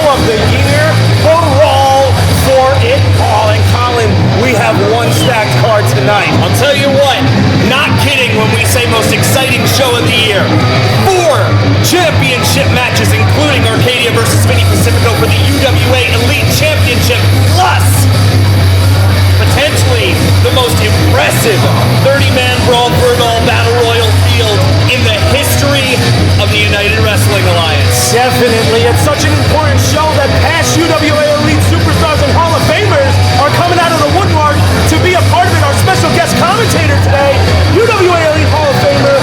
of the year, Brawl for it all. And Colin, we have one stacked card tonight. I'll tell you what, not kidding when we say most exciting show of the year. 4 championship matches, including Archadia versus Vinny Pacifico for the UWA Elite Championship, plus potentially the most impressive 30-man Brawl for it all Battle Royal field in the history of the United Wrestling Alliance. Definitely. It's such an important show that past UWA Elite Superstars and Hall of Famers are coming out of the woodwork to be a part of it. Our special guest commentator today, UWA Elite Hall of Famer,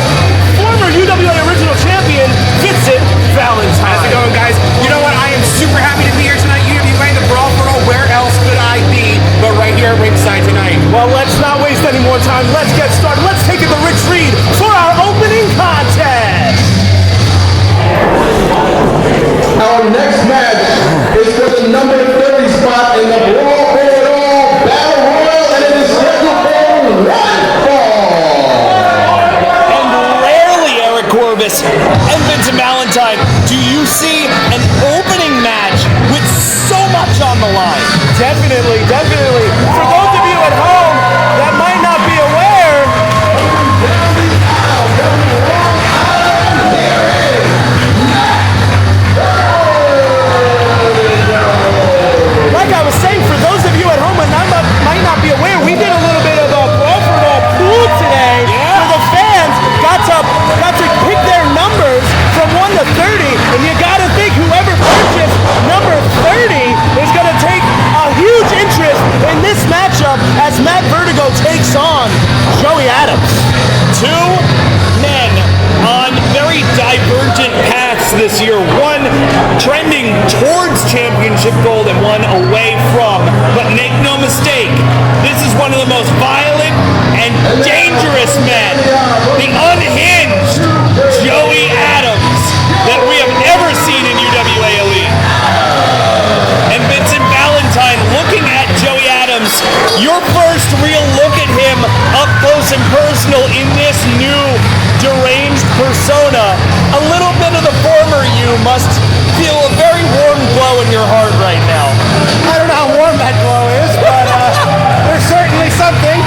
former UWA Original Champion, Vincent Valentine. How's it going, guys? You know what? I am super happy to be here tonight. UWA, the Brawl for all. Where else could I be but right here at ringside tonight? Well, let's not waste any more time. Let's get started. Let's take it to Rich Reed for our opening contest. Our next match is for the number 30 spot in the Brawl for it all Battle Royal, and it is scheduled for one fall. And rarely, Eric Corvus and Vincent Valentine, do you see an opening match with so much on the line. Definitely, definitely. For those of you at home that might not be aware, like I was saying, for those of you at home that might not be aware, we did a little bit of a Brawl for it all pool today, where the fans got to pick their numbers from 1 to 30, and you got to think whoever purchased number 30 is going to take a huge interest in this matchup as Vertigo takes on Joey Adams. 2 men on very divergent paths this year. One trending towards championship gold and one away from. But make no mistake, this is one of the most violent and dangerous men. The unhinged Joey Adams that we have ever seen in UWA Elite. And Vincent Valentine, looking at Joey Adams, your first real look at him up close and personal in this new deranged persona. A little bit of the former you must feel a very warm glow in your heart right now. I don't know how warm that glow is, but there's certainly something.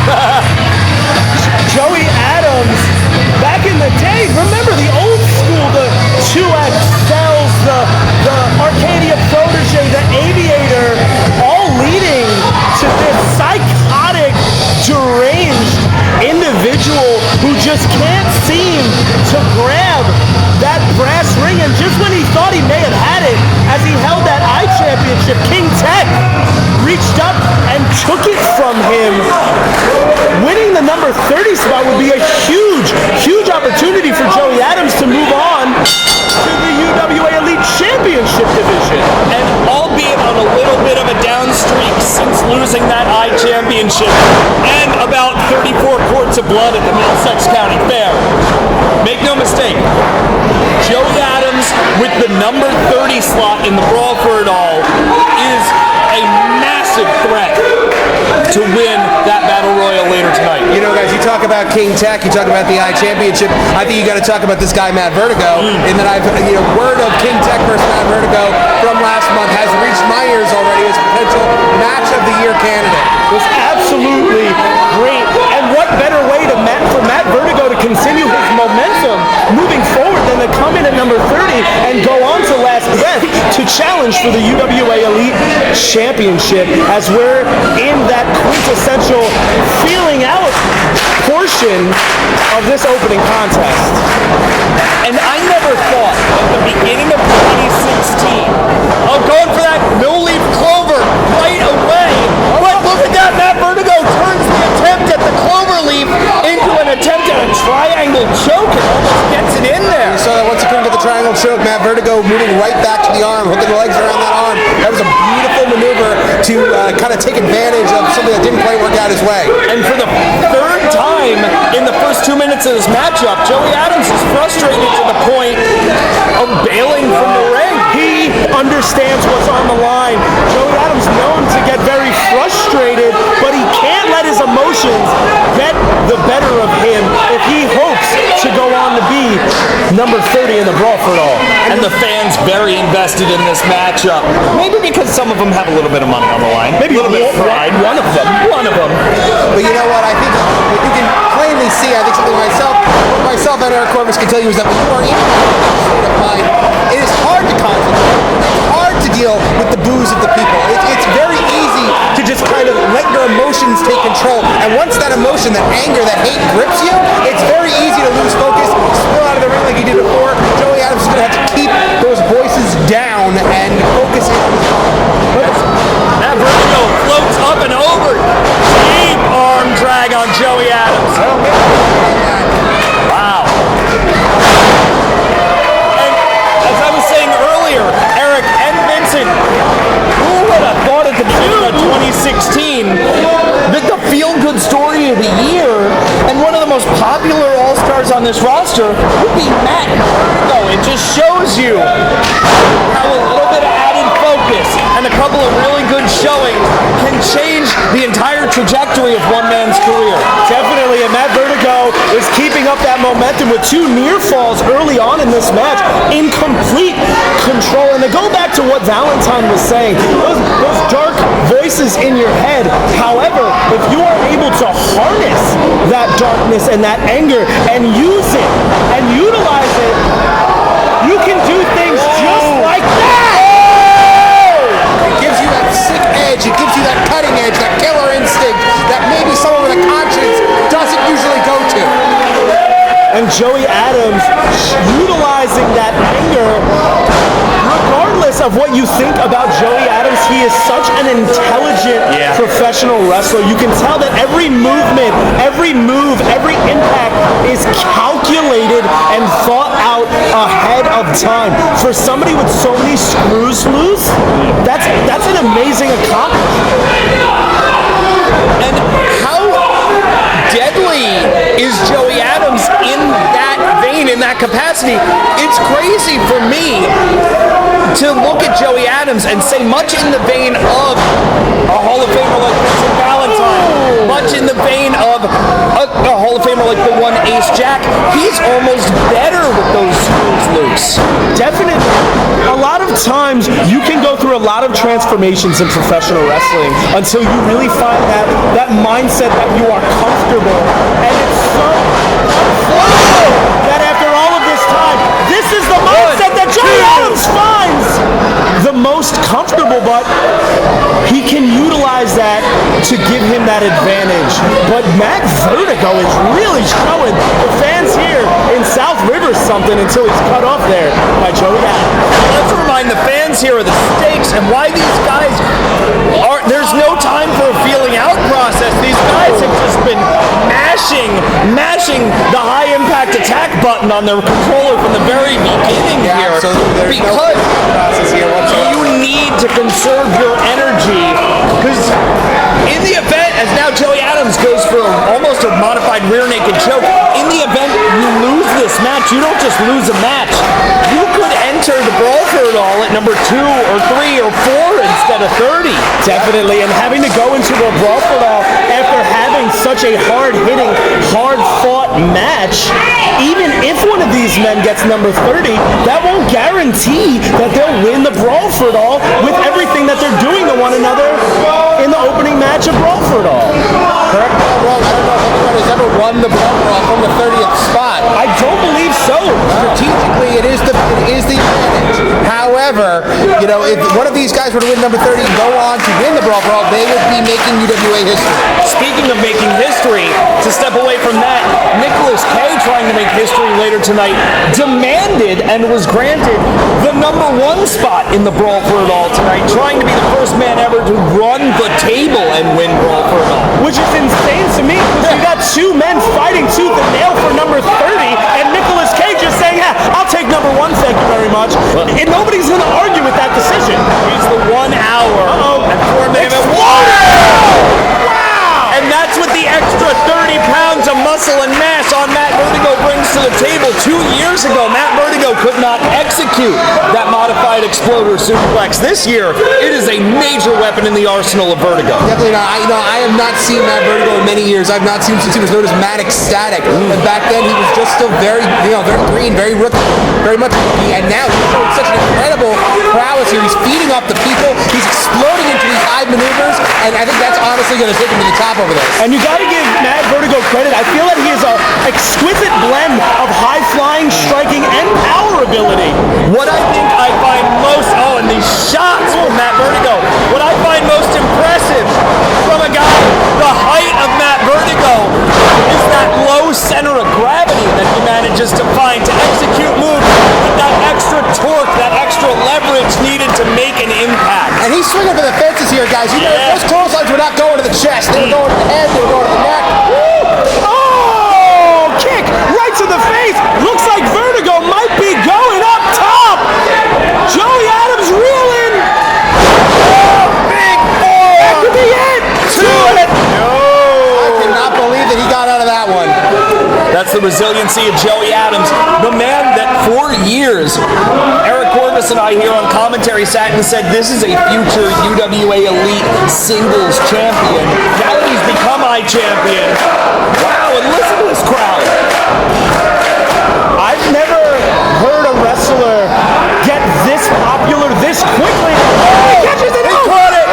Joey Adams, back in the day, remember the old school, the 2XLs, the Archadia protege, the Aviator, all leading to this psychotic, deranged individual who just can't seem to grab that brass ring. And just when he thought he may have had it, as he held that iChampionship, King Tech reached up and took it from him. Winning the number 30 spot would be a huge, huge opportunity for Joey Adams to move on to the UWA Elite Championship division. And albeit on a little bit of a down streak since losing that iChampionship and about 34 quarts of blood at the Middlesex County Fair. Make no mistake, Joey Adams with the number 30 slot in the Brawl for it all is a massive threat to win that Battle Royal later tonight. You know, guys, you talk about King Tech, you talk about the iChampionship. I think you got to talk about this guy, Vertigo. And then word of King Tech versus Vertigo from last month has reached my ears already as a potential match of the year candidate. It was absolutely great. And what better way for Vertigo to continue his momentum moving forward than to come in at number 30 and go on to last breath to challenge for the UWA Elite Championship, as we're in that quintessential feeling out portion of this opening contest. And I never thought at the beginning of 2016 of going for that no-leaf clover right away. But look at that, Vertigo turns the attempt at the clover leaf into an attempt at a triangle choke and almost gets it in there. So once he couldn't get the triangle choke, Vertigo moving right back to the arm, hooking the legs around that arm. That was a beautiful maneuver to kind of take advantage of something that didn't quite work out his way. And for the 3rd time in the first 2 minutes of this matchup, Joey Adams is frustrated to the point of bailing from the ring. He understands what's on the line. Joey Adams known to get very frustrated, but he can't let his emotions get the better of him if he hopes to go on to be number 30 in the Brawl for it all. and the fans very invested in this matchup. Maybe because some of them have a little bit of money on the line. Maybe a little bit of pride. One of them. But you know what? I think what you can plainly see, I think something myself and Eric Corvus can tell you is that when you are in that state of mind, it is hard to concentrate. It's hard to deal with the boos of the people. It's very easy to just kind of let your emotions take control. And once that emotion, that anger, that hate grips you, it's very easy to lose focus, spill out of the ring like he did before. Joey Adams is going to have to keep those voices down and focus in. That Vertigo floats up and over. Deep arm drag on Joey Adams. Wow. And as I was saying earlier, Eric and Vincent, who would have thought at the beginning of 2016 that the feel-good story of the year and one of the most popular All-Stars on this roster would be Matt Vertigo? It just shows you how a little bit of added focus and a couple of really good showings can change the entire trajectory of one man's career. Definitely, and Matt Vertigo is keeping up that momentum with 2 near falls early on in this match in complete control. And to go back to what Valentine was saying, those dark voices in your head, however, if you are able to harness that darkness and that anger and use it and utilize it, you can do things just like that. It gives you that sick edge, it gives you that cutting edge, that killer instinct that maybe someone with a conscience doesn't usually go to. And Joey Adams utilizing that anger, regardless of what you think about Joey Adams, he is such an intelligent professional wrestler. You can tell that every movement, every move, every impact is calculated and thought out ahead of time. For somebody with so many screws loose, that's an amazing accomplishment. And how deadly is Joey Adams in that vein, in that capacity? It's crazy for me to look at Joey Adams and say much in the vein of a Hall of Famer like Vincent Valentine, much in the vein of a Hall of Famer like the one Ace Jack. He's almost better with those screws loose. Definitely. A lot of times you can go through a lot of transformations in professional wrestling until you really find that mindset that you are comfortable. And it's so that after all of this time, this is the mindset that Joey Adams finds the most comfortable, but he can utilize that to give him that advantage. But Matt Vertigo is really showing the fans here in South River something until he's cut off there by Joey Adams. Let's remind the fans here of the stakes and why these guys are. There's no time for a feeling out process. These guys have just been mashing the high impact attack button on their controller from the very beginning here. So there's because no process here whatsoever. you need to conserve your energy, because in the event, as now Joey Adams goes for almost a modified rear naked choke, in the event you lose this match, you don't just lose a match. You could enter the Brawl for it all at number 2 or 3 or 4 instead of 30. Definitely, and having to go into a Brawl for it all after having such a hard-hitting, hard-fought match, even if one of these men gets number 30, that won't guarantee that they'll win the Brawl for it all with everything that they're doing to one another in the opening match of Brawl for it all. Correct me if I'm wrong, I don't know if anyone has ever won the Brawl from the 30th spot. I don't believe so. Strategically, it is the advantage. However, if one of these guys were to win number 30 and go on to win the Brawl, they would be making UWA history. Speaking of making history, to step away from that, Nicholas Kaye, trying to make history later tonight, demanded and was granted the number 1 spot in the Brawl for it all tonight, trying to be the first man ever to run the table and win Brawl for it all. Which is insane to me, because you got 2 men fighting tooth and nail for number 30, and Nicholas Kaye just saying, I'll take number 1, thank you very much. And nobody's going to argue with that decision. He's the 1 hour and 4 minute Wow! And that's what the extra 30 pounds of muscle and mass on Matt Vertigo brings to the table. 2 years ago, Matt Vertigo could not execute that modified outside exploder suplex. This year, it is a major weapon in the arsenal of Vertigo. Definitely not. I have not seen Matt Vertigo in many years. I've not seen him since he was known as Mad Ecstatic. And back then, he was just still very green, very rookie, very much rookie. And now he's showing such an incredible prowess here. He's feeding up the people. He's exploding into these high maneuvers, and I think that's honestly going to take him to the top over this. And you got to give Matt Vertigo credit. I feel that he is an exquisite blend of high flying, striking, and power ability. What I think I find most, and these shots from Matt Vertigo, what I find most impressive from a guy the height of Matt Vertigo is that low center of gravity that he manages to find to execute moves with that extra torque, that extra leverage needed to make an impact. And he's swinging for the fences here, guys. You know, those clotheslines were not going to the chest. They were going to the head, they were going to the neck. Oh, kick right to the face. Looks like Vertigo might be going up top. Joey Adams reeling. Oh, big four. That could be it. I cannot believe that he got out of that one. That's the resiliency of Joey Adams, the man that for years, Eric Corvus and I here on commentary sat and said this is a future UWA Elite singles champion. Now that he's become iChampion, wow, and listen to this crowd. I've never heard a wrestler get this popular this quickly. Oh, he catches it. He caught it.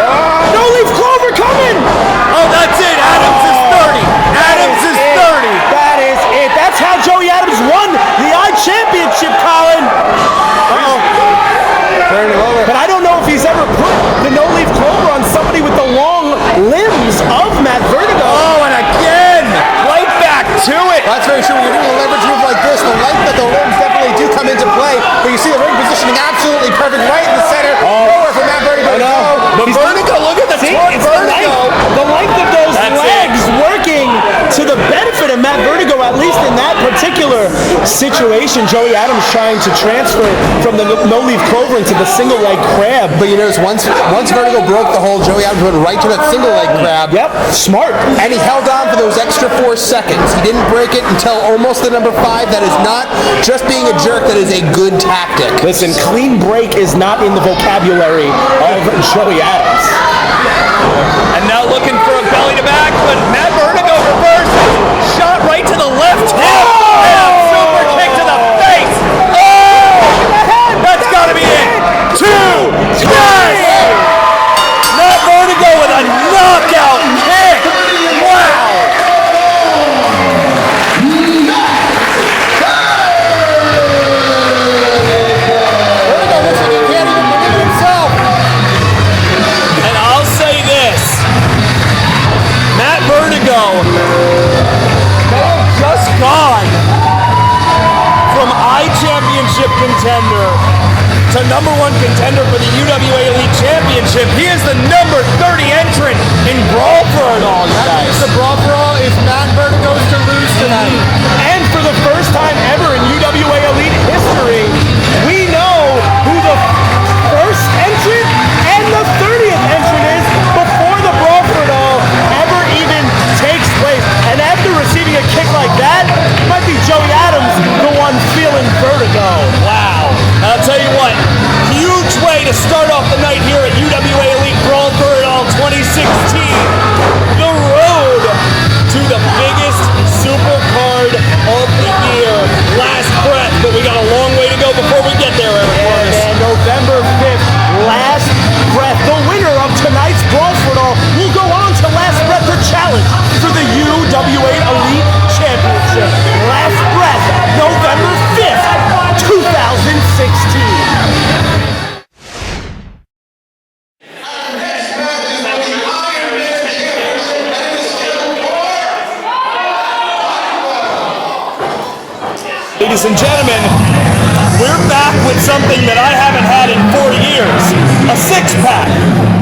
No leaf clover coming. Oh, that's it. Adams is 30. Adams is 30. That is it. That's how Joey Adams won the iChampionship, Colin. Turn it over. But I don't know if he's ever put the no-leaf clover on somebody with the long limbs of Matt Vertigo. Oh, and again, right back to it. That's very true. When you're doing a leverage move like this, the length of the limbs definitely do come into play. But you see the ring positioning absolutely perfect right in the center. Nowhere for Matt Vertigo to go. But Vertigo, look at the torque. Vertigo. The length of those That's legs it. working to the benefit of Matt Vertigo, at least in that particular situation. Joey Adams trying to transfer from the no-leaf clover into the single leg crab. But you notice once Vertigo broke the hold, Joey Adams went right to that single leg grab. Yep, smart. And he held on for those extra 4 seconds. He didn't break it until almost the number 5. That is not just being a jerk, that is a good tactic. Listen, clean break is not in the vocabulary of Joey Adams. And now looking for a belly to back, but Matt Vertigo reverses. Shot right to the left hip. And a super kick to the face. Oh! That's got to be it. 2. Yes! Matt Vertigo with a knockout kick. Wow! Vertigo looks like he can't even believe it himself. And I'll say this. Matt Vertigo may have just gone from iChampionship contender to #1 contender for the UWA Elite Championship. He is the number 30 entrant in Brawl for it all, you guys. The Brawl for all is Matt Vertigo's to lose tonight. And for the first time ever in UWA Elite history, we know who the first entrant and the 30th entrant is before the Brawl for it all ever even takes place. And after receiving a kick like that, it might be Joey Adams the one feeling Vertigo. Wow. I'll tell you what, huge way to start off the night here at UWA Elite Brawl for it all 2016. The road to the biggest super card of the year. Last breath, but we got a long way to go before we get there, everyone. And November 5th, last breath. The winner of tonight's Brawl for it all will go on to last breath the challenge for the UWA Elite Championship. Last breath, November 5th, 2016. Ladies and gentlemen, we're back with something that I haven't had in 4 years. A 6-pack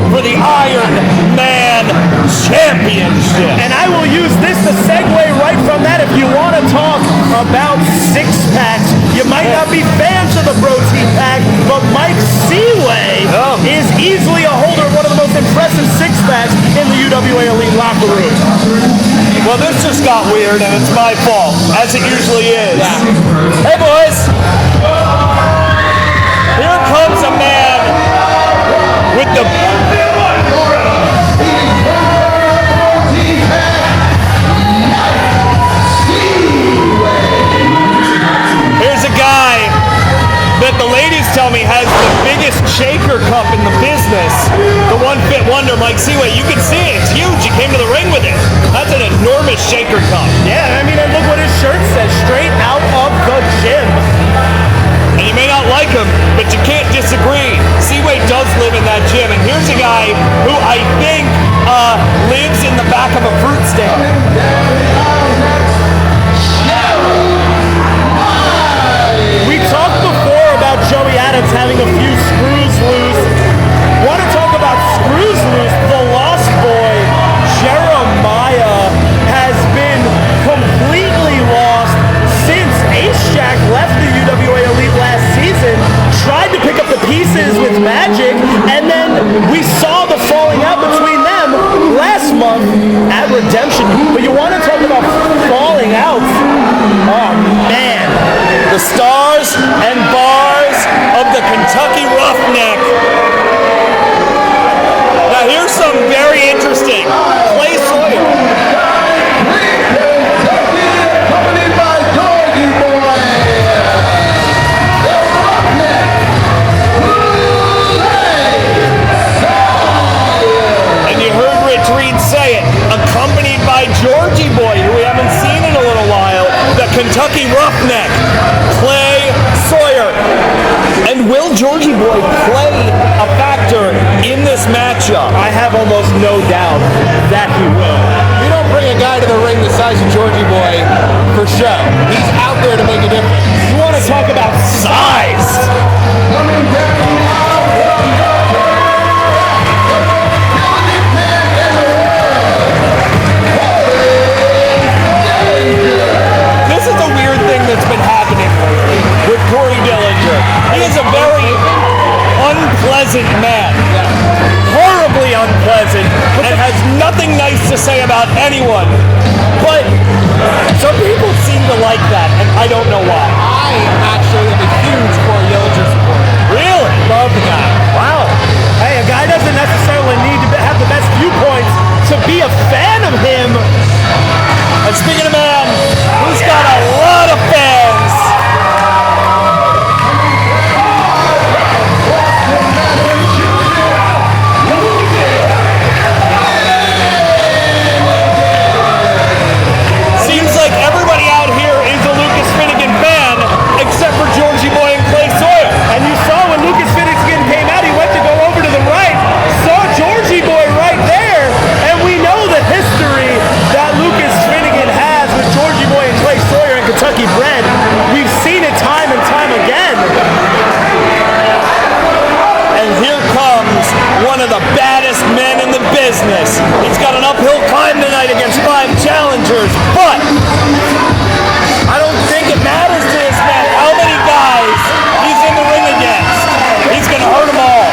for the Iron Man Championship. And I will use this to segue right from that. If you want to talk about 6-packs, you might not be fans of the BROtein pack, but Mike Seaway is easily a holder of one of the most impressive 6-packs in the UWA Elite locker room. Well, this just got weird, and it's my fault, as it usually is. Hey, boys. Here comes a man that the ladies tell me has the biggest shaker cup in the business. The One Fit Wonder, Mike Seaway. You can see it. It's huge. He came to the ring with it. That's an enormous shaker cup. Yeah, I mean, and look what his shirt says. Straight out of the gym. And you may not like him, but you can't disagree. Seaway does live in that gym. And here's a guy who I think lives in the back of a fruit stand. We talked before about Joey Adams having a few screws loose. Want to talk about screws loose? The Lost Boy, Jeremiah, has been completely lost since Ace-Jack left the UWA Elite last season, tried to pick up the pieces with Magic, and then we saw the falling out between them last month at Redemption. But you want to talk about falling out? Oh, man. The stars and bars of the Kentucky Roughneck. Now here's some very interesting. Clay Sawyer. Accompanied by Georgie Boy. The Roughneck. And you heard Rich Reed say it. Accompanied by Georgie Boy, who we haven't seen in a little while. The Kentucky Roughneck. Clay Sawyer. And will Georgie Boy play a factor in this matchup? I have almost no doubt that he will. You don't bring a guy to the ring the size of Georgie Boy for show. He's out there to make a difference. You want to talk about size? Coming down the aisle. This is a weird thing that's been happening lately with Corey Dillinger. He is a very unpleasant man. Horribly unpleasant and has nothing nice to say about anyone. But some people seem to like that, and I don't know why. I actually am a huge Corey Dillinger supporter. Really? Love the guy. Wow. Hey, a guy doesn't necessarily need to have the best viewpoints to be a fan of him. And speaking of man, who's got a lot of fans? Seems like everybody out here is a Lukas Finnegan fan, except for Georgie Boy and Clay Sawyer. And you saw when Lukas Finnegan came out, he went to go over to the right, saw Georgie Boy right there, and we know the history that Lukas Finnegan has with Georgie Boy and Clay Sawyer and Kentucky bred. We've seen it time and time again. And here comes one of the baddest men in the business. He's got an uphill climb tonight against 5 challengers, but I don't think it matters to this man how many guys he's in the ring against. He's going to hurt them all.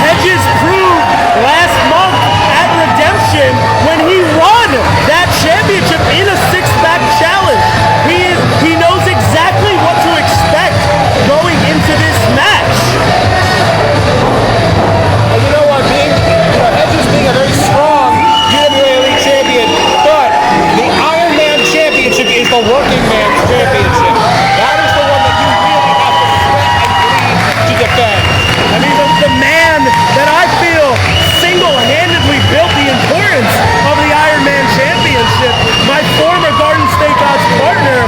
Hedges proved last month at Redemption when he won that championship in a 6-pack challenge. He knows exactly what to expect going into this match. And you know what? Hedges being a very strong UWA Elite champion, but the Iron Man Championship is the working man's championship. That is the one that you really have to sweat and bleed to defend. I mean, the man that I feel single-handedly built the importance of the Iron Man Championship, my former Garden State Gods partner,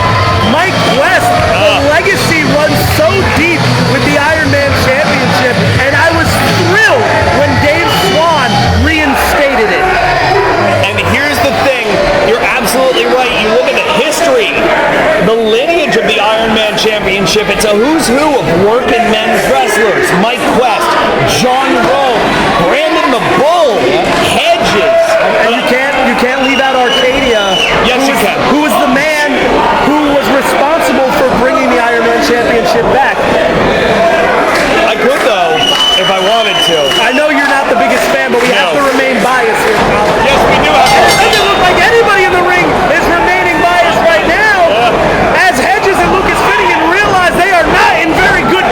Mike West, the legacy runs so deep with the Iron Man Championship, and I was thrilled when Dave Swan reinstated it. And here's the thing, you're absolutely right. You look at the history, the lineage of the Iron Man Championship. It's a who's who of working men's wrestlers. Mike West, John Rowe, Brandon the Bull, Hedges. And you can't leave out Archadia. Yes, you can. Who was the man who was responsible for bringing the Iron Man Championship back? I could though, if I wanted to. I know you're not the biggest fan, but we have to remain biased here, Colin. Yes, we do have And it to. doesn't look like anybody in the ring is remaining biased right now, as Hedges and Lukas Finnegan realize they are not in very good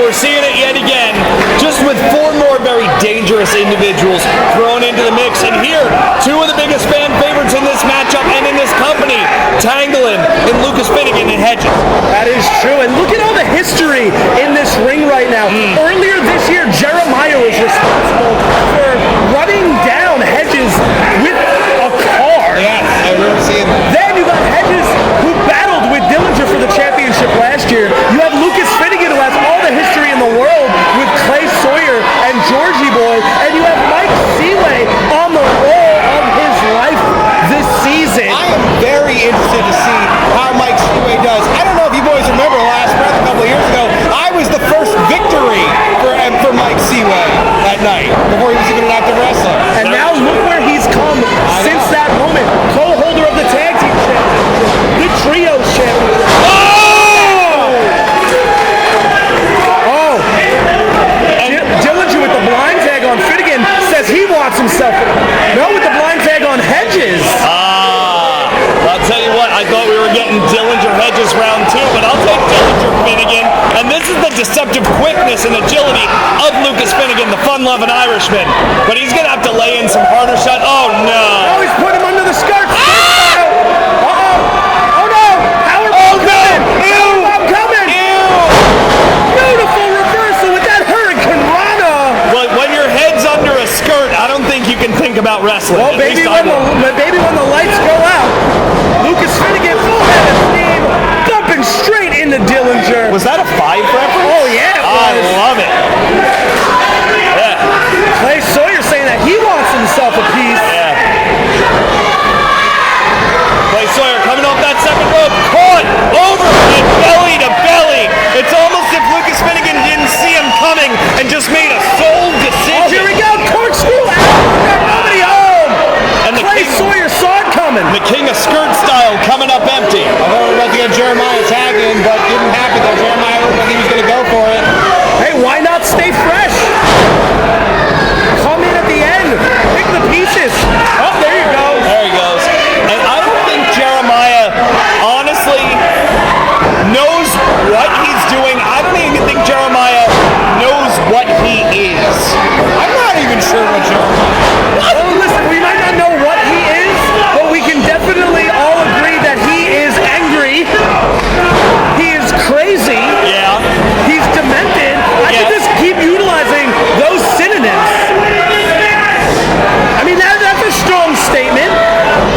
we're seeing it yet again, just with 4 more very dangerous individuals thrown into the mix. And here, 2 of the biggest fan favorites in this matchup and in this company, tangling in Lukas Finnegan and Hedges. That is true. And look at all the history in this ring right now. Earlier this year, Jeremiah was responsible for running down Hedges with a car. Yes, I remember seeing that. Then you got Hedges, who battled with Dillinger for the championship last year. You have Lukas Finnegan, who has all the history in the world with Clay Sawyer and Georgie Boy. And you have Mike Seaway on the roll of his life this season. I am very interested to see how Mike Seaway does. I don't know if you boys remember last breath a couple of years ago. I was the first victory for Mike Seaway that night before he was even an active wrestler. And now look where he's come since that moment. Co-holder of the tag team championship, the trios championship. Oh! Dillinger with the blind tag on Finnegan says he wants himself. No, with the blind tag on Hedges. I'll tell you what, I thought we were getting Dillinger Hedges round 2, but I'll take Dillinger Finnegan. And this is the deceptive quickness and agility of Lukas Finnegan, the fun-loving Irishman. But he's going to have to lay in some harder shots. Oh, no. Oh, he's put him under the skirt. Uh-oh. Oh, no. Powerbomb coming. Powerbomb coming. Beautiful reversal with that Hurricane Rana. But when your head's under a skirt, I don't think you can think about wrestling. Well, At baby, least I won't. when the lights go out, Lukas Finnegan, full head of steam, bumping straight into Dillinger. Was that a 5 reference? Oh, yeah, it I was. love it. Yeah. Clay Sawyer saying that he wants himself a piece. Yeah. Clay Sawyer coming off that second rope, caught overhead, belly to belly. It's almost if Lukas Finnegan didn't see him coming and just made a sole decision. Oh, here we go, corkscrew out. Nobody home. And the Clay king, Sawyer saw it coming. the king of skirt style coming up empty. I thought we were about to get Jeremiah tag in, but didn't happen there. Jeremiah looked like he was going to go for it. Hey, why not stay fresh? Come in at the end. Pick the pieces. Oh, there you go. There he goes. And I don't think Jeremiah honestly knows what he's doing. I don't even think Jeremiah knows what he is. I'm not even sure what Jeremiah. Well, listen, we might not know what he is, but we can definitely all agree that he is angry. He is crazy. Yeah. He's demented. I Yeah. could just keep utilizing those synonyms. I mean, that's a strong statement.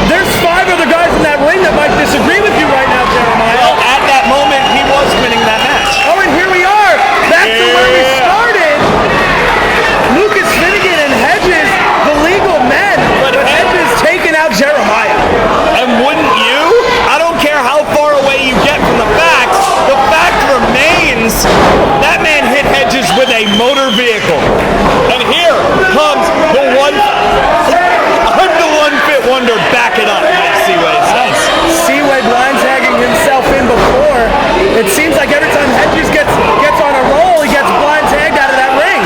There's 5 other guys in that ring that might disagree with you right now, Jeremiah. Well, at that moment, he was winning that match. Oh, and here we are. Back to where we started. Lukas Finnegan and Hedges, the legal men. But Hedges taking out Jeremiah. And wouldn't you? I don't care how far away you get from the facts. The fact remains that man hit Hedges with a motor vehicle. And here comes the one. I'm the one fit wonder. Back it up, Mike Seaway says. Seaway blind tagging himself in before. It seems like every time Hedges gets on a roll, he gets blind tagged out of that ring.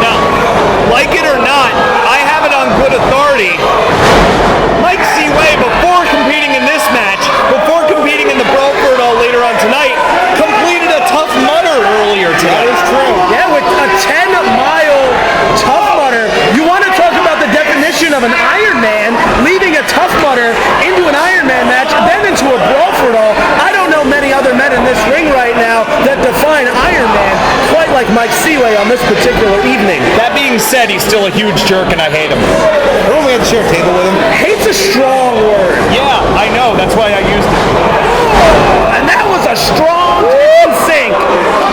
Now, like it or not, I have it on good authority. Mike Seaway, before competing in this match, before competing in the Brawl later on tonight, completed a Tough Mudder earlier today. That is true. Yeah, with a 10-mile Tough Mudder. You want to talk about the definition of an Iron Man, leading a Tough Mudder into an Iron Man match, then into a Brawl for It All. I don't know many other men in this ring right now that define Iron Man quite like Mike Seaway on this particular evening. That being said, he's still a huge jerk and I hate him. I only had to share a table with him. Hate's a strong word. Yeah, I know. That's why I used it. And that was a strong sink.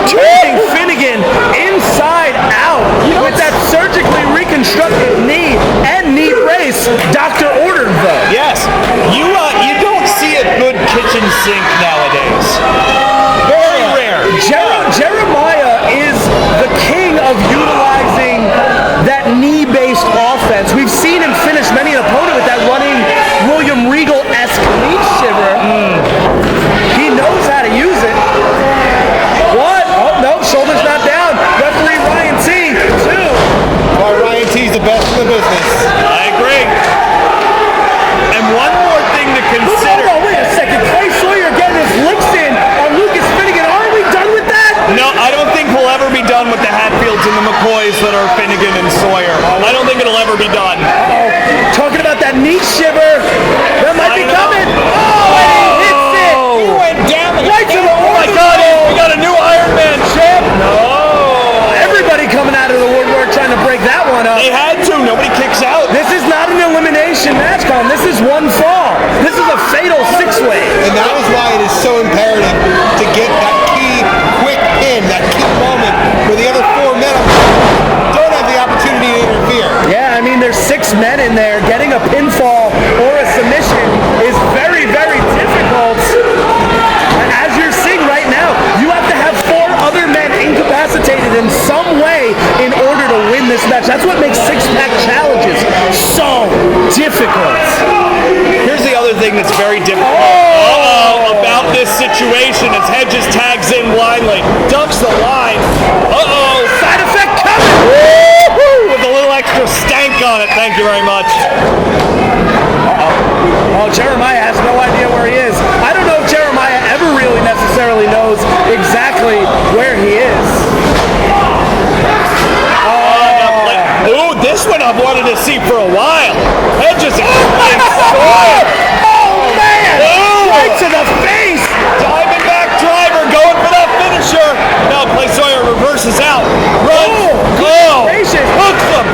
Turning Finnegan inside out with that surgically reconstructed knee and knee brace. Doctor ordered though. Yes, you don't see a good kitchen sink nowadays. Very rare. Jeremiah is the king of utilizing that knee-based offense. We've seen him finish many an opponent with that running William Regal-esque knee shiver. He knows how to use it. What? Oh, no, shoulder's not down. Referee Ryan T. 2. Well, Ryan T's the best in the business. I agree. And one more thing to consider. Hold on, wait a second. Clay Sawyer getting his licks in on Lukas Finnegan. Are we done with that? No, meat shiver that might be coming. Oh, and he hits it. He went down Right to the oh my God, orbital. we got a new Iron Man champ. No. Everybody coming out of the woodwork trying to break that one up. They had to. Nobody kicks out. This is not an elimination match, Colin. This is one fall. This is a fatal six-way. And that is why it is so imperative to get that key quick pin, that key moment where the other 4 men don't have the opportunity to interfere. Yeah, I mean, there's 6 men in there. Getting a pinfall or a submission is very, very difficult. And as you're seeing right now, you have to have 4 other men incapacitated in some way in order to win this match. That's what makes six-pack challenges so difficult. Here's the other thing that's very difficult about this situation as Hedges tags in blindly, ducks the line. Side effect coming. Woo-hoo! With a little extra stank on it. Thank you very much. Oh, Jeremiah has no idea where he is. I don't know if Jeremiah ever really necessarily knows exactly where he is. Ooh, this one I've wanted to see for a while. Hedges and Sawyer. Oh, man! Ooh. Right to the face! Diamondback driver going for that finisher. Now Clay Sawyer reverses out. Runs. Oh, gracious. Hooks him.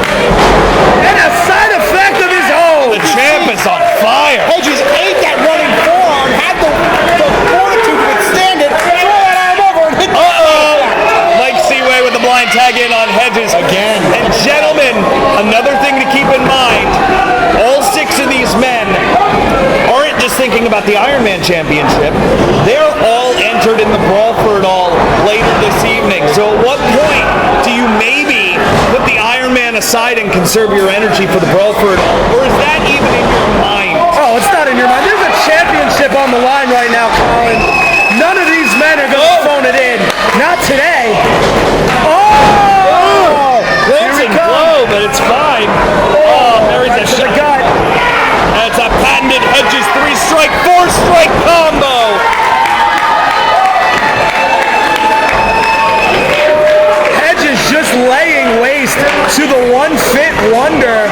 And a side effect of his own. The champ is on fire. Hedges ate that running forearm, had the fortitude to withstand it, throw that arm over and hit the Mike Seaway with the blind tag in on Hedges. Again. And gentlemen, another thing to keep in mind, all 6 of these men aren't just thinking about the Iron Man Championship. They're all entered in the Brawl for It All later this evening. So at what point do you maybe put the Iron Man aside and conserve your energy for the Brawl for It All? Or is that even in your mind? Oh, it's not in your mind. There's a championship on the line right now, Colin. None of these men are going to phone it in. Not today. Oh! Lands and blow, but it's fine. There is Right a to the shot. gut. That's a patented Hedges 3-strike, 4-strike combo. Hedges just laying waste to the one fit wonder,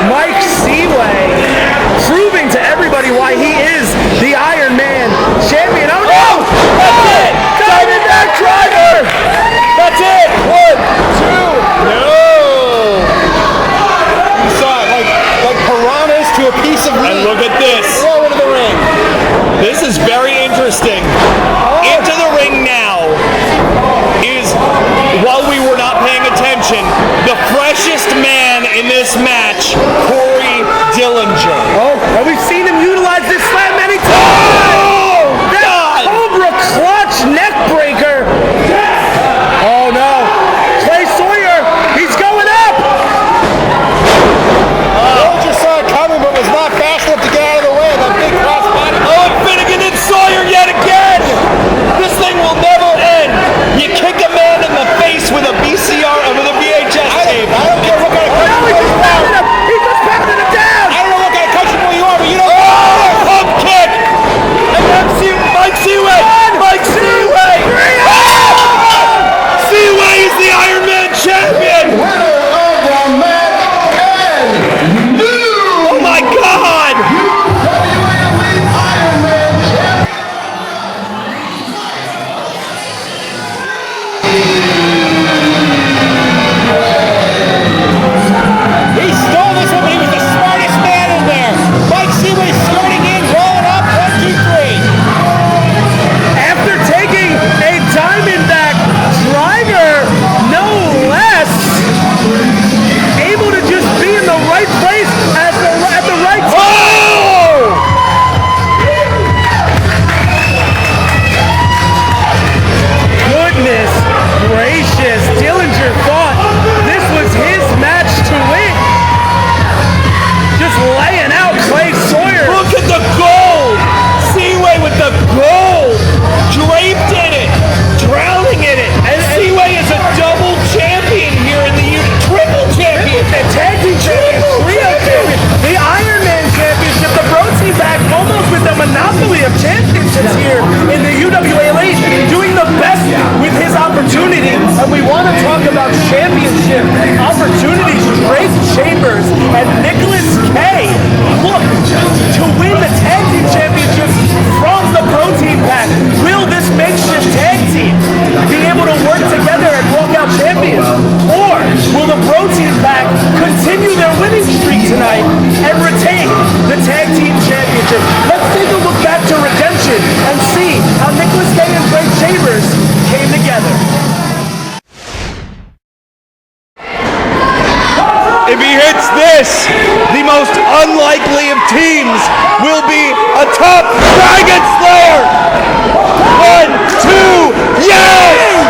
Mike Seaway, proving to everybody why he is the Iron Man champion. Oh no! That's it! Diamondback driver! That's it! 1, 2, no! You saw it like piranhas to a piece of meat. And look at this. Throw into the ring. This is very interesting. Into the ring now is, while we were not paying attention, the freshest man in this match, Dillinger. Oh, and we've seen him utilize this slam many times! Oh, That God! Cobra clutch neck breaker! Oh no! Clay Sawyer, he's going up! Soldier saw it coming but was not fast enough to get out of the way of that big crossbody. Oh, and Finnegan and Sawyer likely of teams will be atop Dragon Slayer. 1, 2, yes!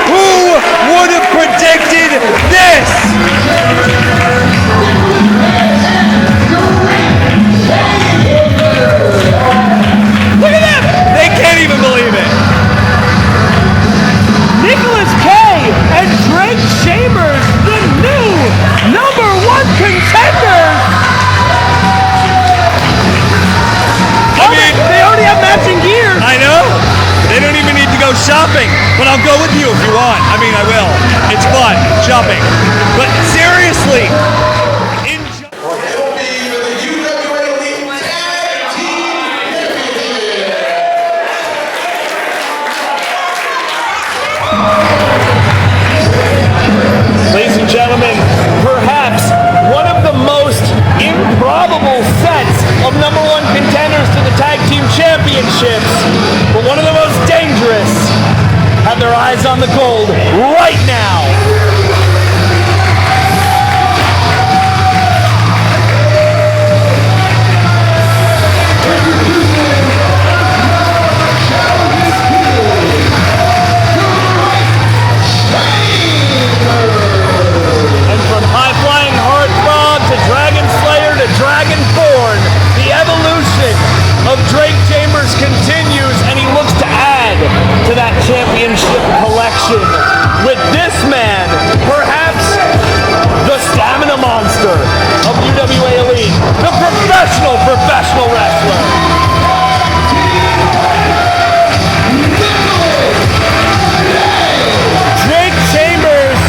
Who would have predicted this? Look at them! They can't even believe it. Nicholas Kaye and Drake Chambers, the new #1 contenders. They already have matching gear. I know. They don't even need to go shopping, but I'll go with you if you want. I mean, I will. It's fun, shopping. But seriously, It'll be for the UWA Elite Tag Team Championship. ladies and gentlemen, perhaps one of the most improbable sets of #1 contenders to the Tag Team Championships, but one of the most dangerous, have their eyes on the gold right now. And from high-flying heartthrob to Dragon Slayer to Dragonborn, the evolution of Drake Chambers continues, and he looks to add to that championship collection with this man, perhaps the stamina monster of UWA Elite, the professional wrestler. Drake Chambers,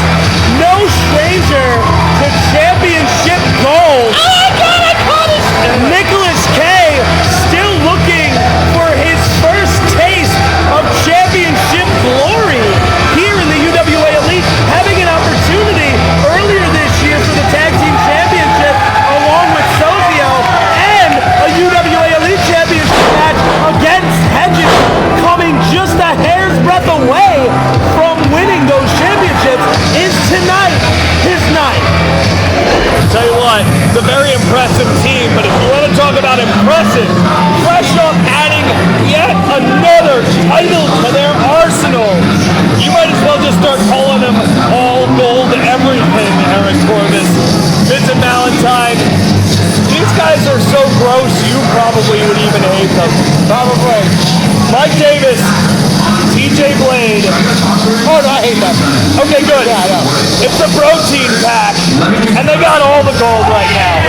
no stranger to championship gold. Oh my God, I caught it! Nicholas Kaye still looking for his first taste of championship glory here in the UWA Elite, having an opportunity earlier this year for the Tag Team Championship along with Sawyer and a UWA Elite Championship match against Hedges, coming just a hair's breadth away from winning those championships. Is tonight his night? Tell you what, it's a very impressive team, but if you want to talk about impressive, fresh off adding yet another title to their arsenal, you might as well just start calling them all gold everything, Eric Corvus, Vincent Valentine. These guys are so gross, you probably would even hate them. Probably. Mike Davis, TJ Blade. Oh, no, I hate them. Okay, good. Yeah, I know. It's the BROtein pack, and they got all the gold right now.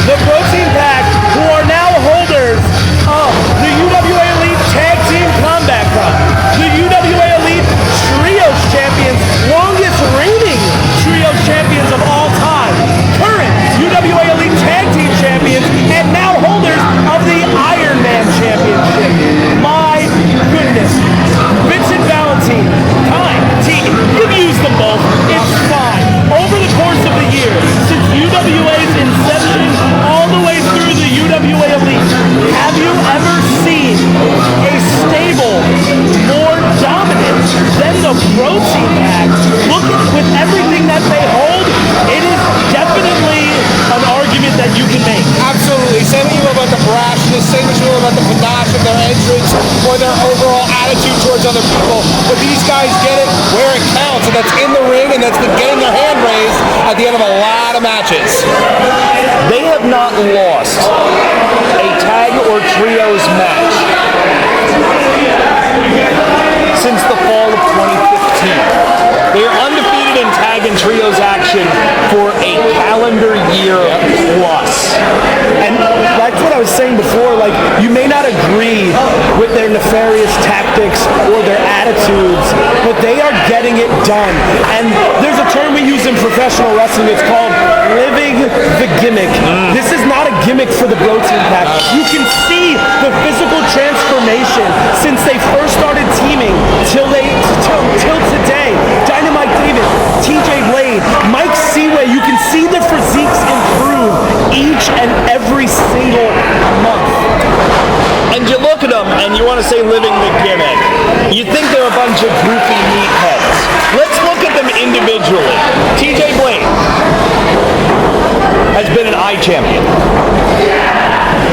The BROtein pack, who are now holders of the UWA Elite Tag Team Combat Cup, the UWA Elite Trios Champions, longest reigning Trios Champions of all time, current UWA Elite Tag Team Champions, and now holders of the Iron Man Championship. My goodness. Vincent Valentine, Time, T, you've used them both. It's fine. Over the course of the year, since UWA's inception all the way through the UWA Elite, have you ever seen a stable more dominant than the BROtein pack? Look at with everything that they hold, it is definitely an argument that you can make. Absolutely. Say what you will about the brashness, say what you will about the panache of their entrance or their overall attitude towards other people, but these guys get it where it counts, and that's in the ring, and that's the getting their hand raised at the end of a lot of matches. They have not lost a tag or trios match since the fall of 2015. They are undefeated in tag and trios action for a calendar year plus. And that's what I was saying before, like, you may not agree with their nefarious tactics or their attitudes, but they are getting it done. And there's a term we use in professional wrestling, it's called living the gimmick. This is not a gimmick for the BROtein pack. You can see the physical transformation since they first started teaming till today. Dynamite Davis, TJ Blade, Mike Seaway, see the physiques improve each and every single month. And you look at them and you want to say living the gimmick. You think they're a bunch of goofy meatheads. Let's look at them individually. TJ Blade has been an iChampion.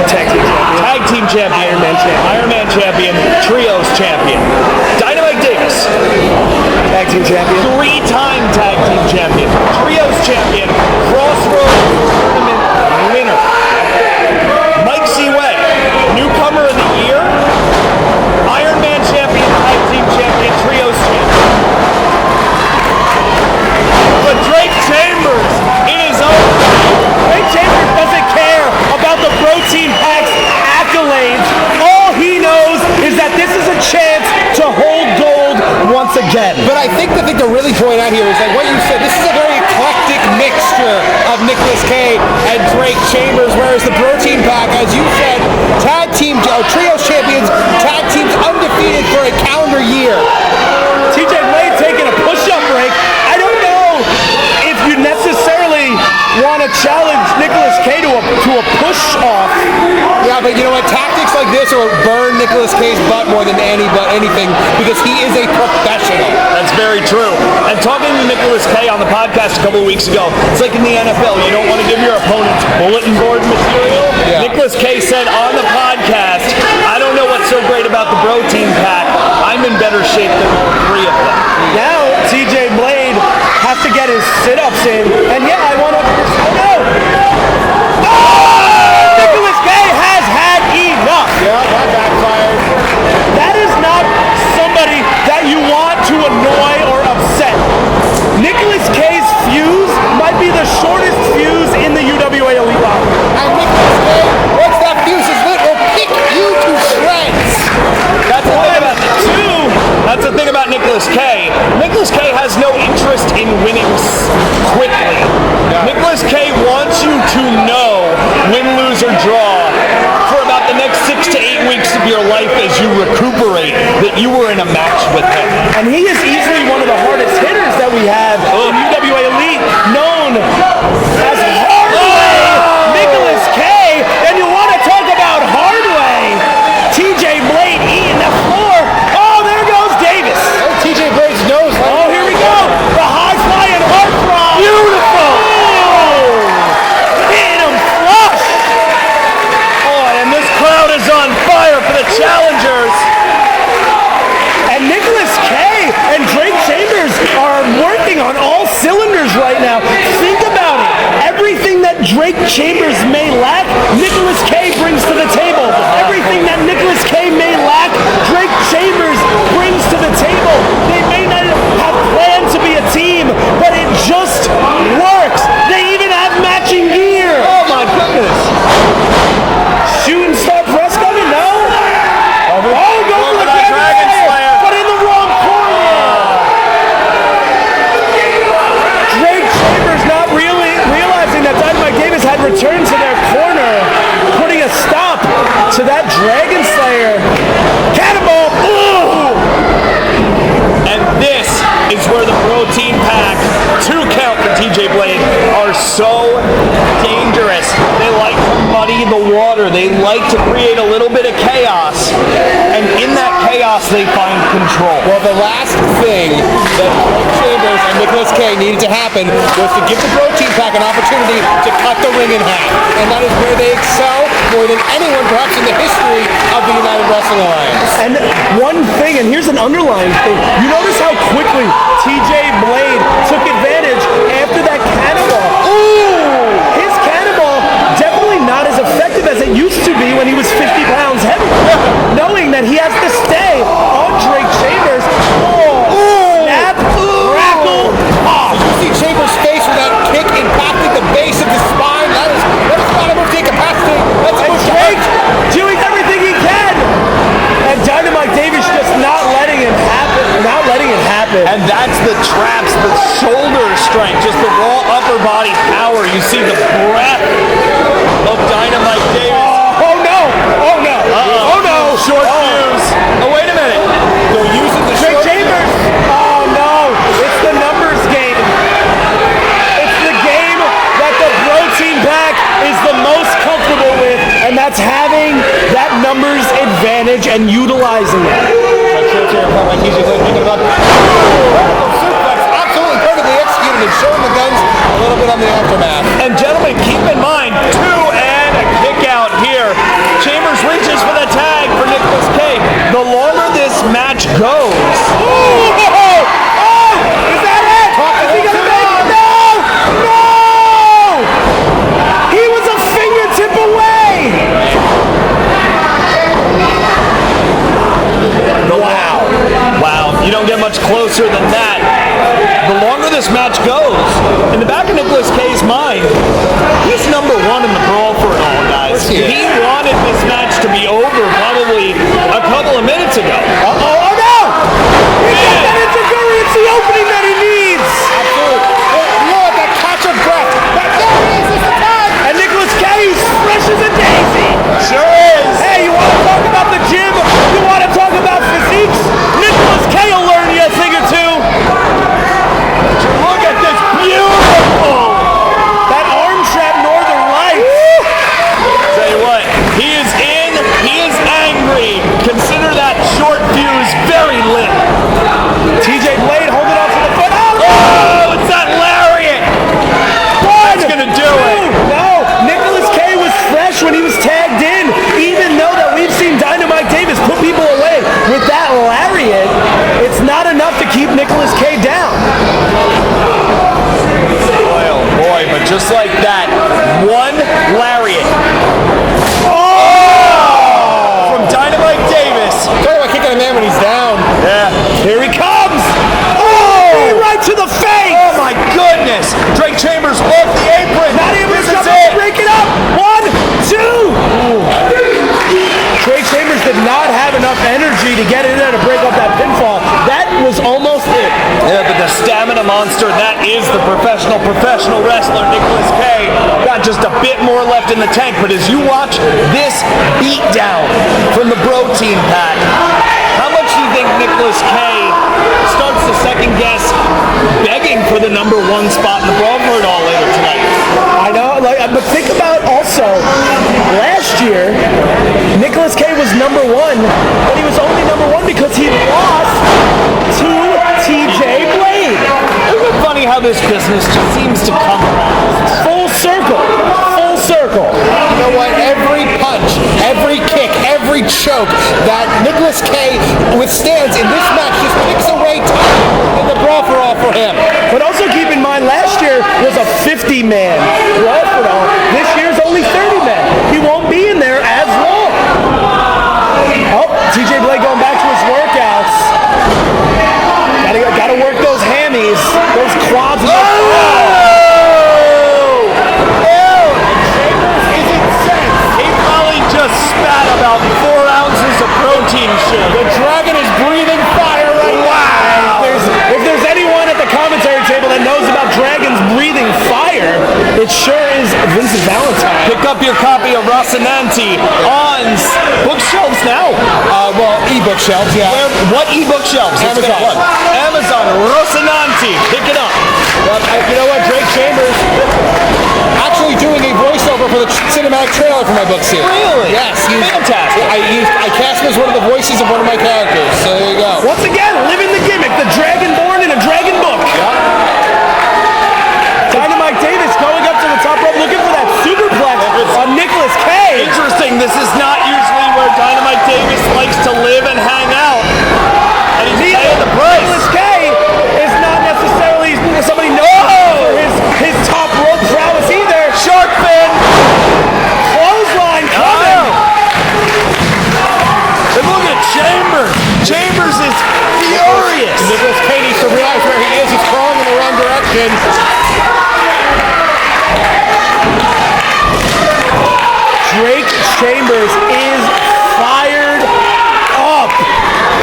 Tag team champion. Iron Man champion. Trios champion. Dynamite Davis. Tag team champion. 3-time tag team champion. Trios champion. Crossroads tournament winner. Mike Seaway. Newcomer of the year. Iron Man champion. Tag team champion. Trios champion. But Drake Chambers in his own Drake Chambers doesn't care about the BROtein Pack's accolades. All he knows is that this is a chance to hold gold once again. But I think the thing to really point out here is that what you said, this is a very eclectic mixture of Nicholas Kaye and Drake Chambers, whereas the BROtein Pack, as you said, tag team, trios champions, tag teams undefeated for a calendar year. TJ Blade taking a push-up break. I don't know if you necessarily want to challenge Nicholas Kaye to a push-off. Yeah, but you know what? Tactics like this will burn Nicholas Kaye's butt more than anything because he is a professional. That's very true. And talking to Nicholas Kaye on the podcast a couple of weeks ago, it's like in the NFL, you don't want to give your opponents bulletin board material. Yeah. Nicholas Kaye said on the podcast, I don't know what's so great about the BROtein Pack. I'm in better shape than all three of them. Now TJ Blade has to get his sit-ups in, and yeah, I want to. Oh no! Oh! Nicholas Kaye has had enough. Yeah, that backfired. That is not somebody that you want to annoy or upset. Nicholas Kaye's fuse might be the shortest fuse in the UWA Elite Locker. And Nicholas Kaye, once that fuse is lit, will pick you to shreds. That's the thing about Nicholas Kaye. Nicholas Kaye has no interest in winning quickly. Nicholas Kaye wants you to know, win, lose, or draw, for about the next 6 to 8 weeks of your life as you recuperate, that you were in a match with him. And he is easily one of the hardest hitters that we have in UWA Elite, known as Hardway. Nicholas Kaye, and you want to talk about Hardway? TJ Blade eating the floor. Oh, there goes Davis. TJ Blade's nose. Oh, here we go. The high flying heart throb. Beautiful. Oh, hitting him flush. Boy, and this crowd is on fire for the challengers. And Nicholas Kaye and Drake Chambers are working on all cylinders right now. Think about it. Everything that Drake Chambers may lack, Nicholas Kaye brings to the table. Everything that Nicholas Kaye may lack, Drake Chambers brings to the table. They may not have planned to be a team, but it just works. They even have matching gear. Oh my goodness. Shooting star press coming? No. Oh, go for the Dragon Slayer, but in the wrong corner. Drake Chambers not really realizing that Dynamite Davis had returned to their corner, putting a stop to that Dragon Slayer. Cannonball. Ooh. And this is where the BROtein Pack, 2 count for TJ Blade, are so dangerous. They like to muddy the water. They like to create a little bit of chaos. And in that chaos, they find control. Well, the last thing that Drake Chambers and Nicholas Kaye needed to happen was to give the BROtein Pack an opportunity to cut the ring in half. And that is where they excel more than anyone perhaps in the history of the United Wrestling Alliance. And one thing, and here's an underlying thing. You notice how quickly TJ Blade took advantage after that cannonball. Ooh! His cannonball definitely not as effective as it used to be when he was 50 pounds heavy. Knowing that he has to stay on Drake Chambers. Oh! Snap, crackle, pop. You see Chambers' face with that kick impacting the base of the spine. That's not a move to incapacitate. That's a move to Drake hurt. doing everything he can. And Dynamite Davis just not letting it happen. And that's the traps, the shoulder strength, just the raw upper body power. You see the breath of Dynamite Davis. Oh no! Oh no! Oh no! Short fuse. Oh, wait a minute. They're using the Drake short Chambers! Oh no! It's the numbers game. It's the game advantage and utilizing it. Suplex, absolutely perfectly executed and showing the guns a little bit on the aftermath. And gentlemen, keep in mind, 2 and a kick out here. Chambers reaches for the tag for Nicholas Kaye. The longer this match goes. Oh! Is that it? Is he gonna make it? No! He was a fingertip away! Wow, you don't get much closer than that. The longer this match goes, in the back of Nicholas Kaye's mind, he's number 1 in the brawl for it all, guys. He wanted this match to be over probably a couple of minutes ago. Oh no! He's got that enziguri, it's the opening that he needs! Absolutely. Lord, that catch of breath. There it is, it's the time. And Nicholas Kaye, who's fresh as a daisy! Sure is. Hey, you want to talk about the gym? You want to talk about physiques? Nicholas Kaye will learn you a thing or two! Look at this beautiful. That arm trap Northern Lights! Tell you what, he is in, he is angry. Consider that short fuse very lit. TJ Blade holding off to the foot. Oh, it's that lariat. That's gonna do it. No, Nicholas Kaye was fresh when he was tagged in, even though that we've seen Dynamite Davis put people away. With that lariat, it's not enough to keep Nicholas Kaye down. Boy, oh boy, but just like that, one lariat. From Dynamite Davis. Talk about kicking a man when he's down. Yeah, here he comes. Right to the face! Oh my goodness! Drake Chambers off the apron. Not even This jump is it. break it up! 1, 2! Drake Chambers did not have enough energy to get in there to break up that pinfall. That was almost it. Yeah, but the stamina monster, that is the professional wrestler, Nicholas Kaye. Got just a bit more left in the tank, but as you watch this beatdown from the BROtein pack, how much do you think Nicholas Kaye starts to second guess begging for the number 1 spot in the Brawl for it all later tonight? I know, but think about also, last year, Nicholas Kaye was number 1, but he was only number 1 because he lost to TJ Blade. Isn't it funny how this business just seems to come around? Full circle. Full circle. You know what? Every punch, every kick, every choke that Nicholas Kaye withstands in this match just picks away time in the brawl for all for him. But also keep in mind, last year was a 50-man brawl for all. This year's only 30 men. He won't be in there as long. Oh, TJ Blade going back to his workouts. Gotta work those hammies, those quads. And Is incensed. He probably just spat about 4 ounces of protein shake. the dragon is breathing fire right now. If there's anyone at the commentary table that knows about dragons breathing fire, it sure is Vincent Valentine. Pick up your copy of Rocinante on bookshelves now. Well, ebook shelves, yeah. What ebook shelves? Let's Amazon. get one. Amazon, Rocinante. Pick it up. You know what, Drake Chambers? Actually doing a voiceover for the cinematic trailer for my book series. Really? Yes. Fantastic. I cast him as one of the voices of one of my characters, so there you go. Once again, living the gimmick, the Dragonborn in a dragon book. Dynamite Davis going up to the top rope looking for that superplex on Nicholas Kaye. Interesting. This is not usually where Dynamite Davis likes to live and hang out. And he's paying the price. Nicholas Kaye is not necessarily somebody known for his top rope prowess either. Shark fin. Clothesline coming. And look at Chambers. Chambers is furious. Nicholas Kaye needs to realize where he is. He's crawling in the wrong direction. Drake Chambers is fired up.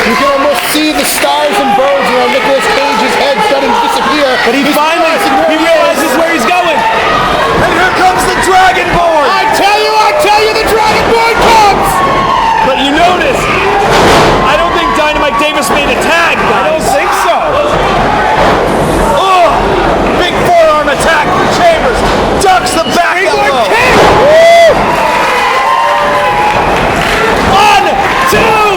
You can almost see the stars and birds around Nicholas Cage's head starting to disappear. But he realizes where he's going. And here comes the Dragonborn. I tell you, the Dragonborn comes! But you notice, I don't think Dynamite Davis made a tag, guys. I don't think so. Oh, big forearm attack from Chambers. Ducks the back elbow. Kick. 1, 2.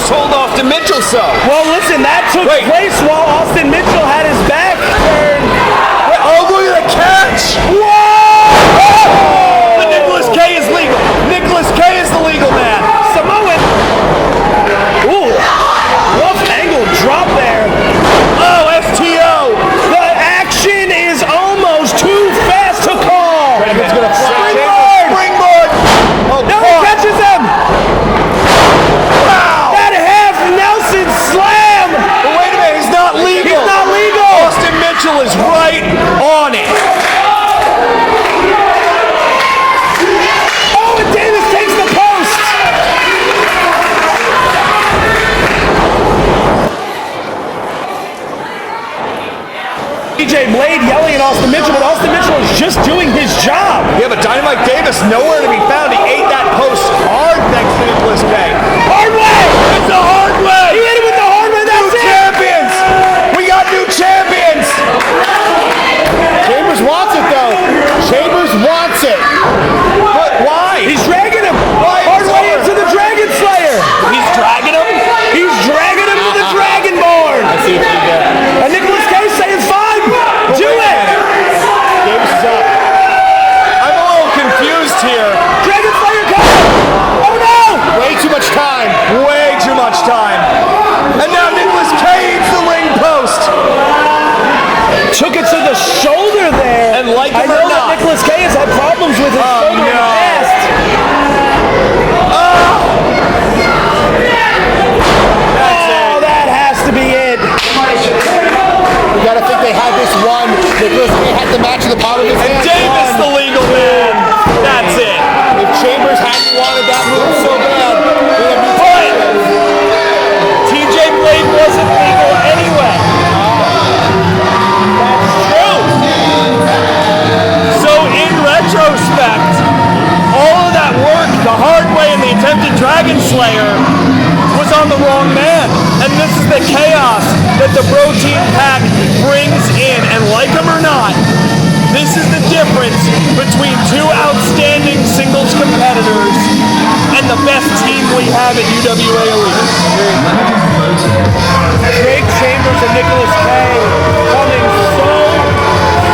told Austin Mitchell so. Well, listen, that took place while Austin Mitchell had his back turned. Oh, look at the catch! Whoa! But Nicholas Kaye is legal. Nicholas Kaye is the legal man. Samoan. Ooh, rough angle drop there. Oh, STO. The action is almost too fast to call. Finnegan's gonna fly. Springboard. Oh, No, he catches him. Wow! That half Nelson slam. But wait a minute, he's not legal. He's not legal. Austin Mitchell is right on it. Oh, and Davis takes the post. DJ Blade yelling at Austin Mitchell, but Austin Mitchell is just doing his job. Yeah, but Dynamite Davis nowhere to be found. He ate that post hard thanks to Nicholas Kaye. Hard way. It's the hard way. He hit it with the hard way. That's New it. champions. We got new champions. Chambers wants it though. Chambers wants it. But why? He's dragging him. Why? Hard It's way over. into the Dragon Slayer. He's dragging him. He's dragging him to the Dragonborn. I see what you did there. And Nicholas Kaye saying, fine, do it. Davis is up. I'm a little confused here. Dragon Slayer coming. Oh no. Way too much time. Way too much time. And now Nicholas Kaye eats the ring post. Took it to the shoulder there. And like I him or know not. that Nicholas Kaye has had problems with his shoulder in the no. past. Oh, that has to be it. You gotta think they had this one. Nicholas Kaye had the match in the palm of his hand. Davis the legal man. That's it. If Chambers hadn't wanted that move so bad, we'd have been But TJ Blade wasn't legal anyway. That's true. So in retrospect, all of that work, the hard way and the attempted Dragon Slayer, was on the wrong man. And this is the chaos that the BROtein pack brings in. And like them or not, this is the difference between two outstanding singles competitors and the best team we have at UWA Elite. Drake Chambers and Nicholas Kaye coming so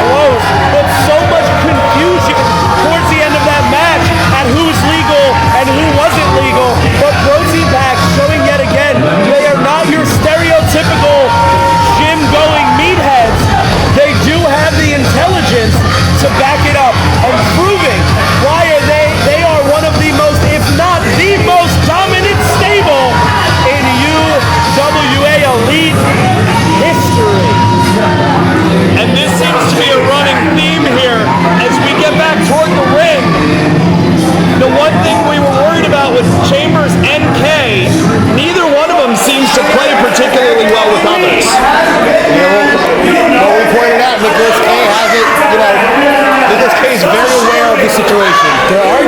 close, but so much confusion towards the end of that match at who's legal and who wasn't legal. But BROtein back showing yet again they are not your stereotypical gym-going meatheads. They do have the intelligence to back it up and proving why they are one of the most, if not the most dominant stable in UWA Elite history. And this seems to be a running theme here as we get back toward the ring. The one thing we were worried about with Chambers and Kaye, neither one of them seems to play particularly well with others. Well, we pointed out Nicholas Kaye has it, Nicholas Kaye is very aware of the situation. There are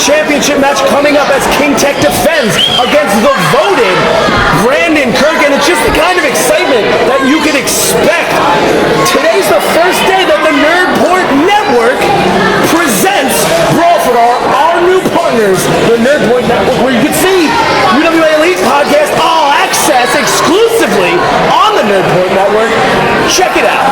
championship match coming up as King Tech defends against the voted Brandon Kirk, and it's just the kind of excitement that you can expect. Today's the first day that the Nerdport Network presents Brawl for our new partners, the Nerdport Network, where you can see UWA Elite Podcast All Access exclusively on the Nerdport Network. Check it out.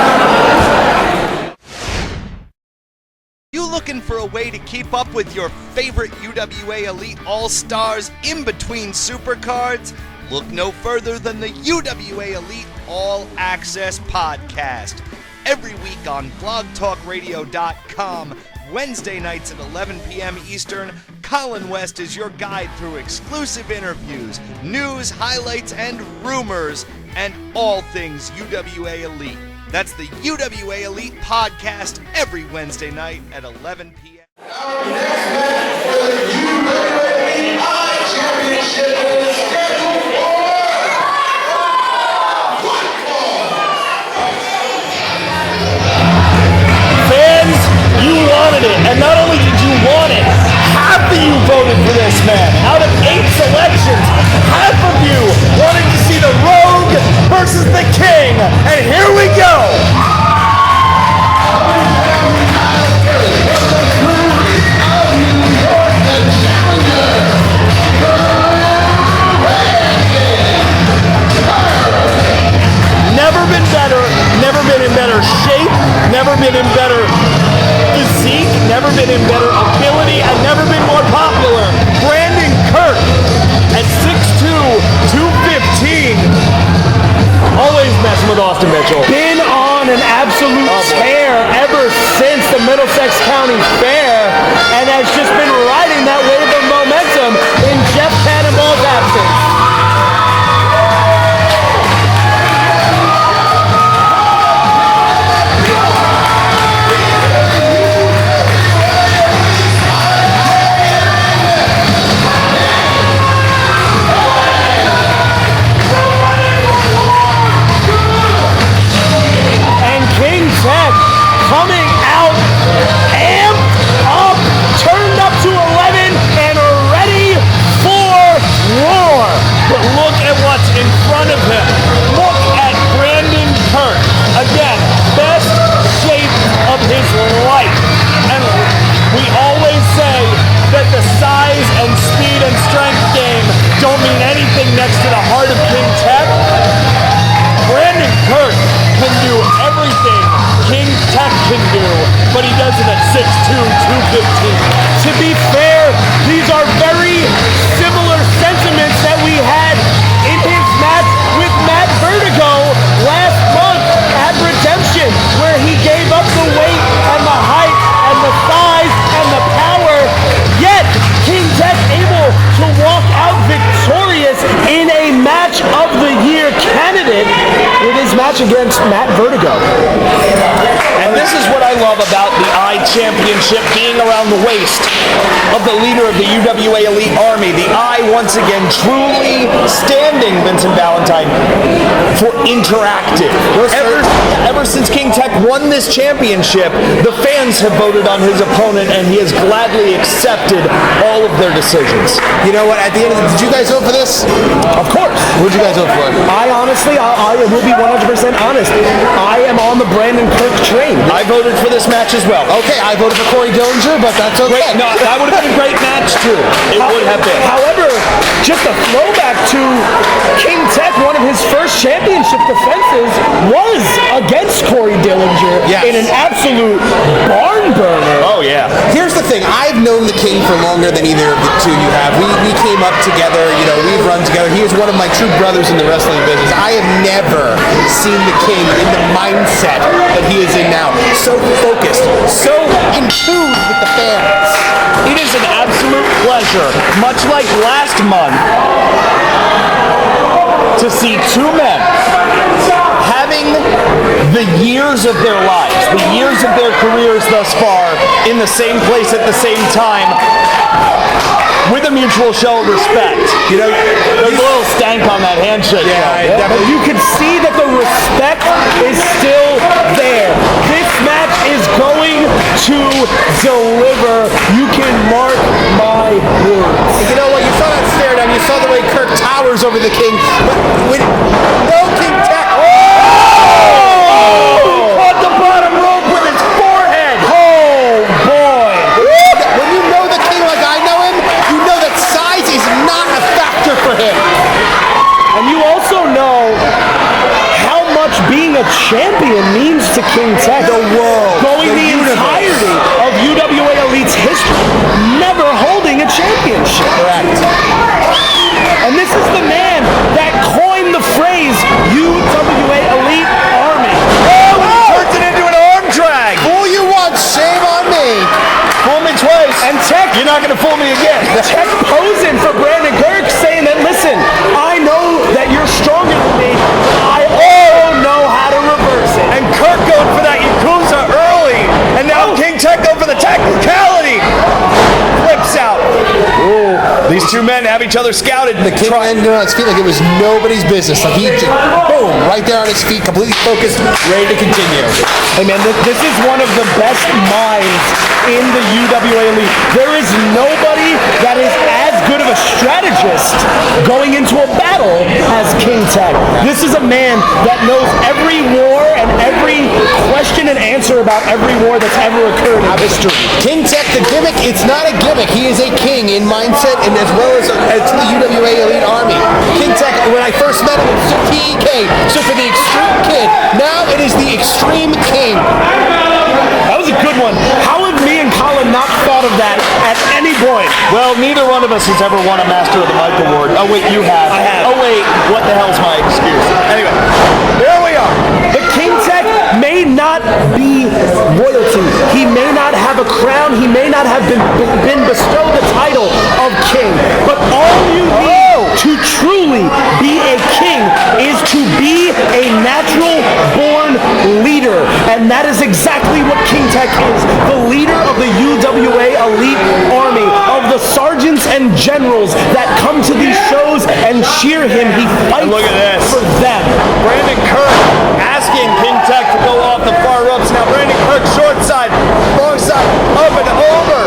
You Looking for a way to keep up with your favorite UWA Elite All-Stars in between Supercards? Look no further than the UWA Elite All Access Podcast. Every week on blogtalkradio.com, Wednesday nights at 11 p.m. Eastern, Colin West is your guide through exclusive interviews, news, highlights, and rumors, and all things UWA Elite. That's the UWA Elite Podcast every Wednesday night at 11 p.m. Our next match for the UWA iChampionship is scheduled for one fall. Fans, you wanted it, and not only did you want it, half of you voted for this man. Out of 8 selections, half of you wanted to see the Rogue versus the King, and here we go. Never been better, never been in better shape, never been in better physique, never been in better ability, and never been more popular. Brandon Kirk at 6'2", 215. Always messing with Austin Mitchell. Been on an absolute tear ever since the Middlesex County Fair, and has just been riding that wave of momentum in Jeff Cannonball's absence. Coming out, amped up, turned up to 11, and ready for war. But look at what's in front of him. Look at Brandon Kirk. Again, best shape of his life. And we always say that the size and speed and strength game don't mean anything next to the heart of King Tech. Brandon Kirk can do everything King Tech can do, but he does it at 6'2", 215. To be fair, these are very similar sentiments that we had in his match with Matt Vertigo last month at Redemption, where he gave up the weight and the height and the size and the power, yet King Tech able to walk out victorious in a match of the year candidate with his match against Matt Vertigo. And this is what I love about the iChampionship being around the waist of the leader of the UWA Elite Army. The I, once again, truly standing, Vincent Valentine, for interactive. Ever since King Tech won this championship, the fans have voted on his opponent, and he has gladly accepted all of their decisions. You know what? At the end of did you guys vote for this? Of course. Who'd you guys vote for? I honestly, I will be 100% honest. I am on the Brandon Kirk train. I voted for this match as well. Okay, I voted for Dillinger, but that's okay. Great. No, that would have been a great match too. It would have been. However, just a throwback to King Tech, one of his first championship defenses was against Dillinger in an absolute barn burner. Oh yeah. Here's the thing. I've known the King for longer than either of the two you have. We came up together. You know, we've run together. He is one of my true brothers in the wrestling business. I have never seen the King in the mindset that he is in now. So focused, so in tune with the fans. It is an absolute pleasure, much like last month, to see two men having the years of their lives, the years of their careers thus far, in the same place at the same time, with a mutual show of respect. You know, there's a little stank on that handshake. Yeah, but you can see that the respect is still there. This match is going to deliver. You can mark my words. You know what? You saw that stare down. You saw the way Kirk towers over the King. But with no King Tech. He caught the bottom rope with his forehead. Oh boy! When you know the King like I know him, you know that size is not a factor for him. And you also know how much being a champion means to King Tech. The world. Going the universe. entirety of UWA history, never holding a championship. Correct. And this is the man that coined the phrase UWA Elite Army. Oh, he turns it into an arm drag. Fool you once, shame on me. Fool me twice. And Tech, You're not going to fool me again. Tech posing for Brandon Kirk, saying that, listen, I know that you're stronger than me, but I also know how to reverse it. And Kirk going for that Yakuza early. And now King Tech going for the technicality. Flips out. Ooh, these two men have each other scouted. The king landed on his feet like it was nobody's business. Like he just, boom, right there on his feet, completely focused, ready to continue. Hey man, this is one of the best minds in the UWA Elite. There is nobody that is as good of a strategist going into a battle as King Tech. This is a man that knows every war and every question and answer about every war that's ever occurred in history. King Tech, the gimmick, it's not a gimmick. He is a king in mindset and as well as to the UWA Elite Army. King Tech, when I first met him, it was TEK, so for the Extreme Kid. Now it is the Extreme King. That was a good one. How have me and Colin not thought of that at any point? Well, neither one of us has ever won a Master of the Mic award. Oh, wait, you have. I have. Oh, wait, what the hell's my excuse? Anyway, there we are. But King Tech may not be royalty. He may not have a crown. He may not have been bestowed the title of king. But all you need to truly be a king is to be a natural-born leader. And that is exactly what King Tech is. The leader of the UWA Elite Army, of the sergeants and generals that come to these shows and cheer him. He fights Look at this. for them. Brandon Kirk asking King Tech to go off the far ropes. Now Brandon Kirk short side, wrong side, up and over.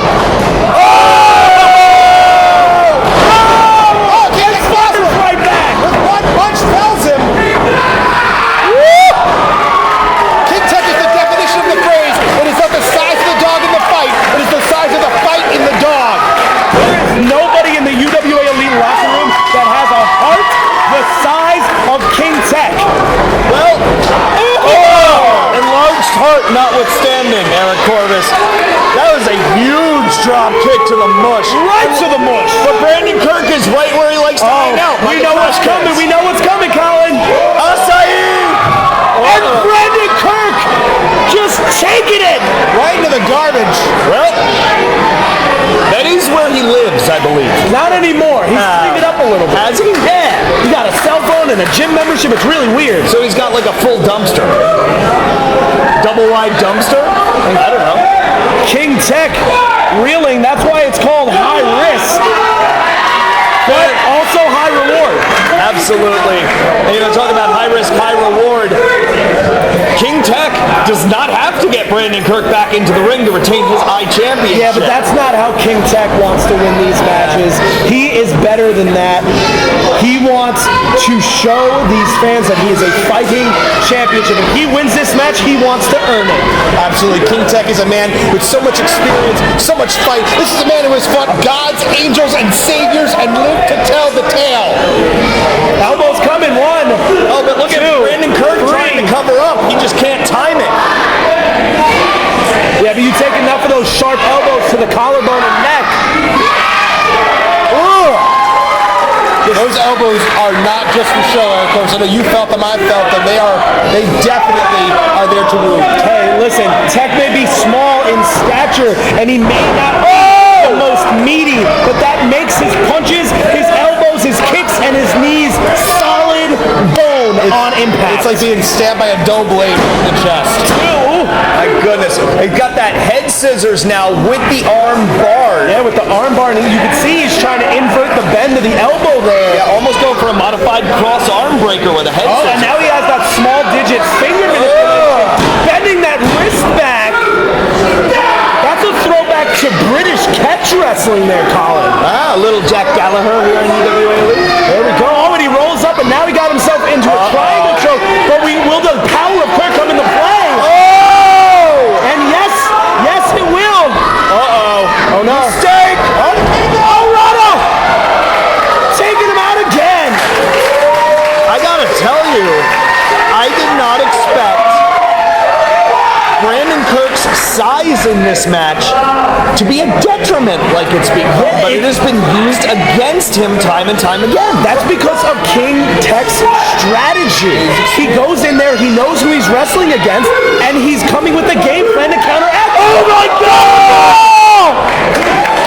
Right back. With one punch tells him. King Tech is the definition of the phrase. It is not the size of the dog in the fight. It is the size of the fight in the dog. There is nobody in the UWA Elite locker room that has a heart the size of King Tech. Well, enlarged heart notwithstanding, Eric Corvus. That was a huge drop kick to the mush. Right to the mush. But Brandon Kirk is right where he likes to hang out. We know what's coming. We know what's coming, Colin. Acai! And Brandon Kirk just taking it. Right into the garbage. Well, that is where he lives, I believe. Not anymore. He's cleaned it up a little bit. Has he? Yeah. He got a cell phone and a gym membership. It's really weird. So he's got like a full dumpster. Double wide dumpster? I don't know. King Tech reeling. That's why it's called high risk, but also high reward. Absolutely. And talk about high risk, high reward. King Tech does not have to get Brandon Kirk back into the ring to retain his iChampionship. Yeah, but that's not how King Tech wants to win these matches. He is better than that. He wants to show these fans that he is a fighting championship. If he wins this match, he wants to earn it. Absolutely. King Tech is a man with so much experience, so much fight. This is a man who has fought gods, angels, and saviors and lived to tell the tale. Elbows coming. One. Oh, but look at Brandon Kirk trying to cover up. He just can't time it. Yeah, but you take enough of those sharp elbows to the collarbone and neck. Ooh. Those elbows are not just for show, Eric Combs. I know you felt them, I felt them. They definitely are there to wound. Hey, listen, Tech may be small in stature, and he may not be the most meaty, but that makes his punches, his elbows, his kicks, and his knees solid bone on impact. It's like being stabbed by a dull blade in the chest. Ooh. My goodness. He's got that head scissors now with the arm bar. Yeah, with the arm bar, and you can see he's trying to invert the bend of the elbow there. Yeah, almost going for a modified cross arm breaker with a head Oh, scissors. and now he has that small digit finger manipulation, bending that wrist back. That's a throwback to British catch wrestling there, Colin. Ah, little Jack Gallagher here in UWA Elite. There we go. Oh, and he rolls up, and now he got himself into a triangle choke. But will the power of Kirk come into play? Oh! And yes, it will. Uh-oh. Oh, no. Mistake! Oh, Rana! Taking him out again. I gotta tell you, I did not expect Brandon Kirk's size in this match to be a detriment, like it's become, but it has been used against him time and time again. That's because of King Tech's strategy. He goes in there, he knows who he's wrestling against, and he's coming with a game plan to counteract. Oh my God!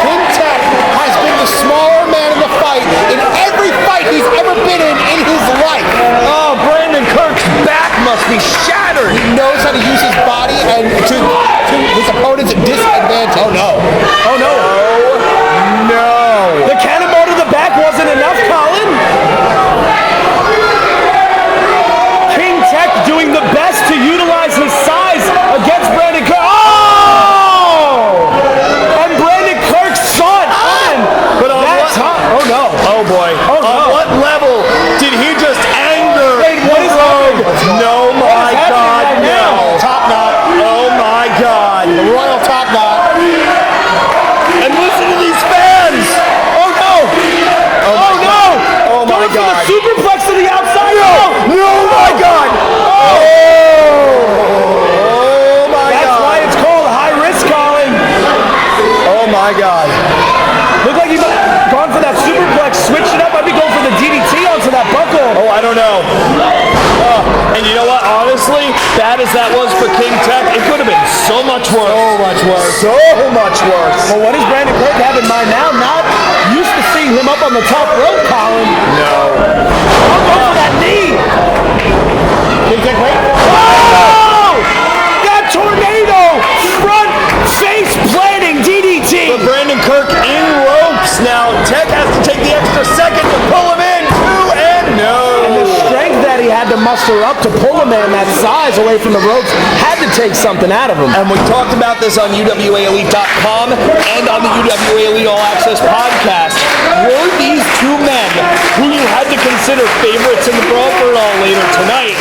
King Tech has been the smaller man in the fight in every fight he's ever been in his life. Oh, Brandon Kirk's back must be shattered. He knows how to use his body and to his opponent's disadvantage. Oh no. Oh no. No. The cannonball to the back wasn't enough, Colin. King Tech doing the best to utilize his size against Brandon Kirk. Oh! And Brandon Kirk saw it coming. But on that what time, oh no. Oh boy. Oh no. On what level did he just anger? Wait, what is happening? No, my happening God, right no. now? Top knot. Oh my God. The royal top knot. And listen to these fans. Oh no. Oh no. Oh my Going for God. the superplex to the outside. No, my God. Oh my That's God. why it's called high risk, Colin. Oh my God. Looked like he gone for that superplex, switched it up, might be going for the DDT onto that buckle. Oh, I don't know. And you know what? Honestly, bad as that was for King Tech, it could have been so much worse. So much worse. So much worse. Well, what does Brandon Kirk have in mind now? Not used to seeing him up on the top rope, Colin. No. I'll go for that knee. King Tech, wait. Oh! That tornado! Front face planting DDT. But Brandon Kirk in ropes now. Tech has to take the extra second to pull him in. And the strength that he had to muster up to pull a man that size away from the ropes had to take something out of him. And we talked about this on UWAElite.com and on the UWA Elite All Access podcast. Were these two men, who you had to consider favorites in the Brawl for It All later tonight,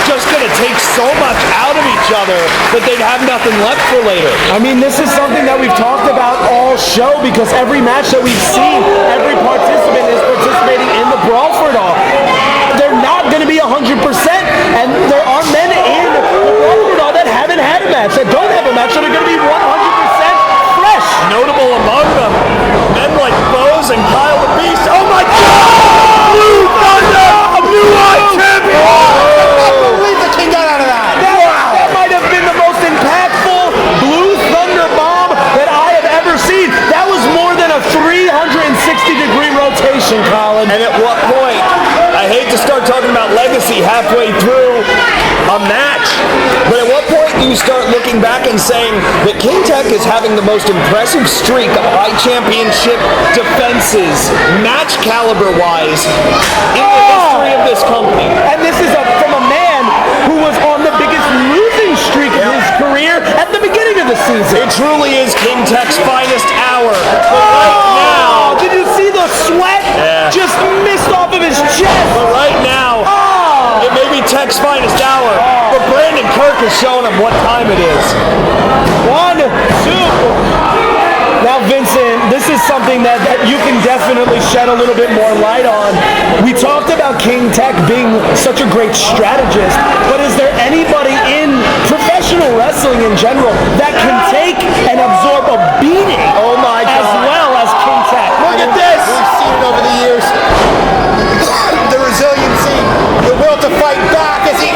just going to take so much out of each other that they'd have nothing left for later? I mean, this is something that we've talked about all show because every match that we've seen, every participant is participating in the Brawl for It All. They're not going to be 100%, and there are men in the Brawl for It All that haven't had a match, that don't have a match, that are going to be 100% fresh. Notable among them, men like Bose and Kyle the Beast. Oh my God! Blue Thunder, a new iChampion! I can't believe the King got out of that. That might have been the most impactful Blue Thunder bomb that I have ever seen. That was more than a 360-degree rotation, Colin. And at what point, I hate to start talking about legacy halfway through a match, but at what point do you start looking back and saying that King Tech is having the most impressive streak of iChampionship defenses, match caliber-wise, in the history of this company? And this is from a man who was on the biggest losing streak of his career at the beginning of the season. It truly is King Tech's finest hour. But right now, Did you see the sweat just missed off of his chest? but right now, it may be Tech's finest hour, but Brandon Kirk has shown him what time it is. 1, 2. Now, Vincent, this is something that you can definitely shed a little bit more light on. We talked about King Tech being such a great strategist, but is there anybody in professional wrestling in general that can take and absorb a beating Oh my God. as well as King Tech? Look at this! We've seen it over the years. The resiliency, the will to fight back as he...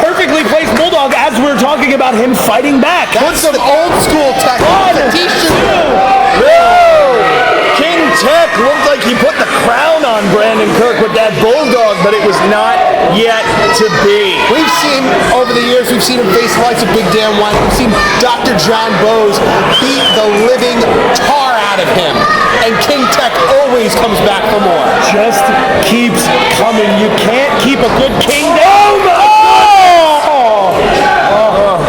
Perfectly placed Bulldog as we're talking about him fighting back. That's some old school tech. The t-shirt. King Tech looked like he put the crown on Brandon Kirk with that bulldog, but it was not yet to be. We've seen over the years, we've seen him face the likes of Big Dan White. We've seen Dr. John Bose beat the living tar out of him. And King Tech always comes back for more. Just keeps coming. You can't keep a good king down. Oh!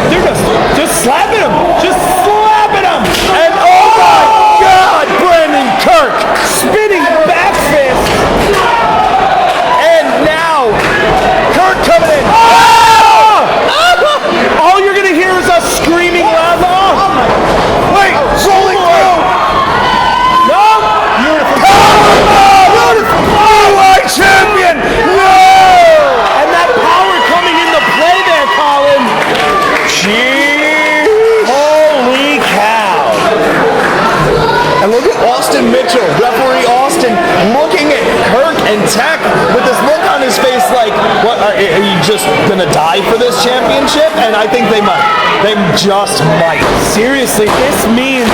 They're just slapping him. Just slapping him. And oh my God, Brandon Kirk! Spinning back fist. And now, Kirk coming in. All you're going to hear is us screaming loud. Wait, rolling through. No. Beautiful. Oh, iChampion! No! And that And look at Austin Mitchell, referee Austin, looking at Kirk and Tech with this look on his face like, what, are you just going to die for this championship? And I think they might. They just might. Seriously, this means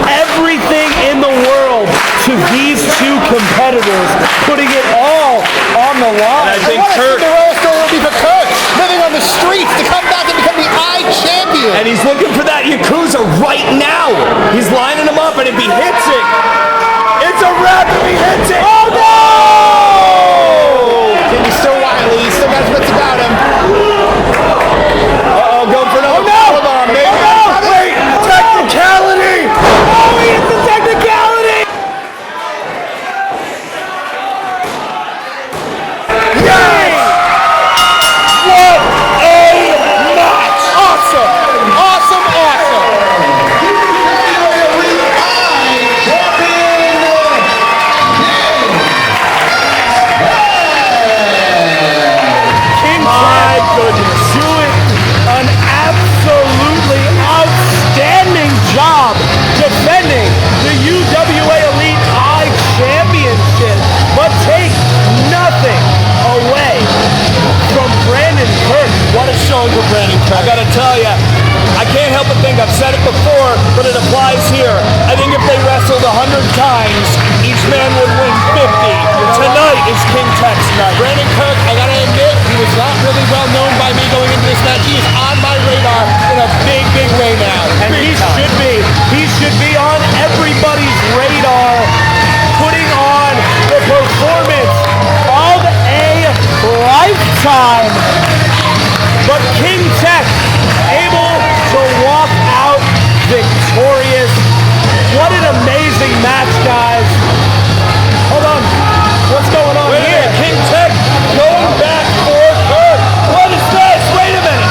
everything in the world to these two competitors, putting it all on the line. And I think Kirk, story will be for Kirk, living on the streets to come back and become the iChampion. and he's looking for that Yakuza right now. He's lining him up, and if he hits it, it's a wrap if he hits it. Oh no! He's still wily. He's still got his wits about him. Uh-oh, going for another powerbomb, maybe. Oh, no! Wait, technicality! Oh, he hits the technicality! Yes! What a match! Awesome! Awesome! Awesome! King My goodness. doing an absolutely outstanding job defending the UWA Elite iChampionship, but take nothing away from Brandon Kirk. What a showing for Brandon Kirk. I gotta tell you, I can't help but think, I've said it before, but it applies here. I think if they wrestled 100 times, each man would win 50. Tonight is King Tech's night. Brandon Kirk, I gotta admit, he was not really well known by me going into this match. He is on my radar in a big, big way now. And he should be. He should be on everybody's radar, putting on the performance of a lifetime. But King Tech able to walk out victorious. What an amazing match, guys. Hold on. What's going on Wait a here? minute, King Tech going back for Kirk. What is this? Wait a minute.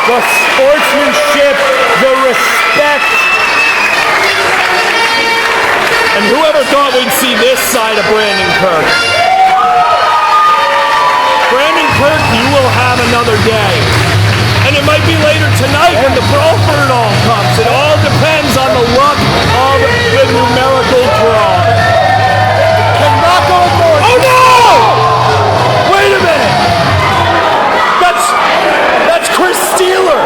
The sportsmanship, the respect. And whoever thought we'd see this side of Brandon Kirk? Brandon Kirk, you will have another day. And it might be later tonight when the Brawl comes. It all depends on the luck of the numerical draw. Cannot go forward. Oh no! Wait a minute! That's Chris Steeler!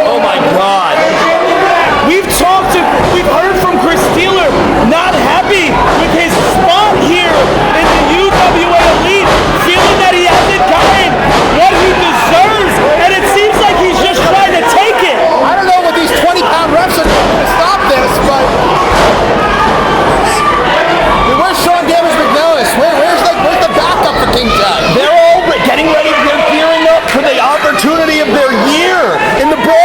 Oh my God! We've heard from Chris Steeler, not happy with his spot here in the UWA Elite, feeling that he hasn't gotten what he deserves, and it seems like he's just trying to take it. I don't know what these 20-pound reps are doing to stop this, but where's Sean Davis McNellis? Where's the backup for King Tech? They're all getting ready, they're gearing up for the opportunity of their year in the Brawl.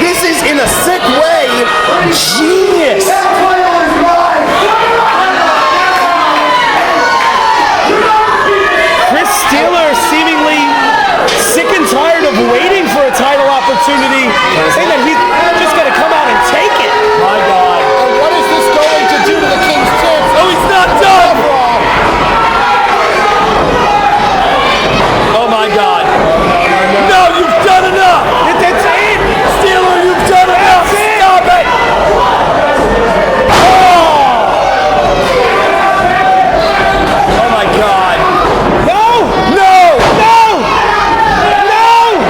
This is, in a sick way, genius. Chris Steeler seemingly sick and tired of waiting for a title opportunity, saying that he's just going to come out and take it. My God. And what is this going to do to the King's chance? Oh, he's not done. Oh my God. No, you've done enough. That's it. Steeler, you've done enough. Stop it. Oh my God. No! No. No! No!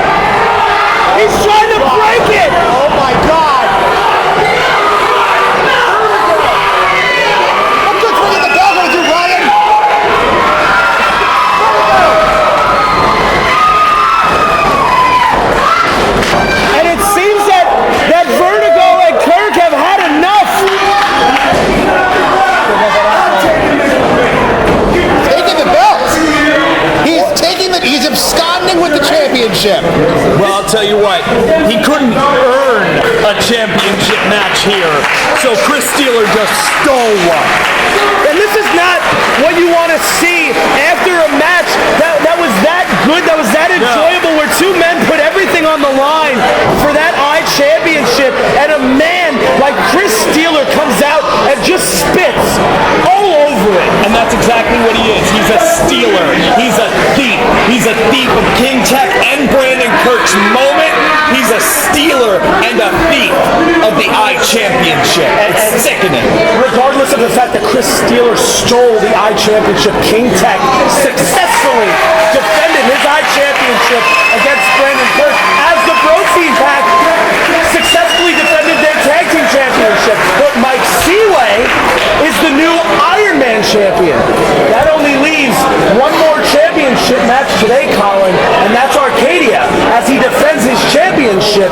He's trying to break it! Oh my God! What good's ringing the bell gonna do, Ryan? And it seems that Vertigo and Kirk have had enough. Taking the belt. He's absconding with the championship. Well, I'll tell you what, he couldn't earn a championship match here, so Chris Steeler just stole one. And this is not what you want to see after a match that was that good, that was that enjoyable, where two men put everything on the line for that iChampionship, and a man like Chris Steeler comes that's exactly what he is. He's a stealer. He's a thief. He's a thief of King Tech and Brandon Kirk's moment. He's a stealer and a thief of the iChampionship. It's sickening. Regardless of the fact that Chris Steeler stole the iChampionship, King Tech successfully defended his iChampionship against Brandon Kirk as the BROtein pack successfully defended their tag team championship. But Mike Seaway is the new Iron Man champion. That only leaves one more championship match today, Colin, and that's Archadia as he defends his championship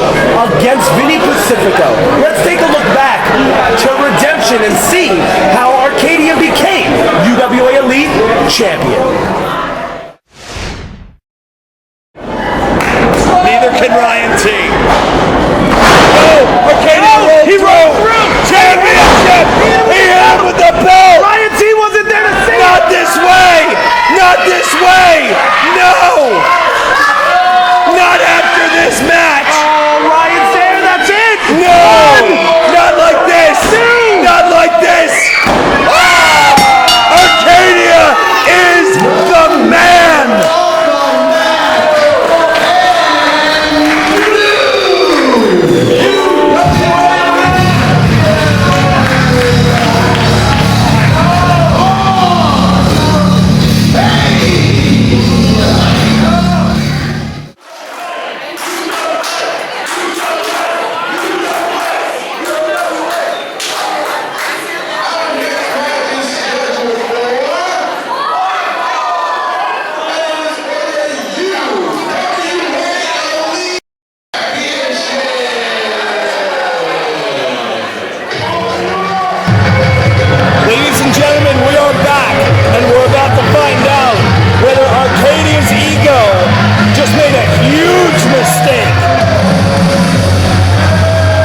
against Vinny Pacifico. Let's take a look back to Redemption and see how Archadia became UWA Elite champion. Neither can Ryan T. Oh, Archadia rolled through. Championship. He had with the belt. Ryan T wasn't there to see Not this way. Not this way. No. Not after this match. Oh, Ryan's there. That's it. No. Not like this. Not like this. Archadia is the man. Ladies and gentlemen, we are back, and we're about to find out whether Arcadia's ego just made a huge mistake.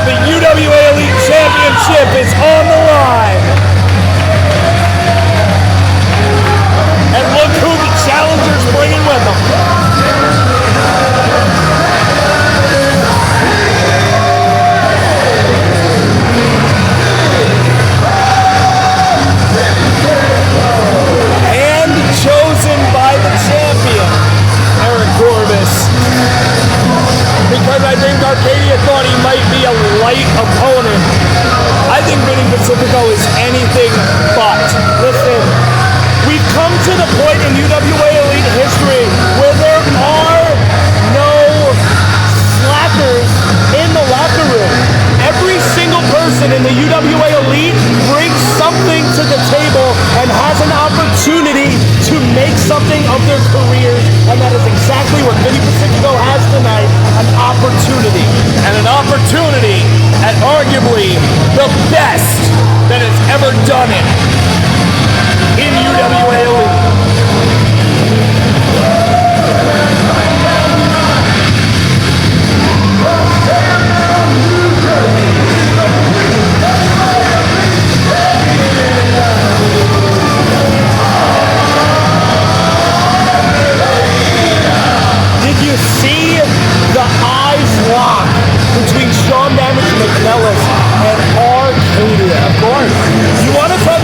The UWA Elite Championship is on the line. And look who the challenger's bringing with them. And chosen by the champion, Eric Corbis. Because I think Archadia thought he might be a light opponent. I think Vinny Pacifico is anything but. Listen, we've come to the point in UWA Elite history where there are no slackers in the locker room. Every single person in the UWA Elite brings something to the table and has an opportunity to make something of their careers, and that is exactly what Vinny Pacifico has tonight, an opportunity. And an opportunity at arguably the best that has ever done it in UWA Elite. Did you see the eyes lock between Sean Damage McNellis and Archadia? Of course. You want to talk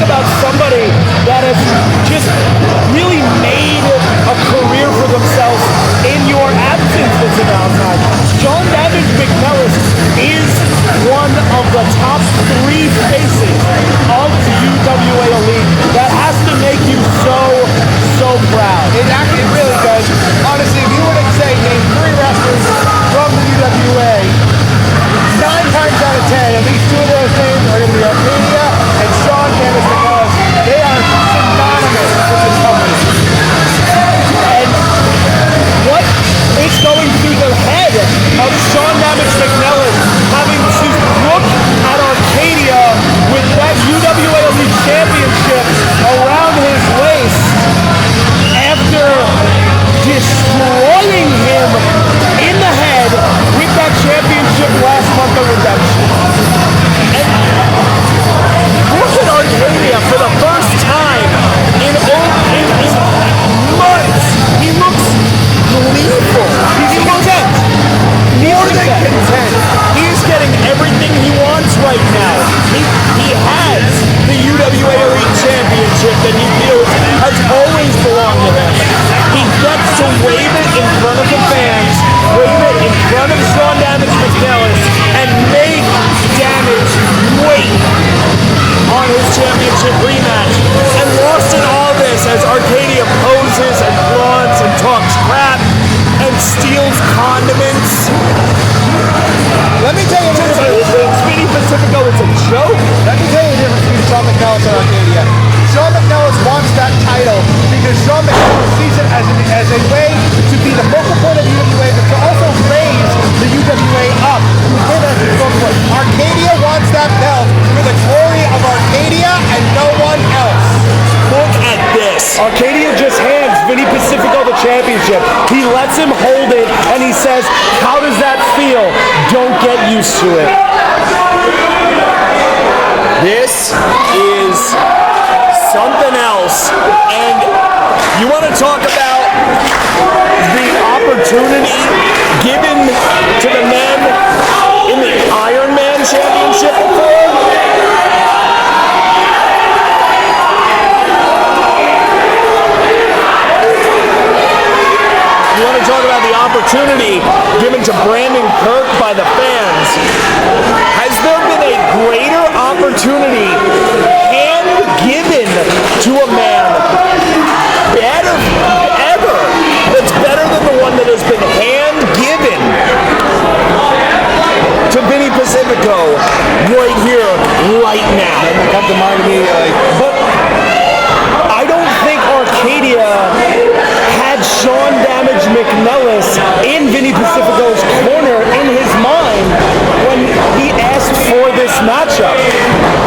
Championship rematch. And lost in all this as Archadia poses and flaunts and talks crap and steals condiments. Let me tell you the difference. Vinny Pacifico is a joke. Let me tell you the difference between Shawn McNellis and Archadia. Shawn McNellis wants that title because Shawn McNellis sees it as a way to be the focal point of the UWA, but to also raise the UWA up. Archadia wants that belt for the glory of Archadia and no one else. Look at this. Archadia just hands Vinny Pacifico the championship. He lets him hold it, and he says, how does that feel? Don't get used to it. This is something else. And you want to talk about the opportunity given to the men in the Iron Man Championship before? You want to talk about the opportunity given to Brandon Kirk by the fans? Has there been a greater opportunity hand-given to a man ever that's better than the one that has been hand-given to Vinny Pacifico right here, right now? Doesn't come to mind immediately. But I don't think Archadia had Shawn Damage McNellis in Vinny Pacifico's corner in his mind when he asked for this matchup.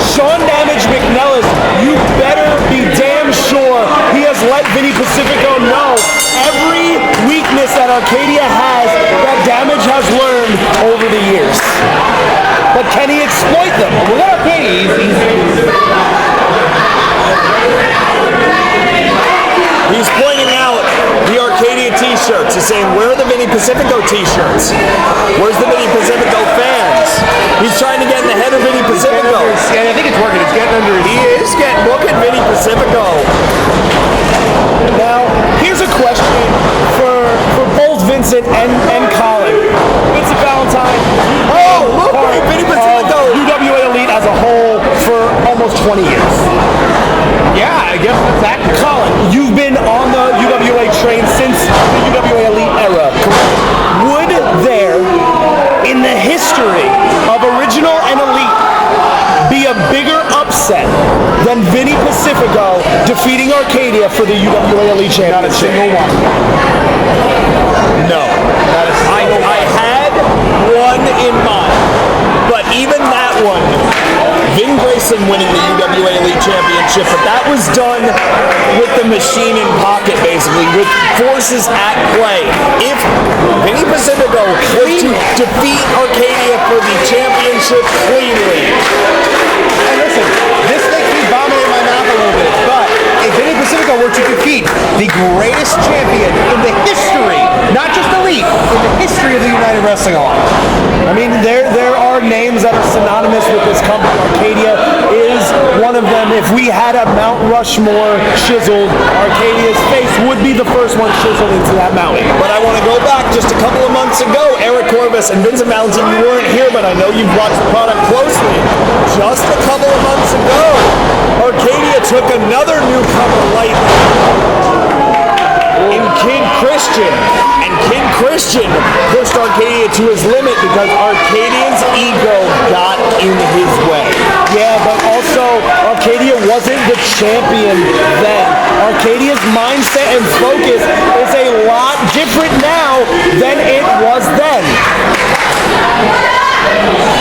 Shawn Damage McNellis, you better be damn sure he has let Vinny Pacifico know every weakness that Archadia has that Damage has learned over the years. But can he exploit them? Well, Archadia, He's pointing out the Archadia t-shirts. He's saying, where are the Vinny Pacifico t-shirts? Where's the Vinny Pacifico fans? He's trying to get in the head of Vinny Pacifico. And I think it's working. It's getting under his... He is getting... Look at Vinny Pacifico. Now, here's a question for both Vincent and Colin. Vincent Valentine. Oh, look at Vinny Pacifico. UWA Elite as a whole for almost 20 years. Yeah, I guess that's accurate. Colin, you've been on the UWA train since the UWA Elite era. Would there, in the history of Original and Elite, be a bigger upset than Vinny Pacifico defeating Archadia for the UWA Elite Championship? Not a single one. No. I had one in mind, but even that one, Vin Grayson winning the UWA Elite Championship, but that was done with the machine in pocket, basically, with forces at play. If Vinny Pacifico was to defeat Archadia for the championship cleanly. And listen, this makes me vomit in my mouth a little bit, but if Vinny Pacifico were to defeat the greatest champion in the history, not just Elite, in the history of the United Wrestling Alliance. I mean, there are names that are synonymous with this company. Archadia is one of them. If we had a Mount Rushmore chiseled, Arcadia's face would be the first one chiseled into that mountain. But I want to go back just a couple of months ago. Eric Corvus and Vincent Valentine, you weren't here, but I know you've watched the product closely. Just a couple of months ago, Archadia took another newcomer lightly in Kid Christian. And Kid Christian pushed Archadia to his limit because Arcadian's ego got in his way. Yeah, but also Archadia wasn't the champion then. Arcadia's mindset and focus is a lot different now than it was then.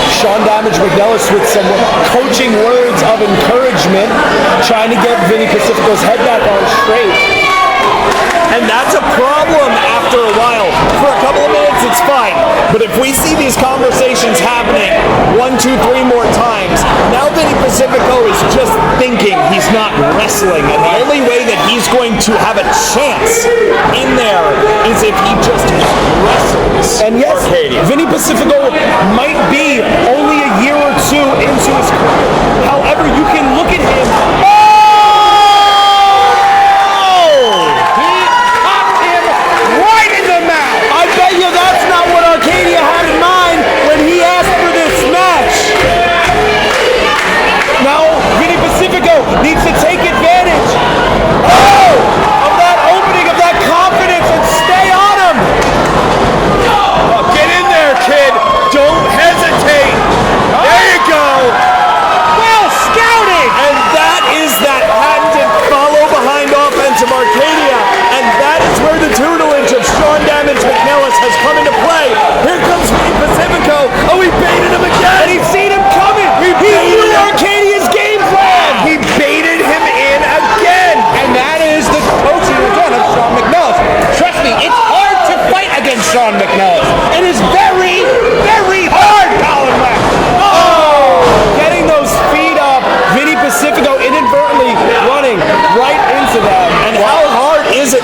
Shawn Damage McNellis with some coaching words of encouragement, trying to get Vinny Pacifico's head back on straight. And that's a problem after a while. For a couple of minutes, it's fine. But if we see these conversations happening 1, 2, 3 more times, now Vinny Pacifico is just thinking he's not wrestling. And the only way that he's going to have a chance in there is if he just wrestles. And yes, Archadia. Vinny Pacifico might be only a year or two into his career. However, you can look at him.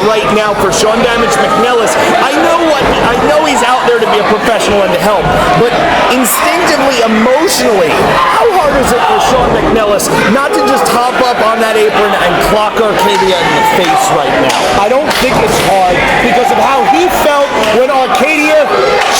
right now for Shawn Damage McNellis. I know he's out there to be a professional and to help, but instinctively, emotionally, how hard is it for Shawn McNellis not to just hop up on that apron and clock Archadia in the face right now? I don't think it's hard because of how he felt when Archadia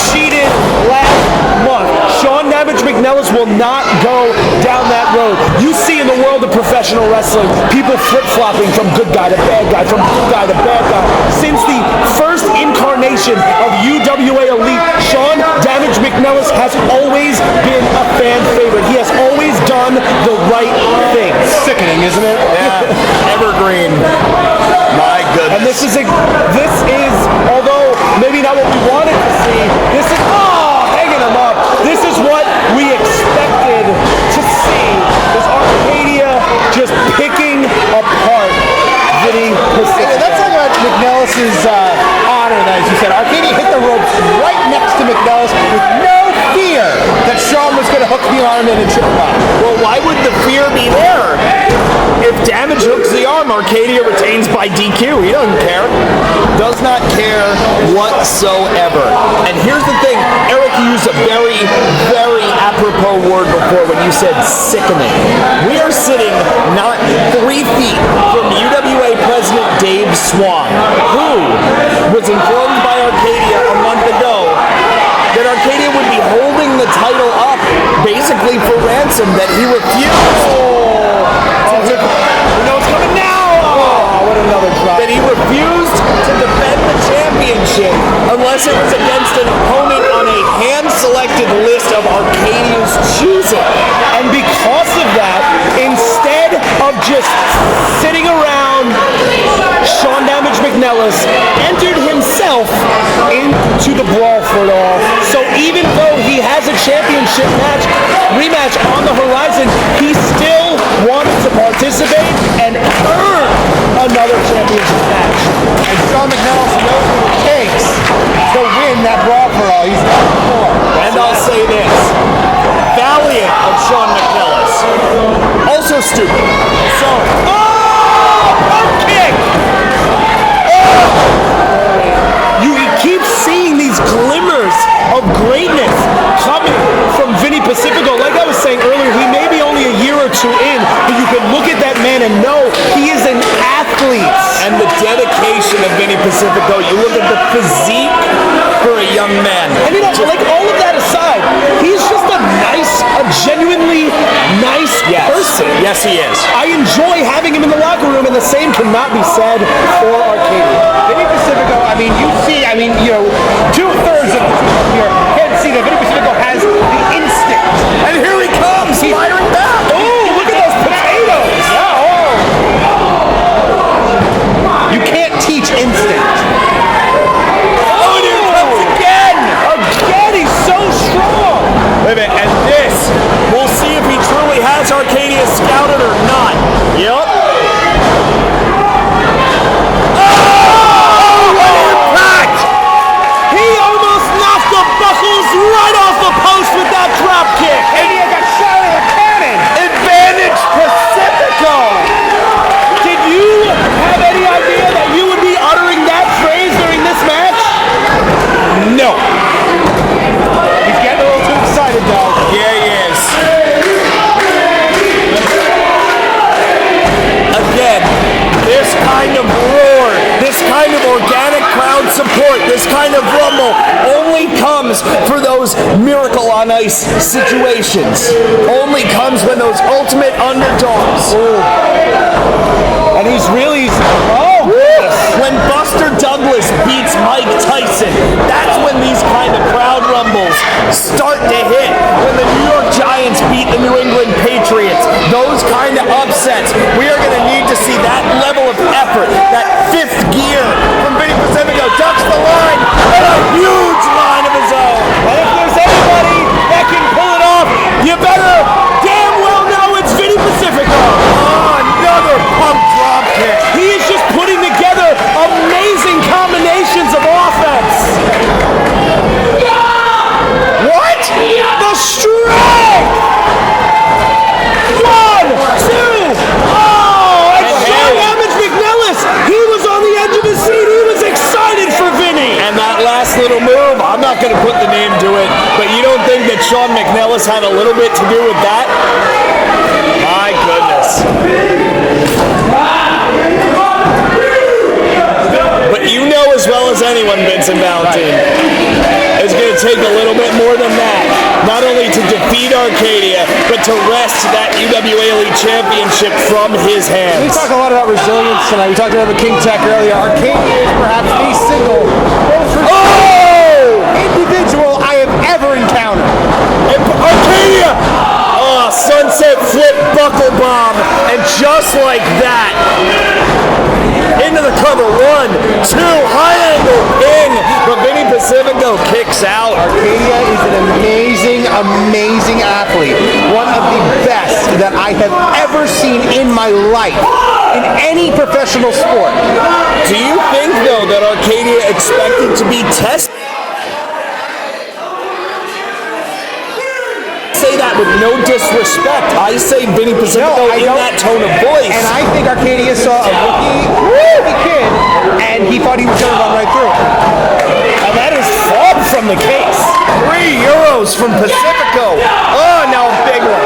cheated last month. Shawn Damage McNellis will not go down that road. You see in the world of professional wrestling, people flip-flopping from good guy to bad guy, from good guy to bad guy. Since the first incarnation of UWA Elite, Shawn Damage McNellis has always been a fan favorite. He has always done the right thing. Sickening, isn't it? Yeah, evergreen. My goodness. And this is, although maybe not what we wanted to see, this is, hanging him up. This is what we expected to see, is Archadia just picking apart Vinny Pacifico. Let's talk about McNellis' honor, as you said. Archadia hit the ropes right next to McNellis with no fear that Shawn was going to hook the arm in and trip him up. Well, why would the fear be there? If Damage hooks the arm, Archadia retains by DQ. He doesn't care. Does not care whatsoever. And here's the thing. Eric used a very, very apropos word before when you said sickening. We are sitting not 3 feet from UWA President Dave Swan, who was informed by Archadia a month ago that Archadia would be holding the title up basically for ransom, that he refused. You know it's coming now! What another drop. That he refused to defend the championship unless it was against an opponent on a hand-selected list of Arcadia's choosing. And because of that, instead of just sitting around, Shawn Damage McNellis entered himself into the Brawl for it all. So even though he has a championship rematch on the horizon, he still wanted to participate and earn another championship match. And Shawn McNellis knows what it takes to win that Brawl for all. He's done it before. And I'll say this. Valiant of Shawn McNellis. Also stupid. Sorry. Pump kick! You keep seeing these glimmers of greatness coming from Vinny Pacifico. Like I was saying earlier, he may be only a year or two in, but you can look at that man and know he is an athlete. And the dedication of Vinny Pacifico, you look at the physique for a young man. And you know, like all of that aside, he's just a genuinely nice person. Yes, he is. I enjoy having him in the locker room, and the same cannot be said for Archadia. Vinny Pacifico, you know, 2/3 of the people here can't see that Vinny Pacifico has the instinct. And here he comes, firing back. Oh, look at those potatoes! You can't teach instinct. Oh, and here comes again. Again, he's so strong! Wait a minute, and this, we'll see if he truly has Archadia scouted or not. Yep. Right off the post with that drop kick. And he got shot with a cannon. Advantage Pacifico. Did you have any idea that you would be uttering that phrase during this match? No. He's getting a little too excited, though. Yeah, he is. Again, this kind of roar, this kind of organic crowd support, this kind of rumble only comes for those miracle on ice situations. Only comes when those ultimate underdogs. And he's really... When Buster Douglas beats Mike Tyson, that's when these kind of crowd rumbles start to hit. When the New York Giants beat the New England Patriots, those kind of upsets, we are going to need to see that level of effort, that fifth gear from Vinny Pacifico. Ducks the line, and a huge line of his own. And if there's anybody that can pull it off, you better damn well know it's Vinny Pacifico. Another pump drop kick. He is just putting together amazing combinations of offense. What? The strike! 1, 2, had a little bit to do with that. My goodness. But you know as well as anyone, Vincent Valentine, it's going to take a little bit more than that. Not only to defeat Archadia, but to wrest that UWA Elite Championship from his hands. We talk a lot about resilience tonight. We talked about the King Tech earlier. Archadia is perhaps the single most individual I have ever encountered. Archadia! Oh, sunset flip buckle bomb, and just like that, into the cover, 1, 2, high angle ping, but Vinny Pacifico kicks out. Archadia is an amazing athlete. One of the best that I have ever seen in my life in any professional sport. Do you think, though, that Archadia expected to be tested? Say that with no disrespect. I say Vinny Pacifico in that tone of voice. And I think Archadia saw a rookie kid, and he thought he was going to run right through it. And that is far from the case. €3 from Pacifico. Oh, now a big one.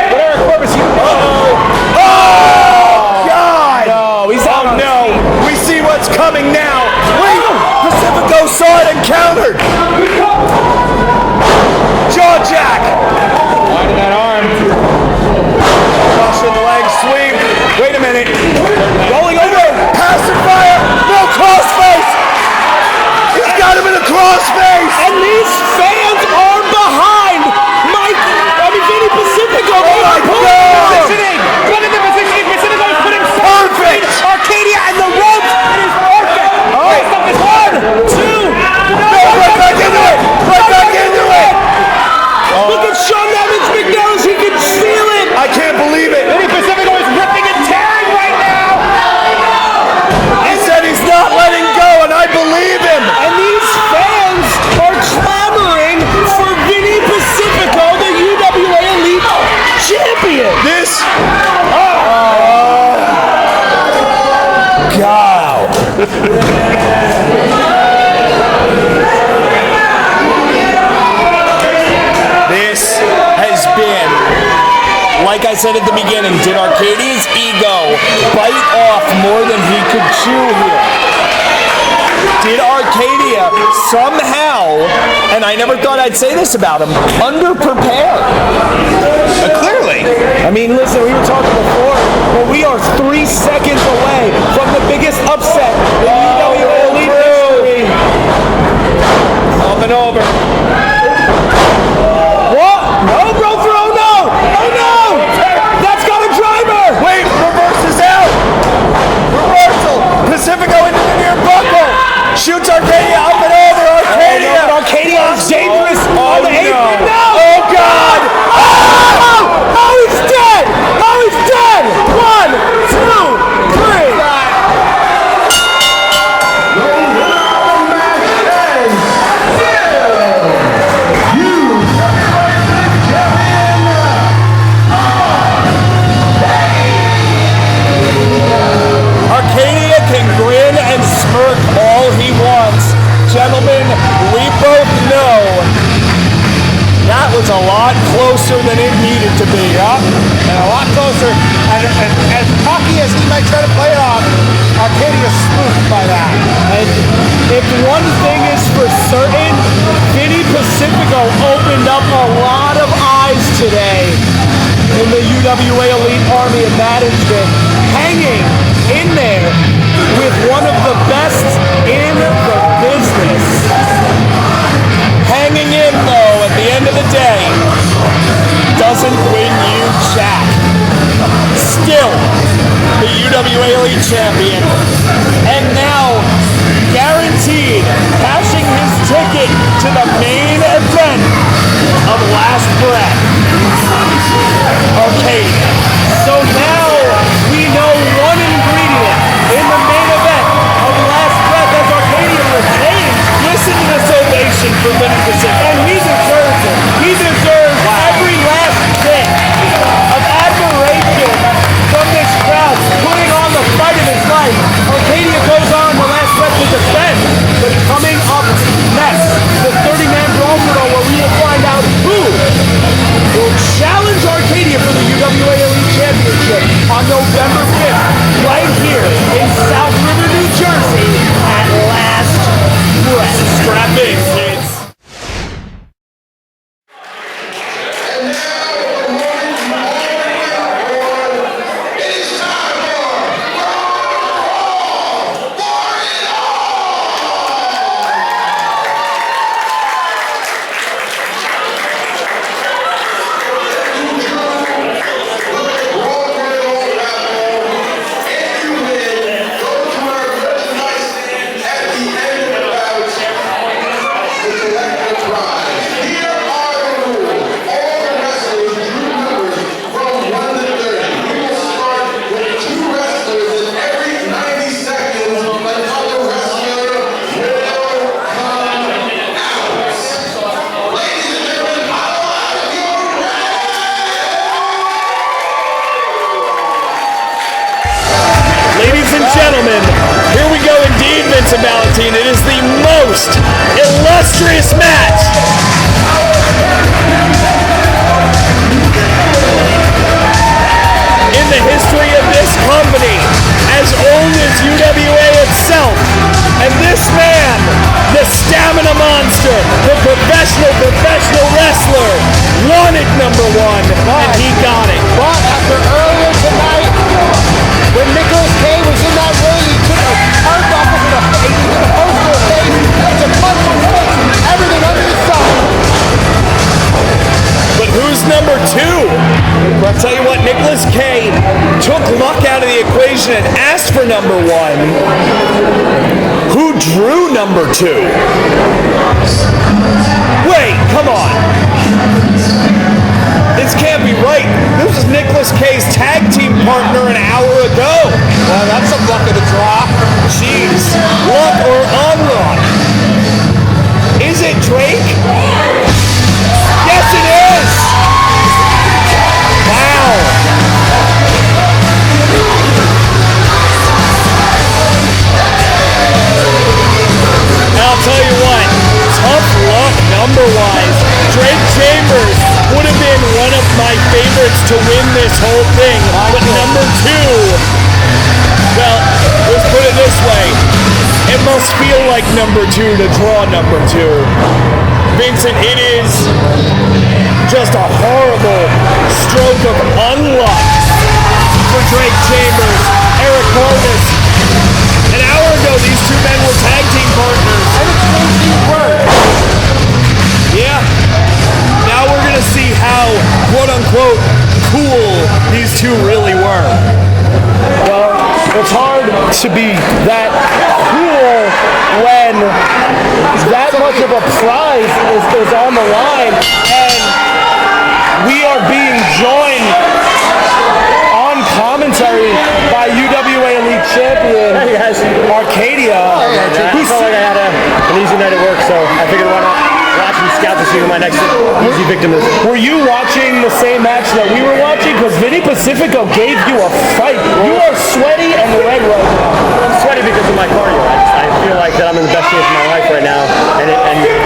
But Eric Corbus, Oh, God! No, he's out on no. We see what's coming now. Wait! Pacifico saw it and countered. Jaw jack. Wide in that arm. Cross with the leg sweep. Wait a minute. Rolling over. Pacifier. No crossface. He's got him in a crossface. And these fans are behind Vinny Pacifico. Oh my God. Positioning. Look at the positioning. Pacifico is putting Perfect. Archadia and the ropes. It is perfect. Oh. Next up is 1, 2. No, right back into it. Right back into it. Look at Sean Evans McNellis. He can feel it. I can't believe it. Vinny Pacifico is ripping and tearing right now. He said he's not letting go, and I believe him. And these fans are clamoring for Vinny Pacifico, the UWA Elite Champion. This. God. This has been, like I said at the beginning, did Arcadia's ego bite off more than he could chew here? Did Archadia somehow, and I never thought I'd say this about him, underprepare? Clearly. I mean, listen, we were talking before, but we are 3 seconds away from the biggest upset in UWA Elite history. Up and over. What? No, bro, throw, no! Oh, no! That's got a driver! Wait, reverses out. Reversal. Pacifico into the near buckle. Shoots Archadia up and over. Archadia. Oh, no, but Archadia is dangerous on the apron. No! Oh, God. Oh! Oh, he's dead! Oh, he's dead! 1, 2, 3. Archadia can grin and smirk all he wants. Gentlemen, we both know that was a lot closer than it needed to be. And a lot closer. And as cocky as he might try to play it off, Archadia spooked by that. And if one thing is for certain, Vinny Pacifico opened up a lot of eyes today in the UWA Elite Army, and that has been hanging in there with one of the best in the business. Hanging in, though, at the end of the day, doesn't win you jack. Still, the UWA Elite Champion. And now, guaranteed, cashing his ticket to the main event of Last Breath. Okay, So now we know one ingredient in the main event of Last Breath as Archadia retains. listen to this ovation for Vinny Pacifico. And he deserves it. He deserves every last bit of admiration from this crowd, putting on the fight of his life. Archadia goes on the Last Breath to defend. But coming up next, the 30-man Brawl where we will find out who on November 5th, right here in South River, New Jersey, at Last Breath. Strap in, kids. Gentlemen, here we go indeed, Vincent Valentine. It is the most illustrious match in the history of this company, as old as UWA itself. And this man, the stamina monster, the professional wrestler, wanted number one, and he got it. But after earlier tonight, when Nicholas Kaye was in that ring, he took a turned off of the face, he took a post to the face, to punch his face, everything under the sun. But who's number two? I'll tell you what, Nicholas Kaye took luck out of the equation and asked for number one. Who drew number two? Wait, come on. This can't be right. This was Nicholas Kaye's tag team partner an hour ago. Well, that's some luck of the draw. Jeez. Luck or unluck? Is it Drake? Yes, it is! Wow. I'll tell you what, tough luck number-wise. Drake Chambers would have been one of my favorites to win this whole thing. But number two, well, let's put it this way. It must feel like number two to draw number two. Vincent, it is just a horrible stroke of unluck for Drake Chambers, Eric Hortus. An hour ago, these two men were tag team partners. And it's crazy work. Yeah. Now we're going to see how, quote unquote, cool these two really were. Well, it's hard to be that cool when that much of a prize is on the line, and we are being joined on commentary by UWA Elite Champion Archadia. I felt like I had an easy night at work, so I figured why not watch and scout to see who my next easy victim is. Were you watching the same match that we were watching? Because Vinny Pacifico gave you a fight. You are sweaty and red right now. I'm sweaty because of my cardio. I feel like that I'm in the best shape of my life right now, and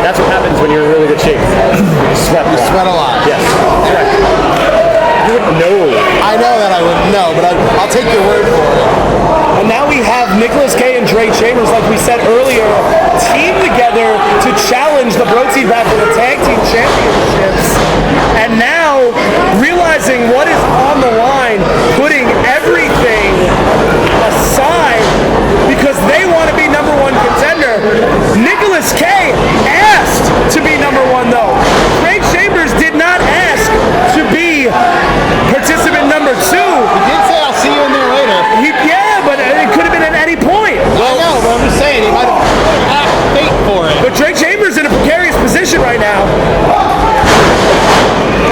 that's what happens when you're in really good shape. You sweat. You sweat a lot. Yes, correct. You wouldn't know. I know that I wouldn't know, but I'll take your word for it. And now we have Nicholas Kaye and Drake Chambers, like we said earlier, team together to challenge the BROtein back for the tag team championships. And now, realizing what is on the line, putting everything aside because they want to be number one contender. Nicholas Kaye asked to be number one, though. Drake Chambers did not ask to be participant number two. He did say, I'll see you in there later. Yeah, but it could have been at any point. I know, but I'm just saying, he might have asked fate for it. But Drake Chambers in a precarious position right now.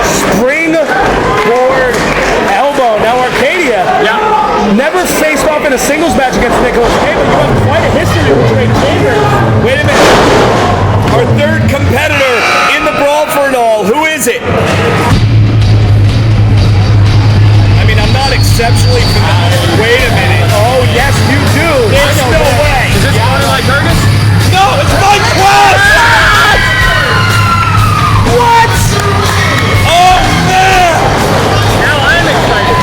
Springboard elbow. Now Archadia never faced off in a singles match against Nicholas Kaye, but you have quite a history with Drake Chambers. Wait a minute. Our third competitor in the Brawl for it all. Who is it? I mean, I'm not exceptionally familiar. Wait a minute. Oh, yes, you do. There's no way. Is this Connor like Curtis? No, it's Mike West! What? Oh, man! Now I'm excited.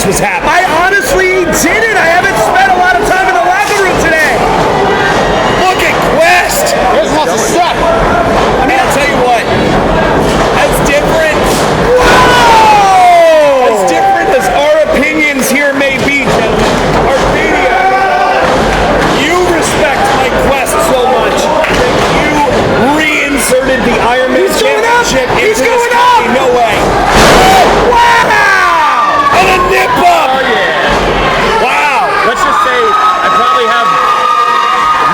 was happening. I honestly didn't. I haven't spent a lot of time in the locker room today. Look at Quest. This has a step. I mean, I'll tell you what. As different as our opinions here may be, gentlemen, Archadia, you respect my Quest so much that you reinserted the Iron Man Championship into this company. No way. Wow! And a nip up. Oh, yeah. Wow. Let's just say I probably have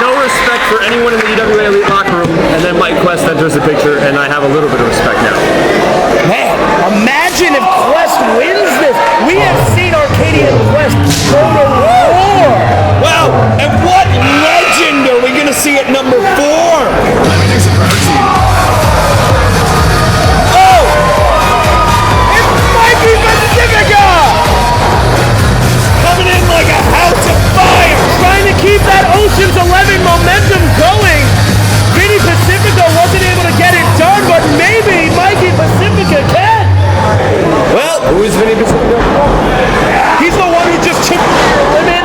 no respect for anyone in the UWA Elite locker room, and then Mike Quest enters the picture, and I have a little bit of respect now. Man, imagine if Quest wins this. We have seen Archadia and Quest go to war. Wow. And what legend are we going to see at number 4? Oh! It's Mikey Pacifico! Coming in like a house of fire! Trying to keep that Ocean's 11 momentum going. Vinny Pacifico wasn't able to get it done, but maybe Mikey Pacifico can. Well, Who is Vinny Pacifico? He's the one who just took the limit,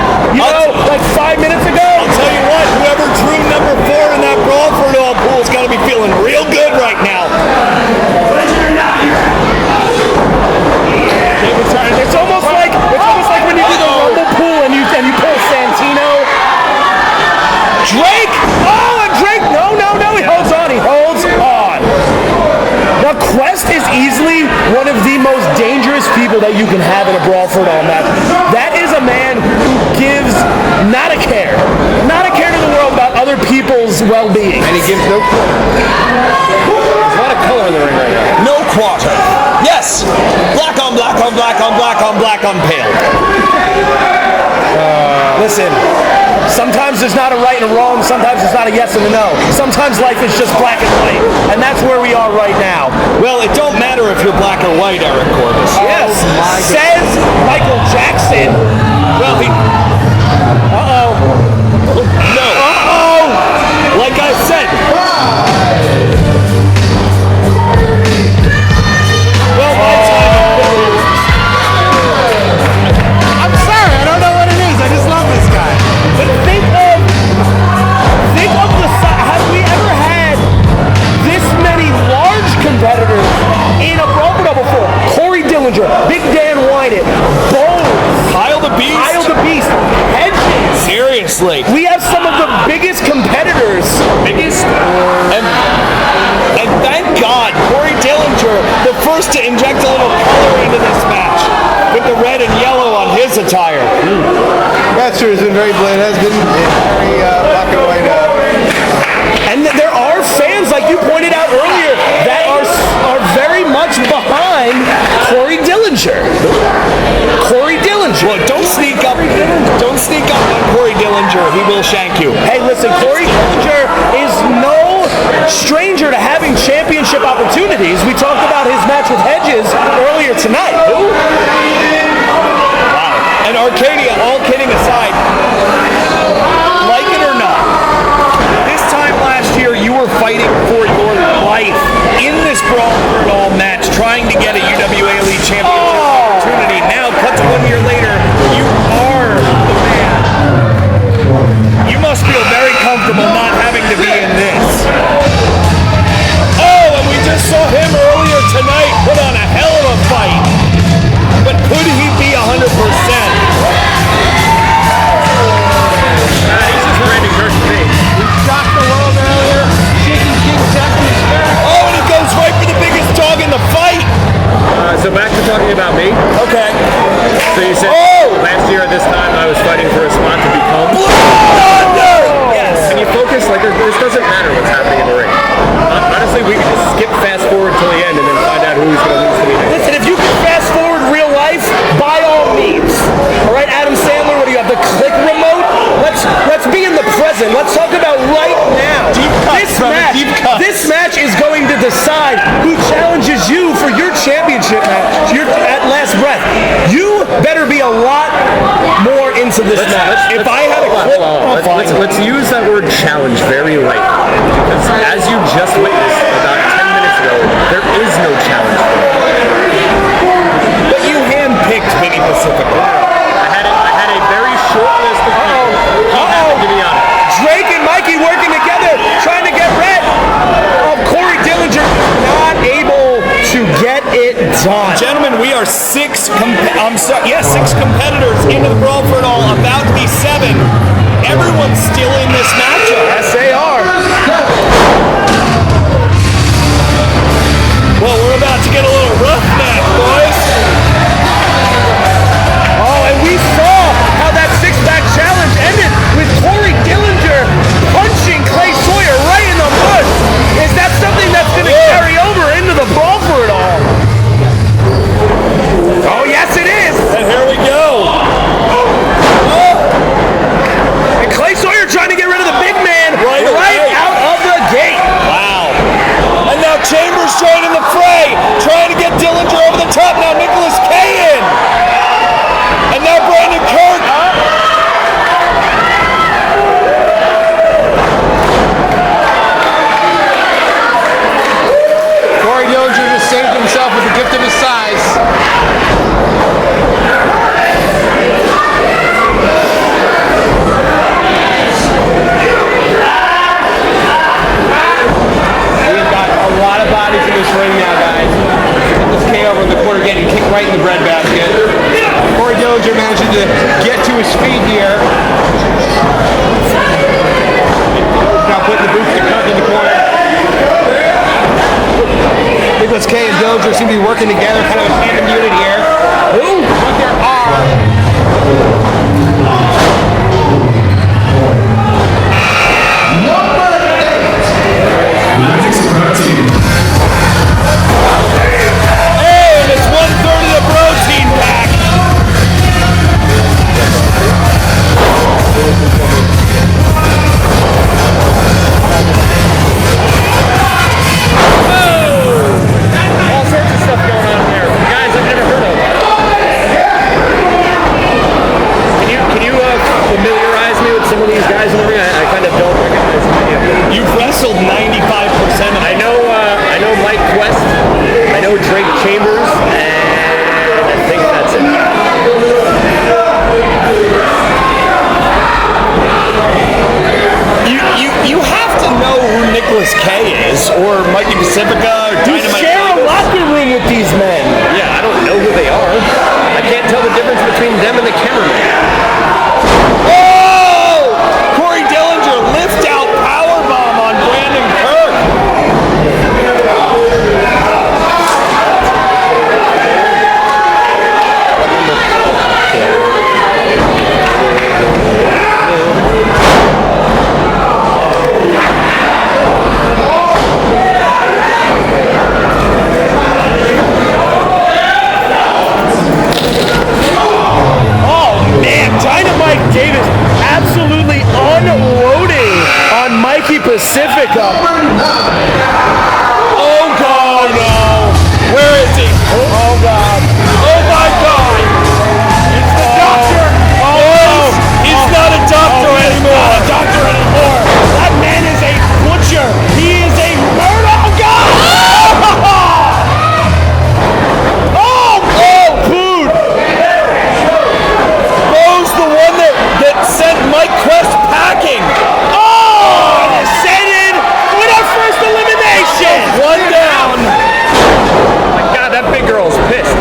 like 5 minutes ago. I'll tell you what, whoever drew number 4 in that Brawl for it all pool's got to be feeling real good right now. It's almost like when you do the Rumble pool and you pull Santino. Drake! Oh, and Drake! No, he holds on. Now, Quest is easily one of the most dangerous people that you can have in a Brawl for it all match. That is a man who gives not a care to the world about other people's well-being. And he gives no quarter. There's a lot of color in the ring right now. No quarter. Yes! Black on black on black on black on black on pale. Listen, sometimes there's not a right and a wrong, sometimes there's not a yes and a no. Sometimes life is just black and white, and that's where we are right now. Well, it don't matter if you're black or white, Eric Corbus. Yes, says Michael Jackson. Well, he... Uh-oh. No. Uh-oh. Like I said. Well, my time... I'm sorry, I don't know what it is. I just love this guy. But think of the size. Have we ever had this many large competitors in a Brawl before? Corey Dillinger, Big Dan Wynett, Bones, Kyle the Beast. Hedges. Seriously. We have some of the biggest competitors. And thank God, Corey Dillinger, the first to inject a little color into this match with the red and yellow on his attire. That's true. It's been very black and white. And there are fans, like you pointed out earlier, that are very much behind Corey Dillinger. Well, don't sneak up on Corey Dillinger. He will shank you. Hey, listen, Corey Dillinger is no stranger to having championship opportunities. We talked about his match with Hedges earlier tonight. Wow. And Archadia, all kidding aside, like it or not, this time last year you were fighting for your life in this Brawl for it all match, trying to get a UWA Elite Championship opportunity. Now, cut to 1 year later, you are the man. You must feel very comfortable not having to be in this. Oh, and we just saw him earlier tonight put on a hell of a fight. But could he be 100%? He's just branding Kirk to me. He shocked the world earlier. Shaking King Tech in his back. Oh, and he goes right for the biggest dog in the fight. So back to talking about me. Okay. So you said last year at this time I was fighting for a spot to become. Thunder! Yes. And you focus, like this doesn't matter what's happening in the ring. Honestly, we can just skip fast forward till the end and then find out who's going to lose to me next. Listen, if you can fast forward real life, by all means. All right, Adam Sandler, what do you have, the click remote? Let's be in the present. Let's talk about right now. This match is going to decide who challenges you for your championship match. You're at last breath. You better be a lot more into this match. If I had a clip, Let's use that word challenge very lightly. Because as you just witnessed about 10 minutes ago, there is no challenge for me. but you handpicked Vinny Pacifico. get it done. Gentlemen, we are six competitors into the Brawl for It All, about to be 7. Everyone's still in this matchup. Yes, they are. Well, we're about to get a little roughneck, boys. Oh, and we saw how that six-pack challenge ended with Dillinger punching Clay Sawyer right in the mud. Is that something that's going to carry over into the Brawl for It All? Oh, yes, it is. And here we go. And Clay Sawyer trying to get rid of the big man Right out of the gate. Wow. And now Chambers joining the fray, trying to get Dillinger over the top. Now Kaye in. And now Kirk. Dillinger just saved himself with the gift of his size. We've got a lot of bodies in this ring now, guys. This Kaye over in the corner getting kicked right in the breadbasket. Dillinger managing to get to his feet here. Now putting the boots to Kirk in the corner. Kaye and Dillinger seem to be working together, kind of a tandem unit here. Ooh, but there are. Hey, and it's 1/3 of the BROtein pack. All sorts of stuff going on there. Guys I've never heard of. Can you familiarize me with some of these guys in the ring? I kind of don't recognize any of them. You've wrestled 95% of them. I know Mike Quest. I know Drake Chambers, and I think that's it. You have to know who Kaye is, or Mikey Pacifico, or You Dynamite. share a locker room with these men. Yeah, I don't know who they are. I can't tell the difference between them and the cameraman. Oh! Dillinger lift out powerbomb on Kirk. Absolutely unloading on Mikey Pacifico. Oh God, no! Where is he? Oh God. Oh my God! It's the doctor. Oh, he's not a doctor anymore. Not a doctor anymore. That man is a butcher. He is a murder. Oh God! Oh, booed. Bo's the one that sent Mike Quest packing. Oh, descended with our first elimination. One down. Oh my God, that big girl's pissed.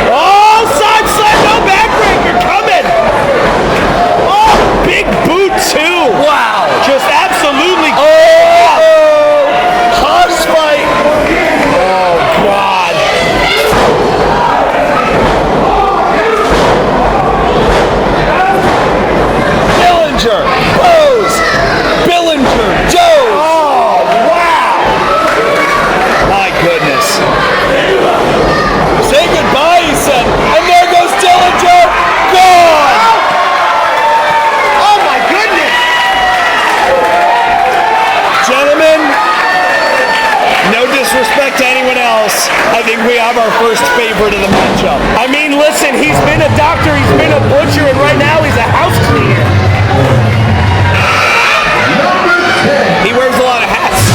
Oh, side slide, no backbreaker coming. Oh, big boot too. Wow. Just absolutely. Oh, hoss fight. Oh God. Dillinger, Bose, Billinger, Joe. Oh wow. My goodness. Say goodbye, he said. And there goes Dillinger. Gone. Oh my goodness. Gentlemen, no disrespect to anyone else. I think we have our first favorite of the matchup. I mean, listen, he's been a doctor, he's been a butcher, and right now he's a house cleaner. He wears a lot of hats.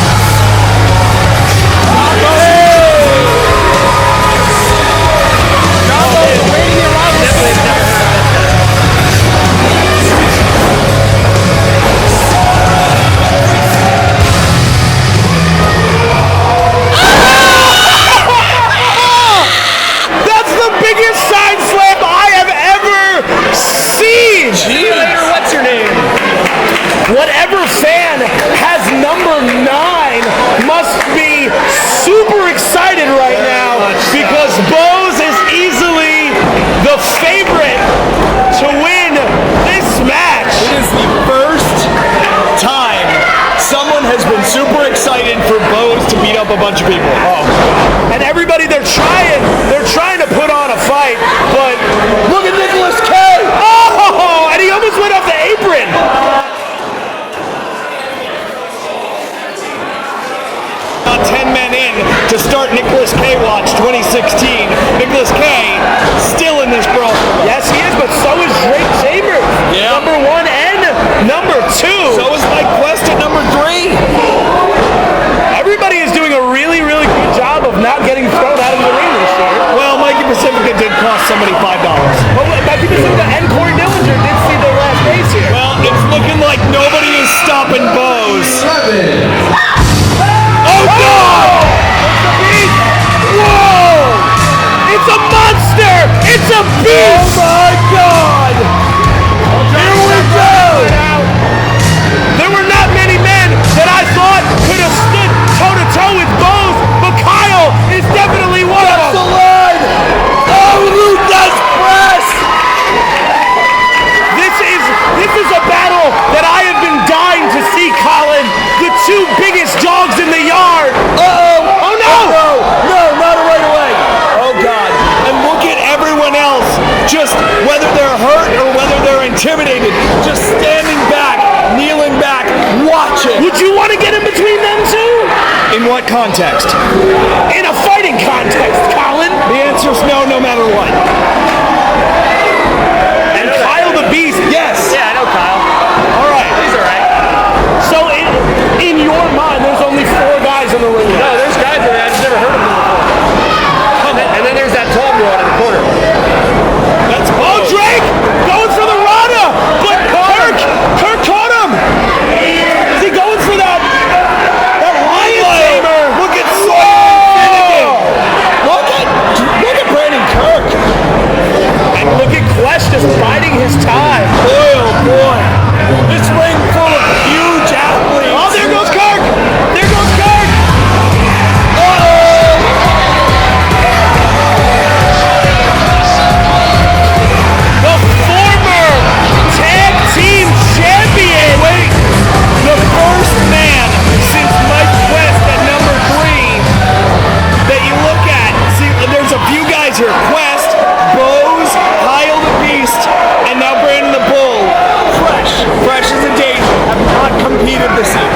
somebody $5. But Pacifico and Corey Dillinger did see their last race here. Well, it's looking like nobody is stopping Bose. Oh, God! Whoa! It's a monster! It's a beast! Oh my God! Here we go! There were not many men that I thought could have stood toe-to-toe with Bose, but Kyle is definitely one of them. The line! Oh, Lukas press! This is a battle that I have been dying to see, Colin. The two biggest dogs in the yard. Uh-oh! Oh, no! No, not right away. Oh, God. And look at everyone else, just whether they're hurt or whether they're intimidated, just standing back, kneeling back, watching. Would you want to get in between them two? In what context? In a fighting context, Colin. The answer's no matter what. And Kyle the Beast, yes. Yeah, I know Kyle. All right. He's all right. So in your mind, there's only 4 guys in the ring. No, there's guys in there. I've never heard of them before. And then there's that tall broad in the corner. That's Drake going for the Rana, but Kirk caught him. Is he going for that lion tamer? Look at Sawyer and Finnegan. Look at Brandon Kirk. And look at Quest just biding his time. Oh boy, this ring full of huge athletes. Oh, there goes Kirk. There goes Kirk. The former tag team champion. Wait, the first man since Mike Quest at number 3 that you look at. See, there's a few guys here. Quest, Bose, Kyle the Beast, and now Brandon the Bull. Fresh as a daisy. Have not competed this year.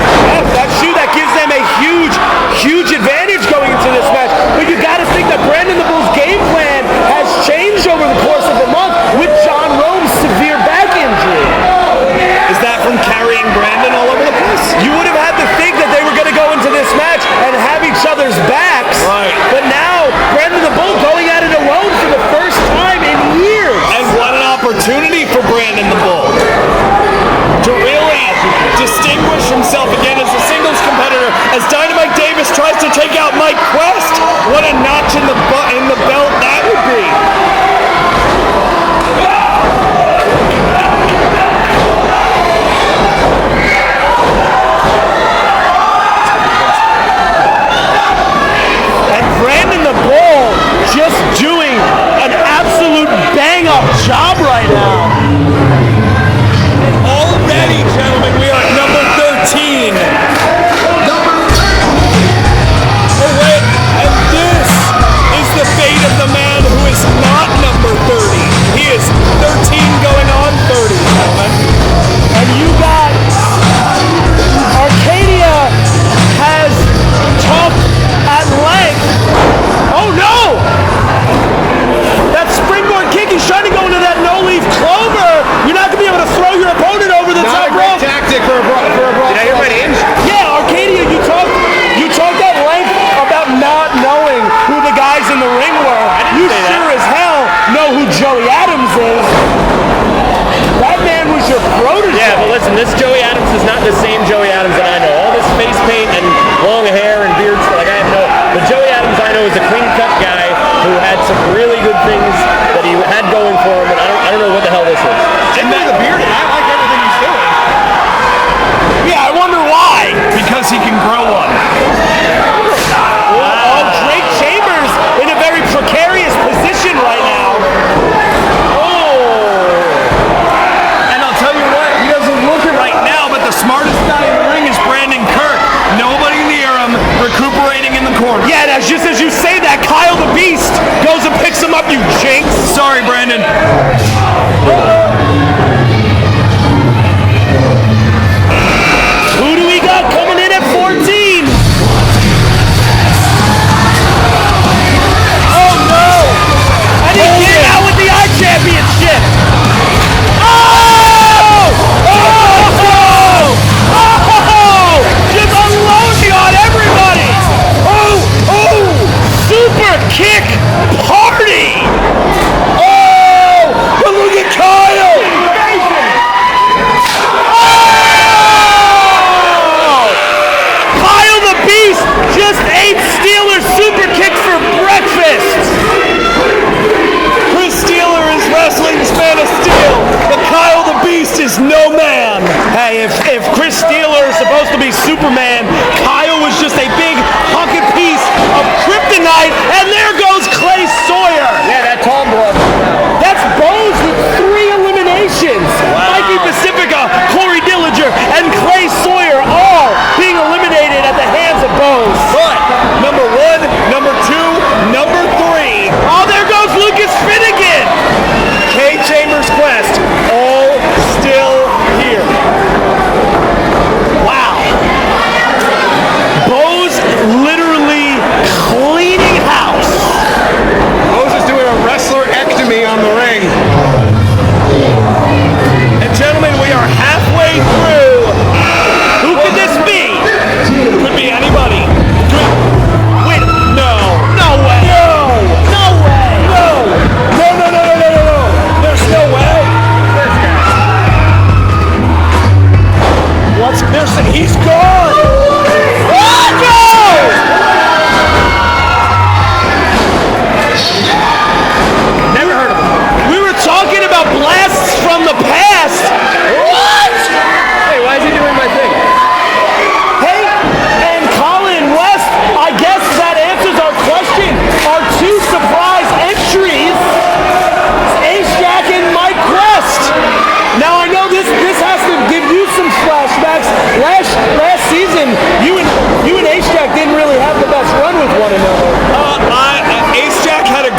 That gives them a huge advantage going into this match. But you got to think that Brandon the Bull's game plan has changed over the course of the month with John Rome's severe back injury. Is that from carrying Brandon all over the place? You would have had to think that they were going to go into this match and have each other's backs. Right. But now, Brandon the Bull going at it alone for the first time in years. And what an opportunity for Brandon the Bull to really distinguish himself again as a singles competitor as Dynamite Davis tries to take out Mike Quest. What a notch in the belt that would be. And Brandon the Bull just doing an absolute bang-up job right now. Already, gentlemen, we are at number 13. Oh, wait, and this is the fate of the man who is not number 30. He is 13 going on 30, gentlemen. And you got Archadia has talked at length. Oh, no! That springboard kick, he's trying to go into that no-leaf clover. You're not going to be able to throw your opponent over the top rope. Tactic for a brawl. Did I hear my names? Yeah, Archadia, you talked at length about not knowing who the guys in the ring were. You sure as hell know who Joey Adams is. That man was your protege. Yeah, but listen, this Joey Adams is not the same Joey Adams that I know. All this face paint and long hair and beard, like I have no. The Joey Adams I know is a clean-cut guy who had some really good things that he had going for him, and I don't know what the hell this is. And the beard, I like everything he's doing. Yeah, I wonder why. Because he can grow one. Oh, Drake Chambers in a very precarious position right now. Oh. And I'll tell you what, he doesn't look it right now, but the smartest guy in the ring is Brandon Kirk. Nobody near him, recuperating in the corner. Yeah, that's just as you say that, Kyle the Beast goes and picks him up, you jinx. Sorry, Brandon. Who do we got coming in at 14? Oh no! And he came out with the iChampionship! Oh! Oh! Oh! Just unloading on everybody! Oh! Oh! Super kick party! Oh!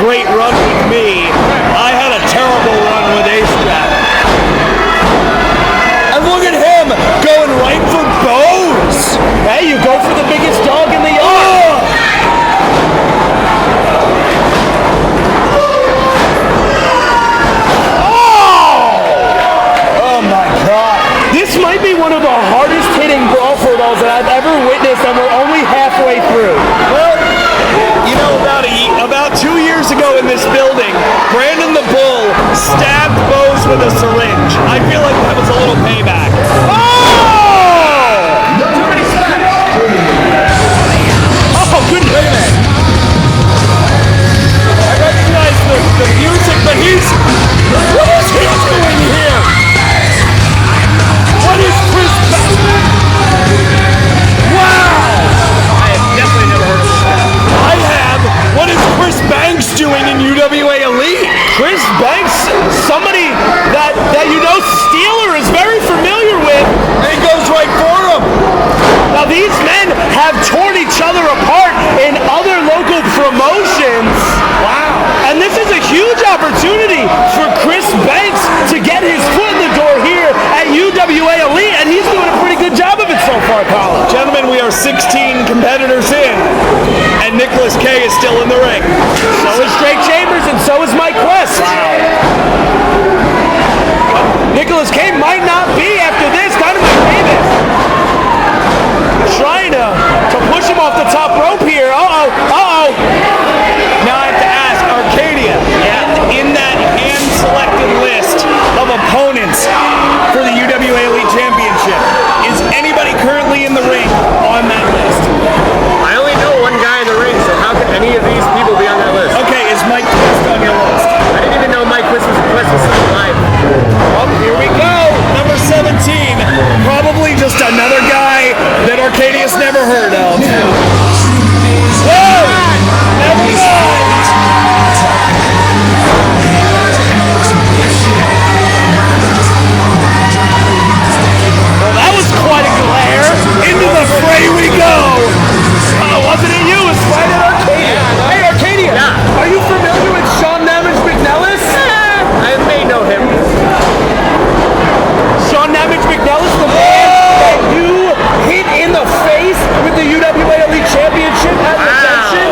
great run with me. I had a terrible run with Ace-Jack. And look at him going right for Bose. Hey, you go for the biggest dog in the yard. Oh my God. This might be one of the hardest hitting brawl for dolls that I've ever witnessed, and we're only halfway through. Well, you know, about 2 years ago in this building, Brandon the Bull stabbed Bose with a syringe. I feel like that was a little payback. Oh, good man. I recognize the music, but what is he doing here? What is Chris Wow! I have definitely never heard of this guy. I have. What is Chris Banks doing in UWA Elite? Chris Banks, somebody that you know Steeler is very familiar with. And he goes right for him. Now these men have torn each other apart in other local promotions. Wow. And this is a huge opportunity for Chris Banks to get his foot in the door here at UWA Elite, and he's doing a pretty good job of it so far, Colin. Gentlemen, we are 16 competitors in, and Nicholas Kaye is still in the ring. So is Drake Chambers, and so is Mike West. Nicholas Kaye might not be after this. Dynamite Davis trying to push him off the top rope here. Now I have to ask, Archadia, in that hand-selected list of opponents for the UWA Elite Championship, is anybody currently in the ring on that list? I only know one guy in the ring, so how can any of these people be on that list? Okay, is Mike Twist on your list? I didn't even know Mike West was still alive. Well, here we go. Number 17. Probably just another guy that Arcadia's never heard of. Whoa! Never mind. Well, that was quite a glare. Into the fray we go. Wasn't it you? It's right at Arcadia. Hey, Arcadia. Yeah. Are you familiar with Sean Namage McNellis? I may know him. Sean Namage McNellis, the man that you hit in the face with the UWA Elite Championship at the Junction.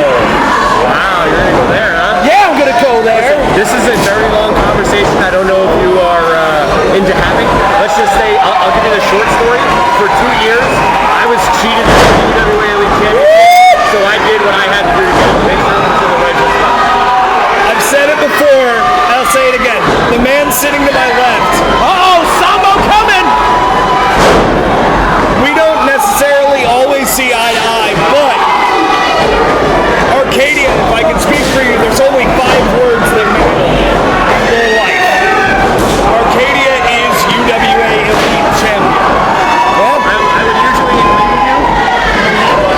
Wow, you're gonna go there, huh? Yeah, I'm gonna go there. This is a very long conversation. I don't know if you are into having. Let's just say, I'll give you the short story. For 2 years, I was cheated for the UWA Elite Championship, so I did what I had to do to get make sure it was in the rightful spot. I've said it before, I'll say it again. The man sitting to my left. Sambo coming. We don't necessarily always see eye to eye, but Arcadia, if I can speak for you, there's only 5 words that matter in your life. Arcadia is UWA Elite Champion. I would usually agree with you.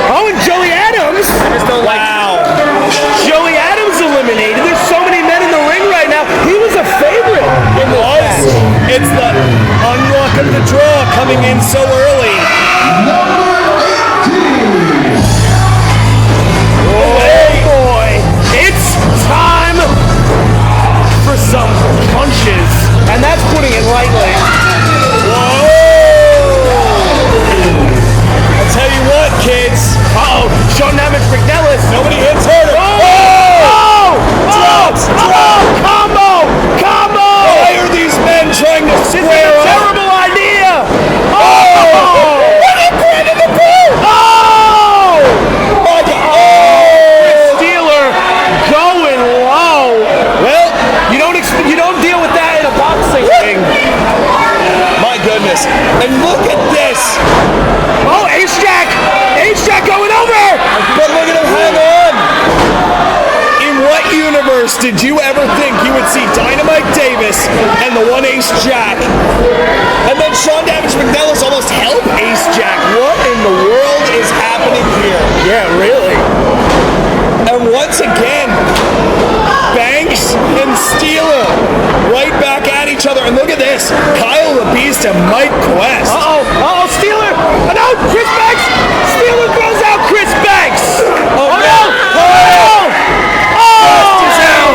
Oh, and Joey Adams. I just don't like. Wow. Joey Adams eliminated. There's so many men in the ring right now. He was a favorite in this match. It's the unluck of the draw coming in so early. Oh boy, it's time for some punches, and that's putting it lightly. Whoa! I'll tell you what, kids. Sean Namage McNellis. Nobody hits harder. Combo! Why are these men trying to square up? Terrible idea! What did Brandon the Bull? Steeler going low. Well, You don't deal with that in a boxing ring. my goodness. And look at this. Oh, Ace-Jack going over. But look at him hang on. In what universe did you ever think you would see Dynamite Davis and the one Ace-Jack? And then Sean Namage McNellis almost helped Ace-Jack. What in the world is happening here? Yeah, really. And once again, Banks and Steeler right back at each other. And look at this. Kyle the Beast and Mike Quest. Steeler. Oh, no, Chris Banks. Steeler throws out Chris Banks. Oh, no. Quest is out.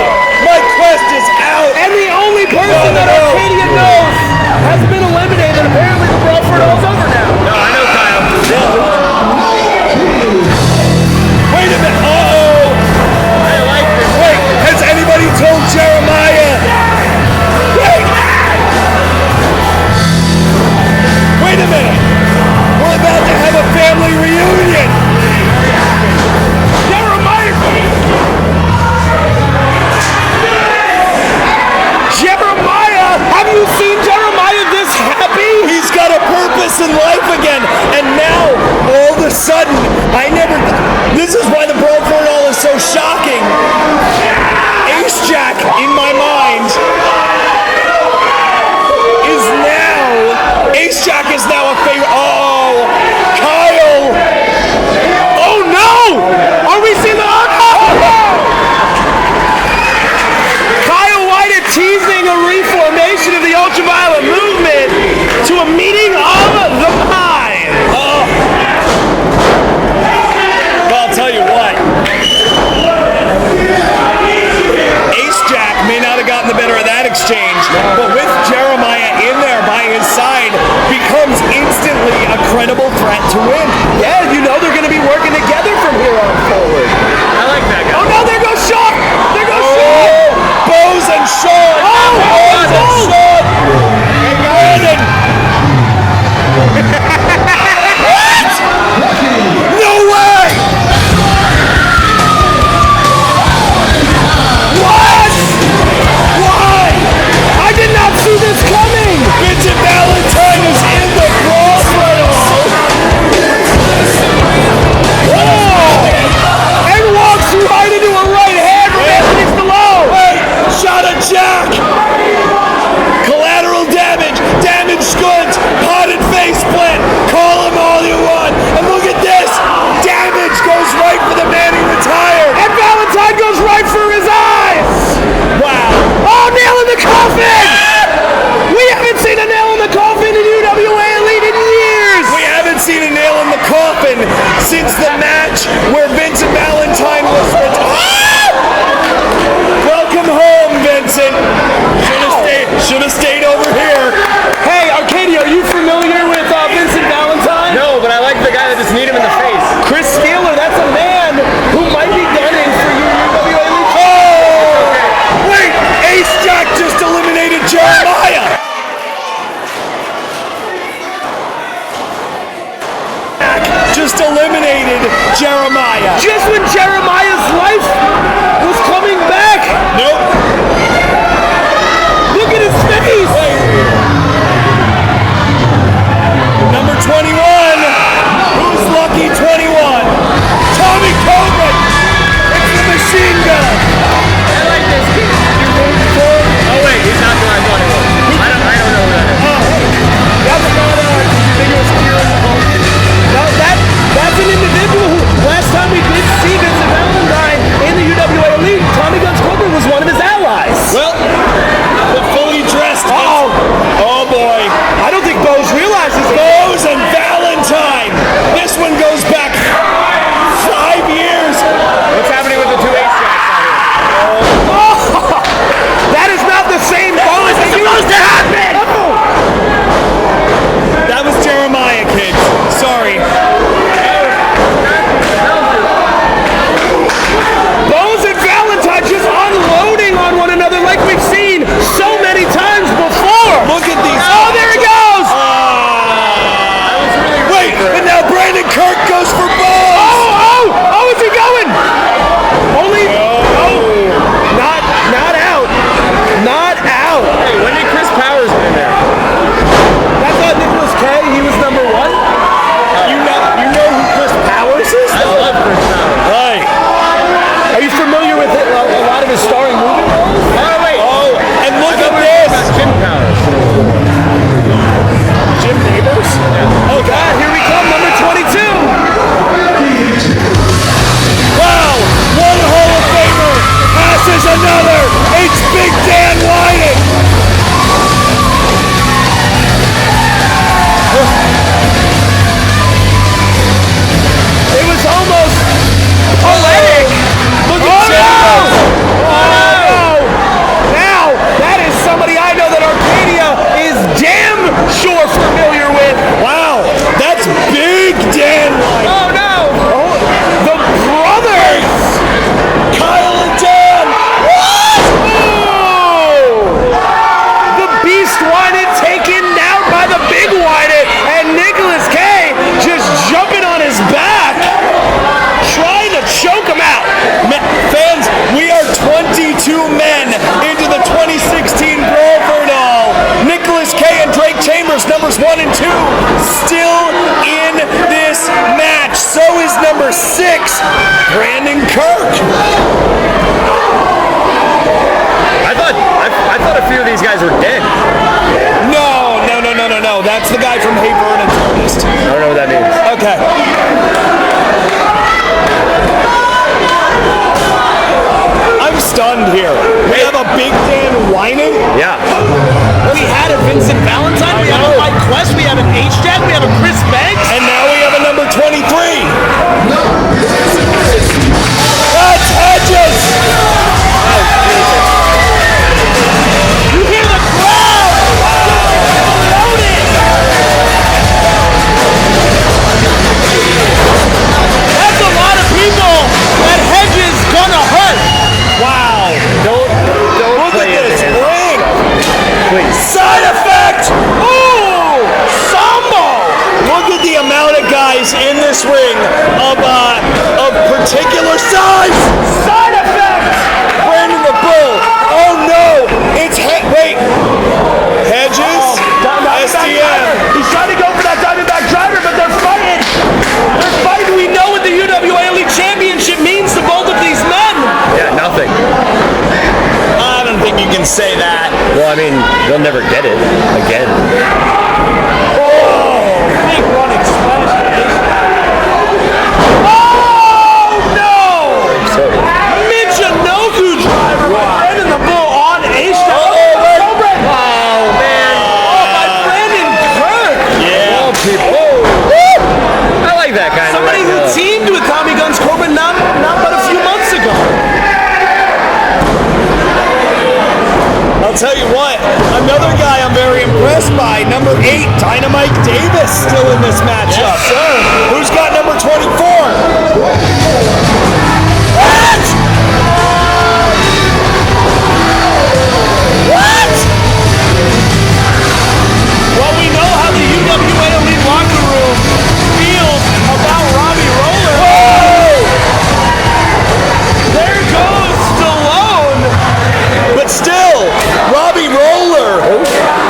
from Hey Vernon's artist? I don't know what that means. Okay. I'm stunned here. We have a Big Dan whining. Yeah. We had a Vincent Valentine, we have a Mike Quest, we have an H-Jack, we have a Chris Banks. And now we have a number 23. That's Hedges. You hear the crowd loaded. That's a lot of people that Hedges gonna hurt. Wow. Don't Look play at into this him. ring. Please. Side effect. Ooh, Sambo. Look at the amount of guys in this ring of particular size. Side effect. Brandon the Bull. Oh no. It's wait. Hedges. STM. He's trying to go for that Diamondback driver, but they're fighting. They're fighting. We know what the UWA Elite Championship means to both of these men. Yeah, nothing. I don't think you can say that. Well, I mean, they'll never get it again. Big running splash. Oh no! So, Michinoku driver by Brandon the Bull on H-Jack. wow, man. Oh, by Brandon Kirk. All people. I like that kind Somebody of who teamed with Tommy Guns Corbin not but a few months ago. I'll tell you what, another guy I'm very impressed by, number 8, Dynamite Davis, still in this matchup. Yes, sir. Who's got number 24? What? What? Well, we know how the UWA Elite locker room feels about Robbie Roller. Whoa! There goes Stallone. But still, Robbie Roller,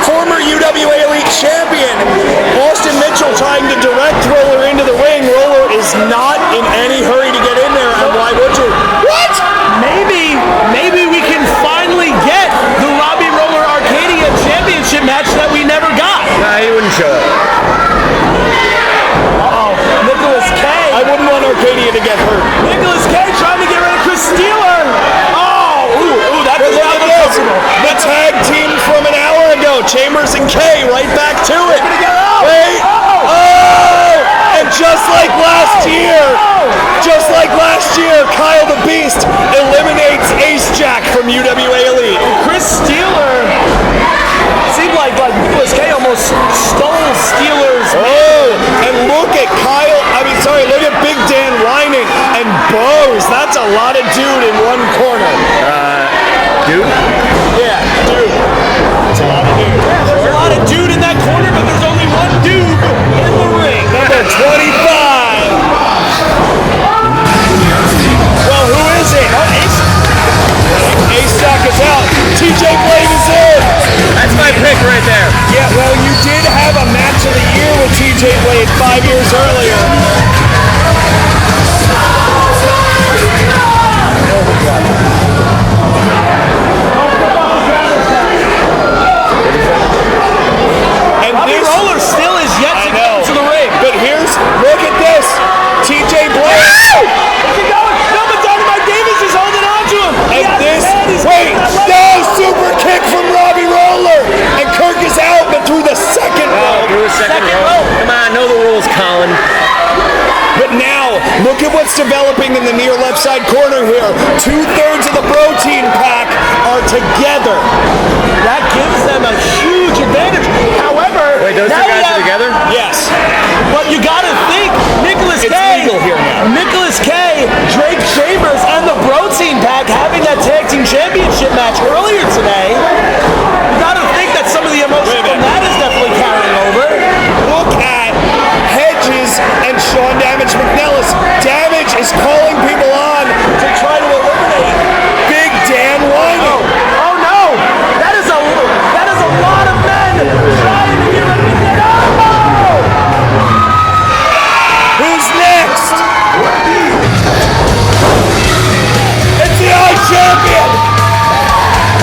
former UWA Elite champion, Austin Mitchell trying to direct Roller into the ring. Roller is not in any hurry to get in there, and why would you? What? Maybe we can finally get the Robbie Roller Archadia Championship match that we never got. Nah, he wouldn't show up. Uh-oh, Nicholas Kaye. I wouldn't want Arcadia to get hurt. Nicholas Kaye trying to get rid of Chris Steeler. Oh, ooh, that does not look comfortable. The tag team from an hour ago, Chambers and Kaye, right back to it. Wait. Oh! And just like last year, Kyle the Beast eliminates Ace Jack from UWA Elite. Chris Steeler seemed like Nicholas Kaye almost stole Steeler's. Oh, and look at look at Big Dan whining and Bose. That's a lot of dude in one corner. Dude? Yeah, dude. That's a lot of dude. There's a lot of dude in that corner, but there's only one dude in the ring. Number 25. Well, who is it? Ace Jack is out. TJ Blade is in. That's my pick right there. Yeah, well, you did have a match of the year with TJ Blade 5 years earlier. And Robbie this Roller still is yet to come to the ring. But look at this. TJ Blade. Where's he going? No, but Dynamite Davis is holding on to him. And super kick from Robbie Roller. And Kirk is out, but through the second row. Through a second row. Come on, know the rules, Colin. But now, look at what's developing in the near left side corner here. 2/3 of the BROtein pack are together. That gives them a huge advantage. However, Wait, those two guys are together? Yes. But you gotta think, Nicholas It's Kaye, legal here now. Nicholas Kaye, Drake Chambers, and the BROtein pack having that tag team championship match earlier today. You gotta think that some of the emotion from that is definitely carrying over. Look at Hedges and Sean Damage McNellis. Damage is calling people on to try to eliminate Big Dan Whining. Oh no! That is a lot of men trying to get ready to get up. Who's next? It's the iChampion!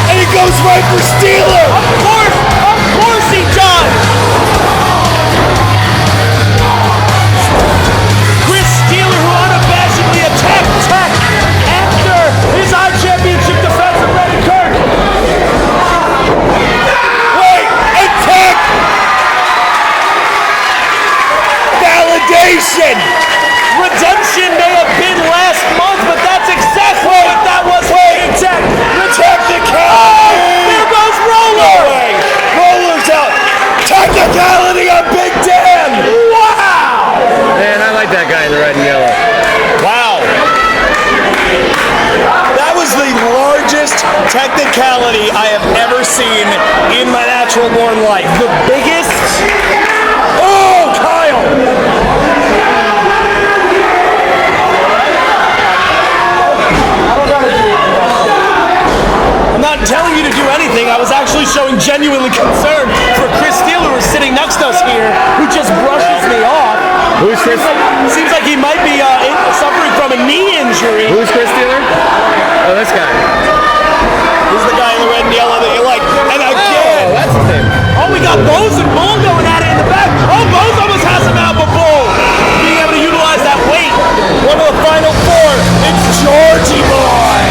And he goes right for Steeler! Of course he does! technicality I have ever seen in my natural born life. The biggest. Oh, Kyle! I'm not telling you to do anything. I was actually showing genuinely concern for Chris Steele, who is sitting next to us here, who just brushes me off. Who's Chris? Seems like he might be suffering from a knee injury. Who's Chris Steele? Oh, this guy. He's the guy in the red and yellow that you like. And again, Oh, that's his name. Oh, we got Bose and Bull going at it in the back. Oh, Bose almost has him out, but Bull being able to utilize that weight. one of the final four. It's Georgie Boy.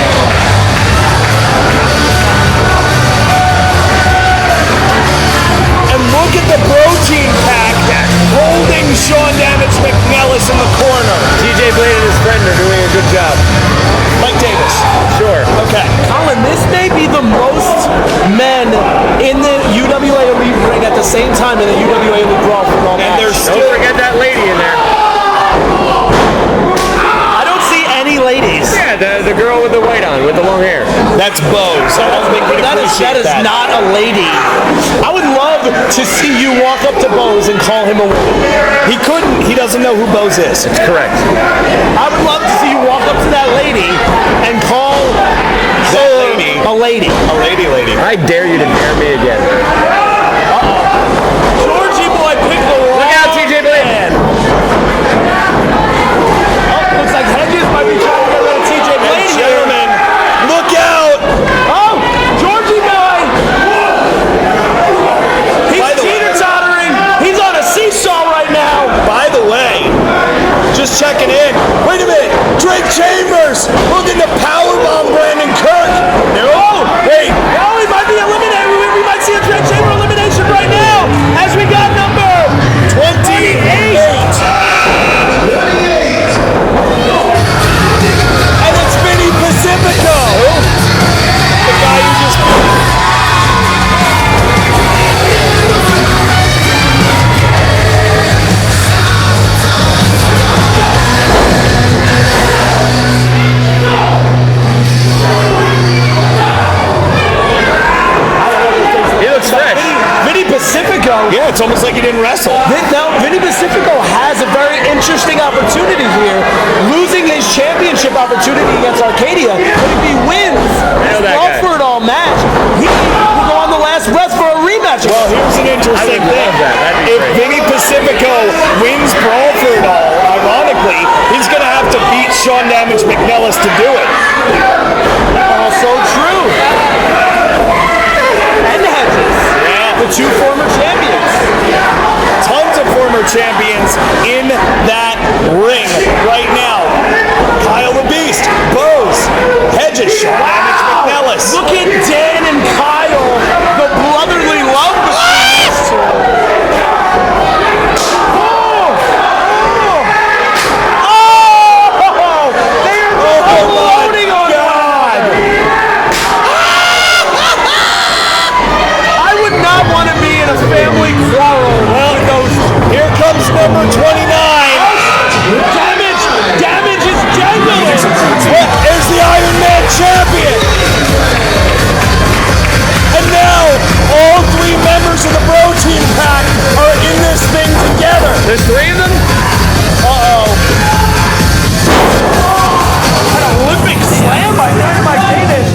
And look at the BROtein pack holding Sean Damage McNellis in the corner. TJ Blade and his friend are doing a good job. Mike Davis. Sure. Okay. Colin, this may be the most men in the UWA Elite ring at the same time in the UWA Elite Brawl for all And there's Don't still forget that lady in there. I don't see any ladies. Yeah, the girl with the white on, with the long hair. that's Bose. I don't think we'd That is appreciate that. not a lady. I would love to see you walk up to Bose and call him a woman. He couldn't. He doesn't know who Bose is. Correct. I would love to see you walk up to that lady and call That her lady. a lady. A lady. I dare you to dare me again. Georgie Boy picked the wrong Look out, TJ Blade. man. Oh, looks like Hedges might be trying to get rid of TJ Blade here. Gentlemen, look out! Oh, Georgie Boy. He's By the way- teeter-tottering. He's on a seesaw right now. By the way, just checking in. Wait a minute, Drake Chambers looking to powerbomb Brandon Kirk. No, wait. Oh, he might be eliminated. We might see a Drake Chamber elimination right now as we got number 28. And it's Vinny Pacifico. The guy who just... He looks fresh. Vinny Pacifico. Yeah, it's almost like he didn't wrestle. Now, Vinny Pacifico has a very interesting opportunity here, losing his championship opportunity against Archadia. But if he wins his that guy. for it all match, he will go on the last breath for a rematch. Well, here's an interesting I would thing. love that. That'd be If great. Vinny Pacifico wins Brawl for it all, ironically, he's going to have to beat Sean Damage McNellis to do it. Also true. And Hedges, Yeah. the two former champions. Tons of former champions in that ring right now. Kyle the Beast, Bose, Hedges, Sean Damage McNellis. Look at Dan and Kyle, the brotherly love between these two. They are just unloading on God. I would not want to be in a family quarrel with those. Here comes number 29. Damage is genuine. Look, there's the Iron Man champion. And now, all three members of the BROtein pack are in this thing together. There's three of them? Uh-oh. An Olympic slam by Davis.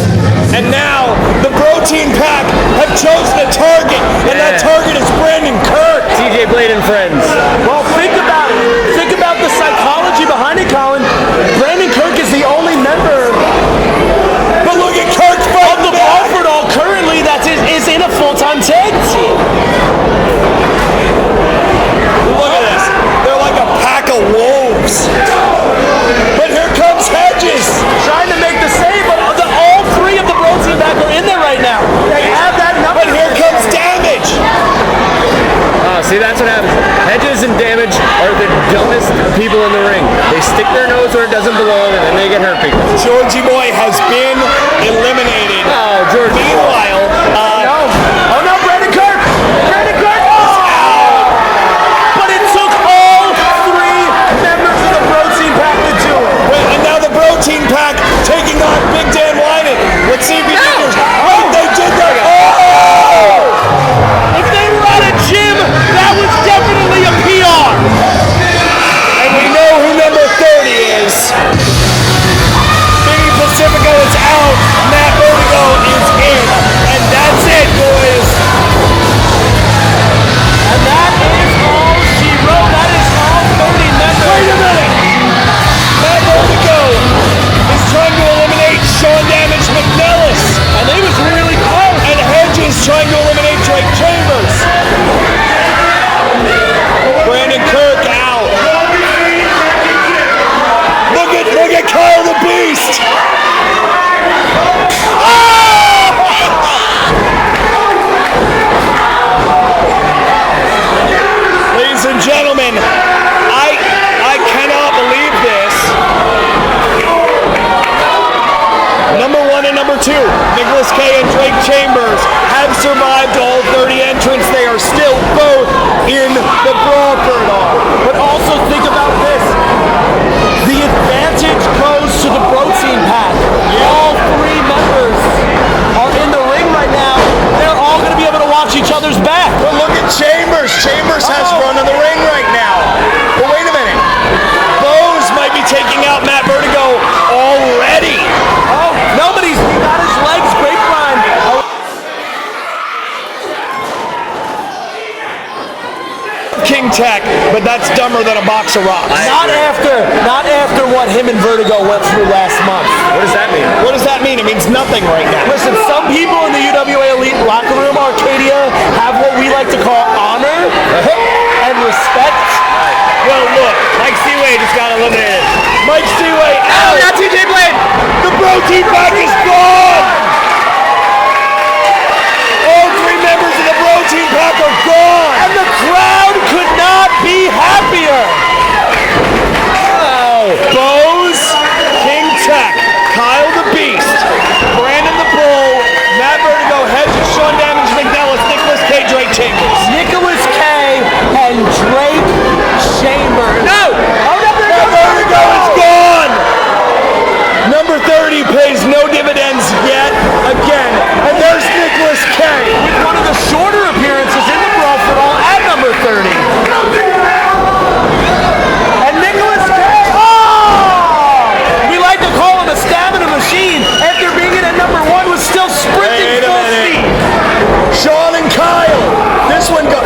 And now, the BROtein pack have chosen a target, and that Yeah. target is Brandon Kirk. TJ Blade and friends. Well, think about it. Think about the psychology behind it, Colin. Brandon Kirk is the only member But look at Kirk of fighting the back. Crawford all currently that is in a full-time tag team. Look at this. They're like a pack of wolves. But here comes Hedges. Trying to make the save, but all three of the BROtein back are in there right now. They have that number. But here comes Damage. Kaye and Drake Chambers have survived all 30 entrants. They are still both in the Brawl for it all. But also think about this. The advantage goes to the BROtein pack. All three members are in the ring right now. They're all going to be able to watch each other's back. But look at Chambers. Chambers has run in the ring right now. But wait a minute. Bose might be taking out Matt Vertigo already. Oh, nobody's got his legs grapevine. King Tech, but that's dumber than a box of rocks. Not after what him and Vertigo went through last month. What does that mean? What does that mean? It means nothing right now. Listen, some people in the UWA Elite locker room, Archadia, have what we like to call honor and respect. Well, look, Mike Seaway just got eliminated. Mike Seaway out. Not TJ Blade. The BROtein pack is gone. All three members of the BROtein pack are gone. And the crowd could not be happier. Bose, King Tech, Kyle the Beast, Brandon the Bull, Matt Vertigo, Hedges, Sean Damage, McNellis, Nicholas K, Drake Chambers. Nicholas Kaye and Drake Chambers. No! Matt Vertigo is gone! Number 30 pays no dividends yet again. And there's Nicholas K. With one of the shorter appearances in the Brawl for all at number 30. And Nicholas Kaye, we like to call him a stamina machine. After being in at number 1 was still sprinting full speed. Sean and Kyle. This one go.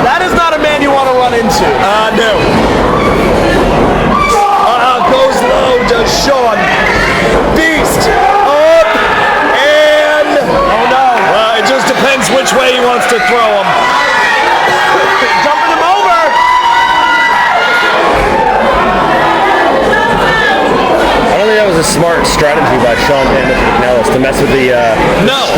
That is not a man you want to run into. No. Goes low, does Sean. Beast up and it just depends which way he wants to throw him. Jumping him over. I don't think that was a smart strategy by Sean and McNellis to mess with the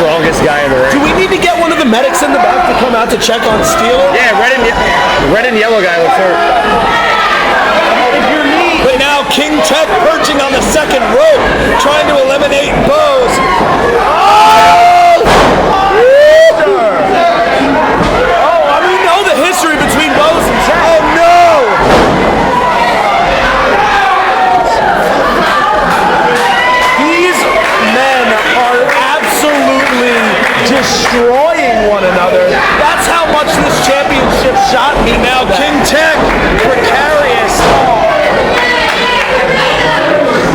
strongest guy in the ring. Do we need to get one of the medics in the back to come out to check on Steeler? Yeah, red and yellow guy looks hurt. But now King Tech perching on the second rope, trying to eliminate Bose. We know the history between Bose and Tech. Oh no! These men are absolutely destroying one another. That's how much this championship shot me. Now King Tech, precarious.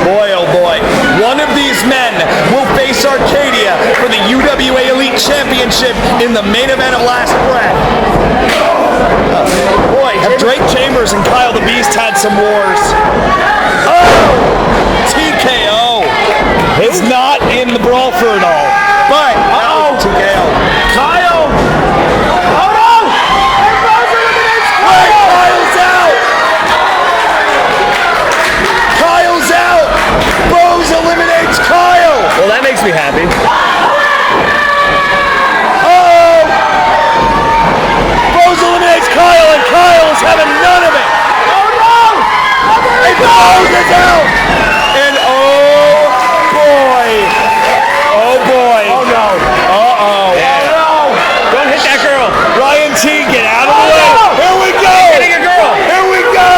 Boy, oh boy. One of these men will face Archadia for the UWA Elite Championship in the main event of Last Breath. Boy, have Drake Chambers and Kyle the Beast had some wars. TKO. It's not in the Brawl for it all. But, TKO. Kyle! Oh no! Wait, Kyle's out! Kyle's out! Bose eliminates Kyle! Well, that makes me happy. Bose eliminates Kyle, and Kyle's having none of it! Oh no! And Bose is out! And oh boy! Oh boy! Oh no! Uh-oh! Yeah. Oh Don't hit that girl. Ryan T, get out of the way! no! Here we go! Hitting a girl. Here we go!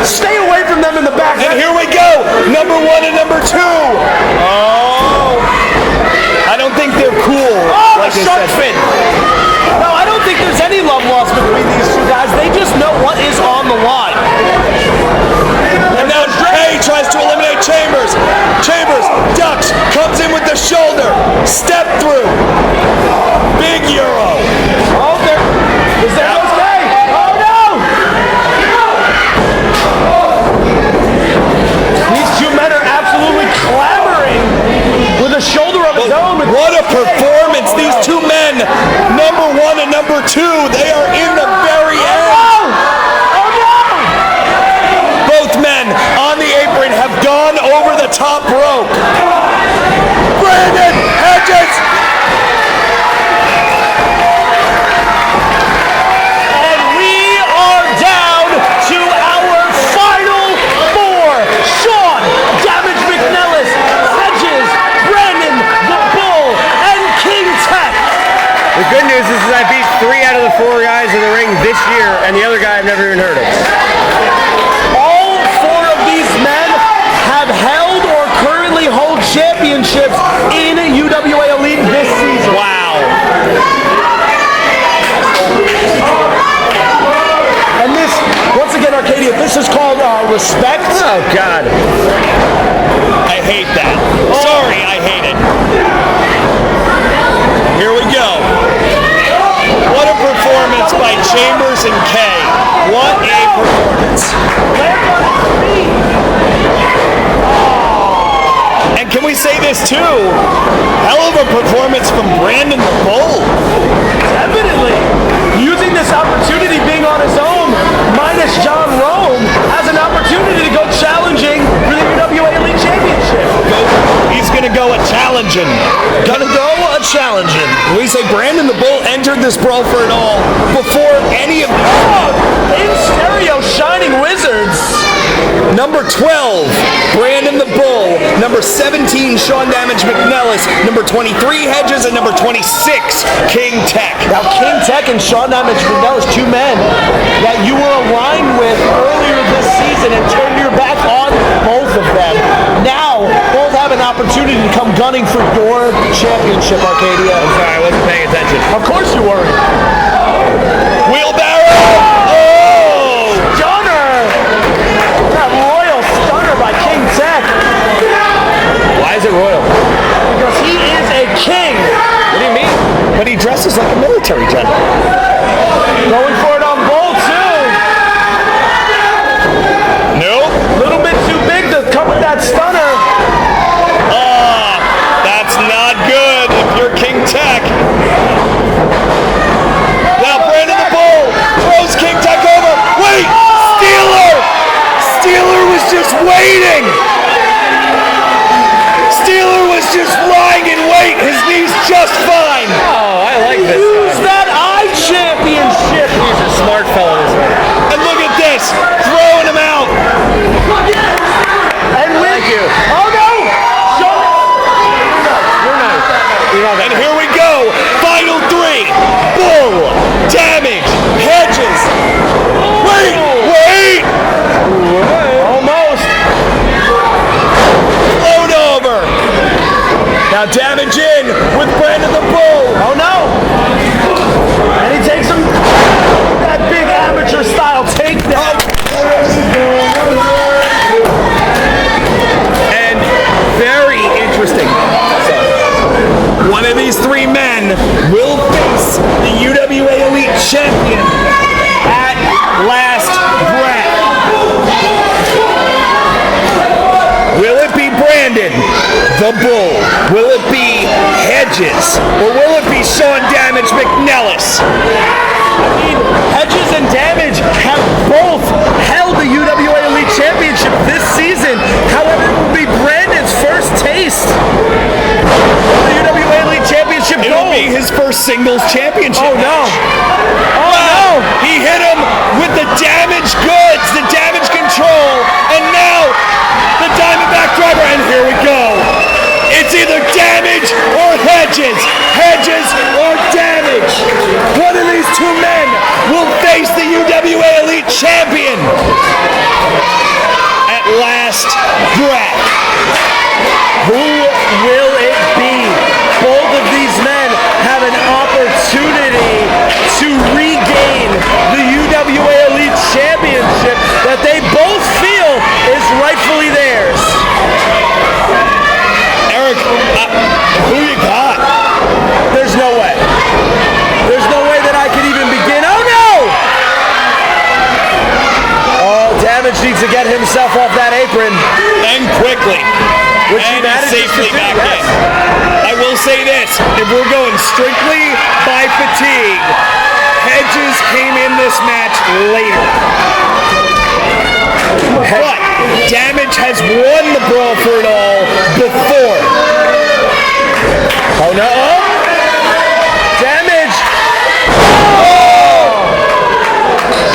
Stay away from them in the back. And here we go! Number 1 and number 2! Oh! I don't think they're cool. Like a shark fin. No, I don't think there's any love lost between these two guys. They just know what is on the line. And now Kaye tries to eliminate Chambers. Chambers ducks, comes in with the shoulder. Step through. Big Euro. Oh, there goes Kaye. Oh no! These two men are absolutely clamoring with a shoulder of his own. What a performance. These two men, number 1 and number 2, they are in the very end. Oh no! Both men on the apron have gone over the top rope. Brandon Hedges. And we are down to our respect. Oh, God. I hate that. Sorry, I hate it. Here we go. What a performance by Chambers and Kaye. What a performance. And can we say this too? Hell of a performance from Brandon the Bull. Definitely. Using this opportunity, being on his own, minus John Rome, has an opportunity to go challenging for the UWA Elite Championship. He's going to go a challenging. Gonna go a challenging. We say Brandon the Bull entered this brawl for it all before any of these. In stereo, Shining Wizards. Number 12, Brandon the Bull. Number 17, Sean Damage McNellis. Number 23, Hedges. And number 26, King Tech. Now, King Tech and Sean Damage McNellis, two men that you were aligned with earlier this season and turned your back on both of them. Now, both have an opportunity to come gunning for your championship, Archadia. I'm sorry, I wasn't paying attention. Of course you weren't. Wheelbarrow! Oh! Stunner! That royal stunner by King Tech. Why is it royal? Because he is a king. What do you mean? But he dresses like a military general. Going for it on Bull, too. Nope. Little bit too big to come with that stunner. That's not good if you're King Tech. Now Brandon the Bull throws King Tech over. Wait! Steeler! Steeler was just waiting! Steeler was just lying in wait. His knee's just fine. Oh, I like this. Use that iChampionship. He's a smart fellow, this one. And look at this. Throwing him out. And with Thank you. Oh no! You're nice. And here we go. Final three. Bull. Damage. Hedges. Wait. Almost. Float over. Now Damage in with Brandon the Bull. Oh no! And he takes him that big amateur style takedown. And very interesting. One of these three men will face the UWA Elite Champion at last breath. Will it be Brandon the Bull? Will it be Hedges? Or will it be Sean Damage McNellis? I mean, Hedges and Damage have both held the UWA Elite Championship this season. However, it will be Brandon's first taste of the UWA Elite Championship It'll gold. be his first singles championship. Oh no! Oh Wow. no! He hit him with the damage goods, the damage control, and now the Diamondback driver, and here we go. It's either Damage or Hedges. Hedges or Damage. One of these two men will face the UWA Elite Champion at last breath. Who will it be? Both of these men have an opportunity to regain the UWA Elite Championship that they both feel is rightfully theirs. Eric, who you got? There's no way. There's no way that I can even begin. Oh no! Oh, Damage needs to get himself off that apron. And quickly. Which he and manages safely to do, back yes. in. I will say this, if we're going strictly by fatigue, Hedges came in this match later. But Damage has won the Brawl for it all before. Oh no! Damage!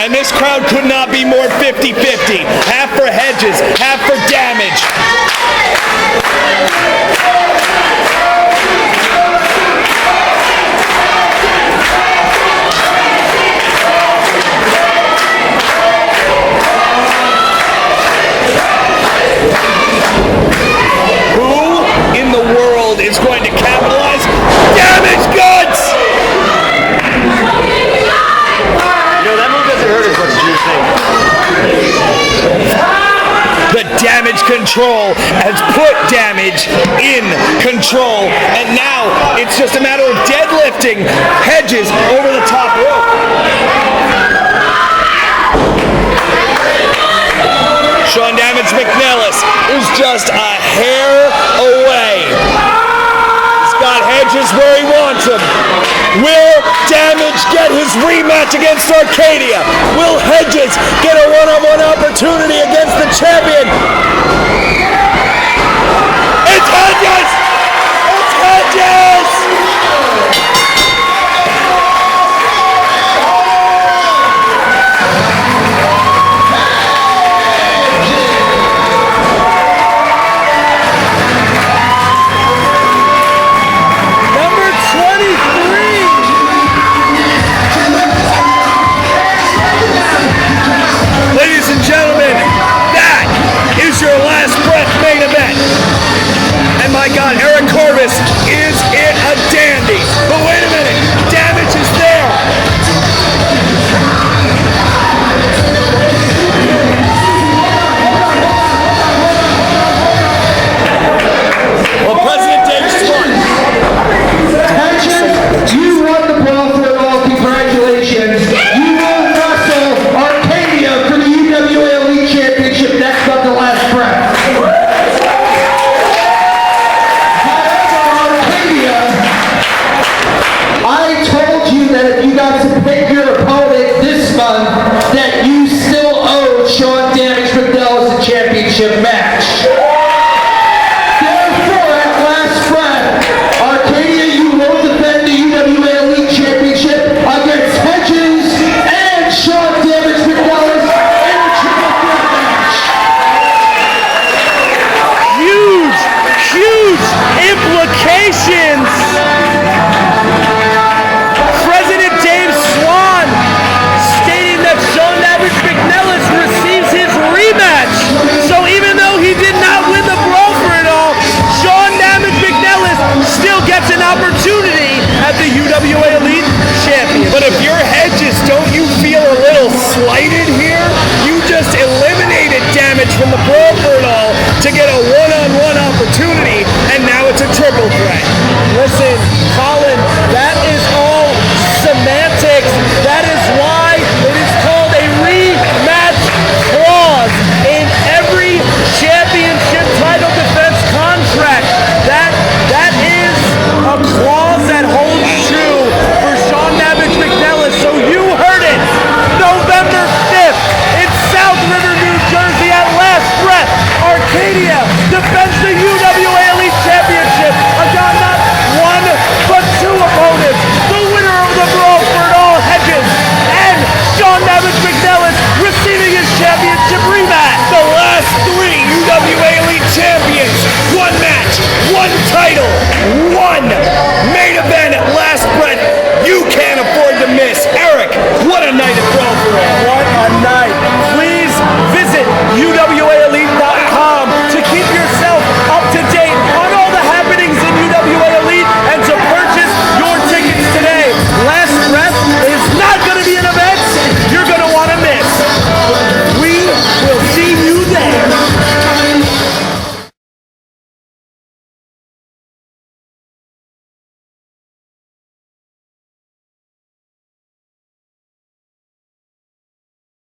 And this crowd could not be more 50-50. Half for Hedges, half for Damage. Who in the world is going to capitalize? Damage goods! You know, that move doesn't hurt as much as you think. Damage Control has put Damage in control. And now it's just a matter of deadlifting Hedges over the top rope. Sean Damage McNellis is just a hair away. He's got Hedges where he wants him. Will Damage get his rematch against Archadia? Will Hedges get a one-on-one opportunity against the champion? It's Hedges! It's Hedges! My God, Eric Corvus, is it a dandy? But wait a minute, Damage is there. Well, President Dave Smart. Hedges, you won the Brawl for it all. Congratulations. You will wrestle Archadia for the UWA Elite Championship next up the last breath. I told you that if you got to pick your opponent this month, that you still owe Sean Damage McNellis a championship match. Therefore, at last breath, Archadia, you will defend the UWA Elite Championship against Hedges and Sean Damage McNellis in a triple threat match. Huge implications. President Dave Swan stating that Sean Damage McNellis receives his rematch. So even though he did not win the Brawl for it all, Sean Damage McNellis still gets an opportunity at the UWA Elite Championship. But if you're Hedges, don't you feel a little slighted here? You just eliminated Damage from the Brawl for it all to get a one-on-one opportunity, and now it's a triple threat. Listen,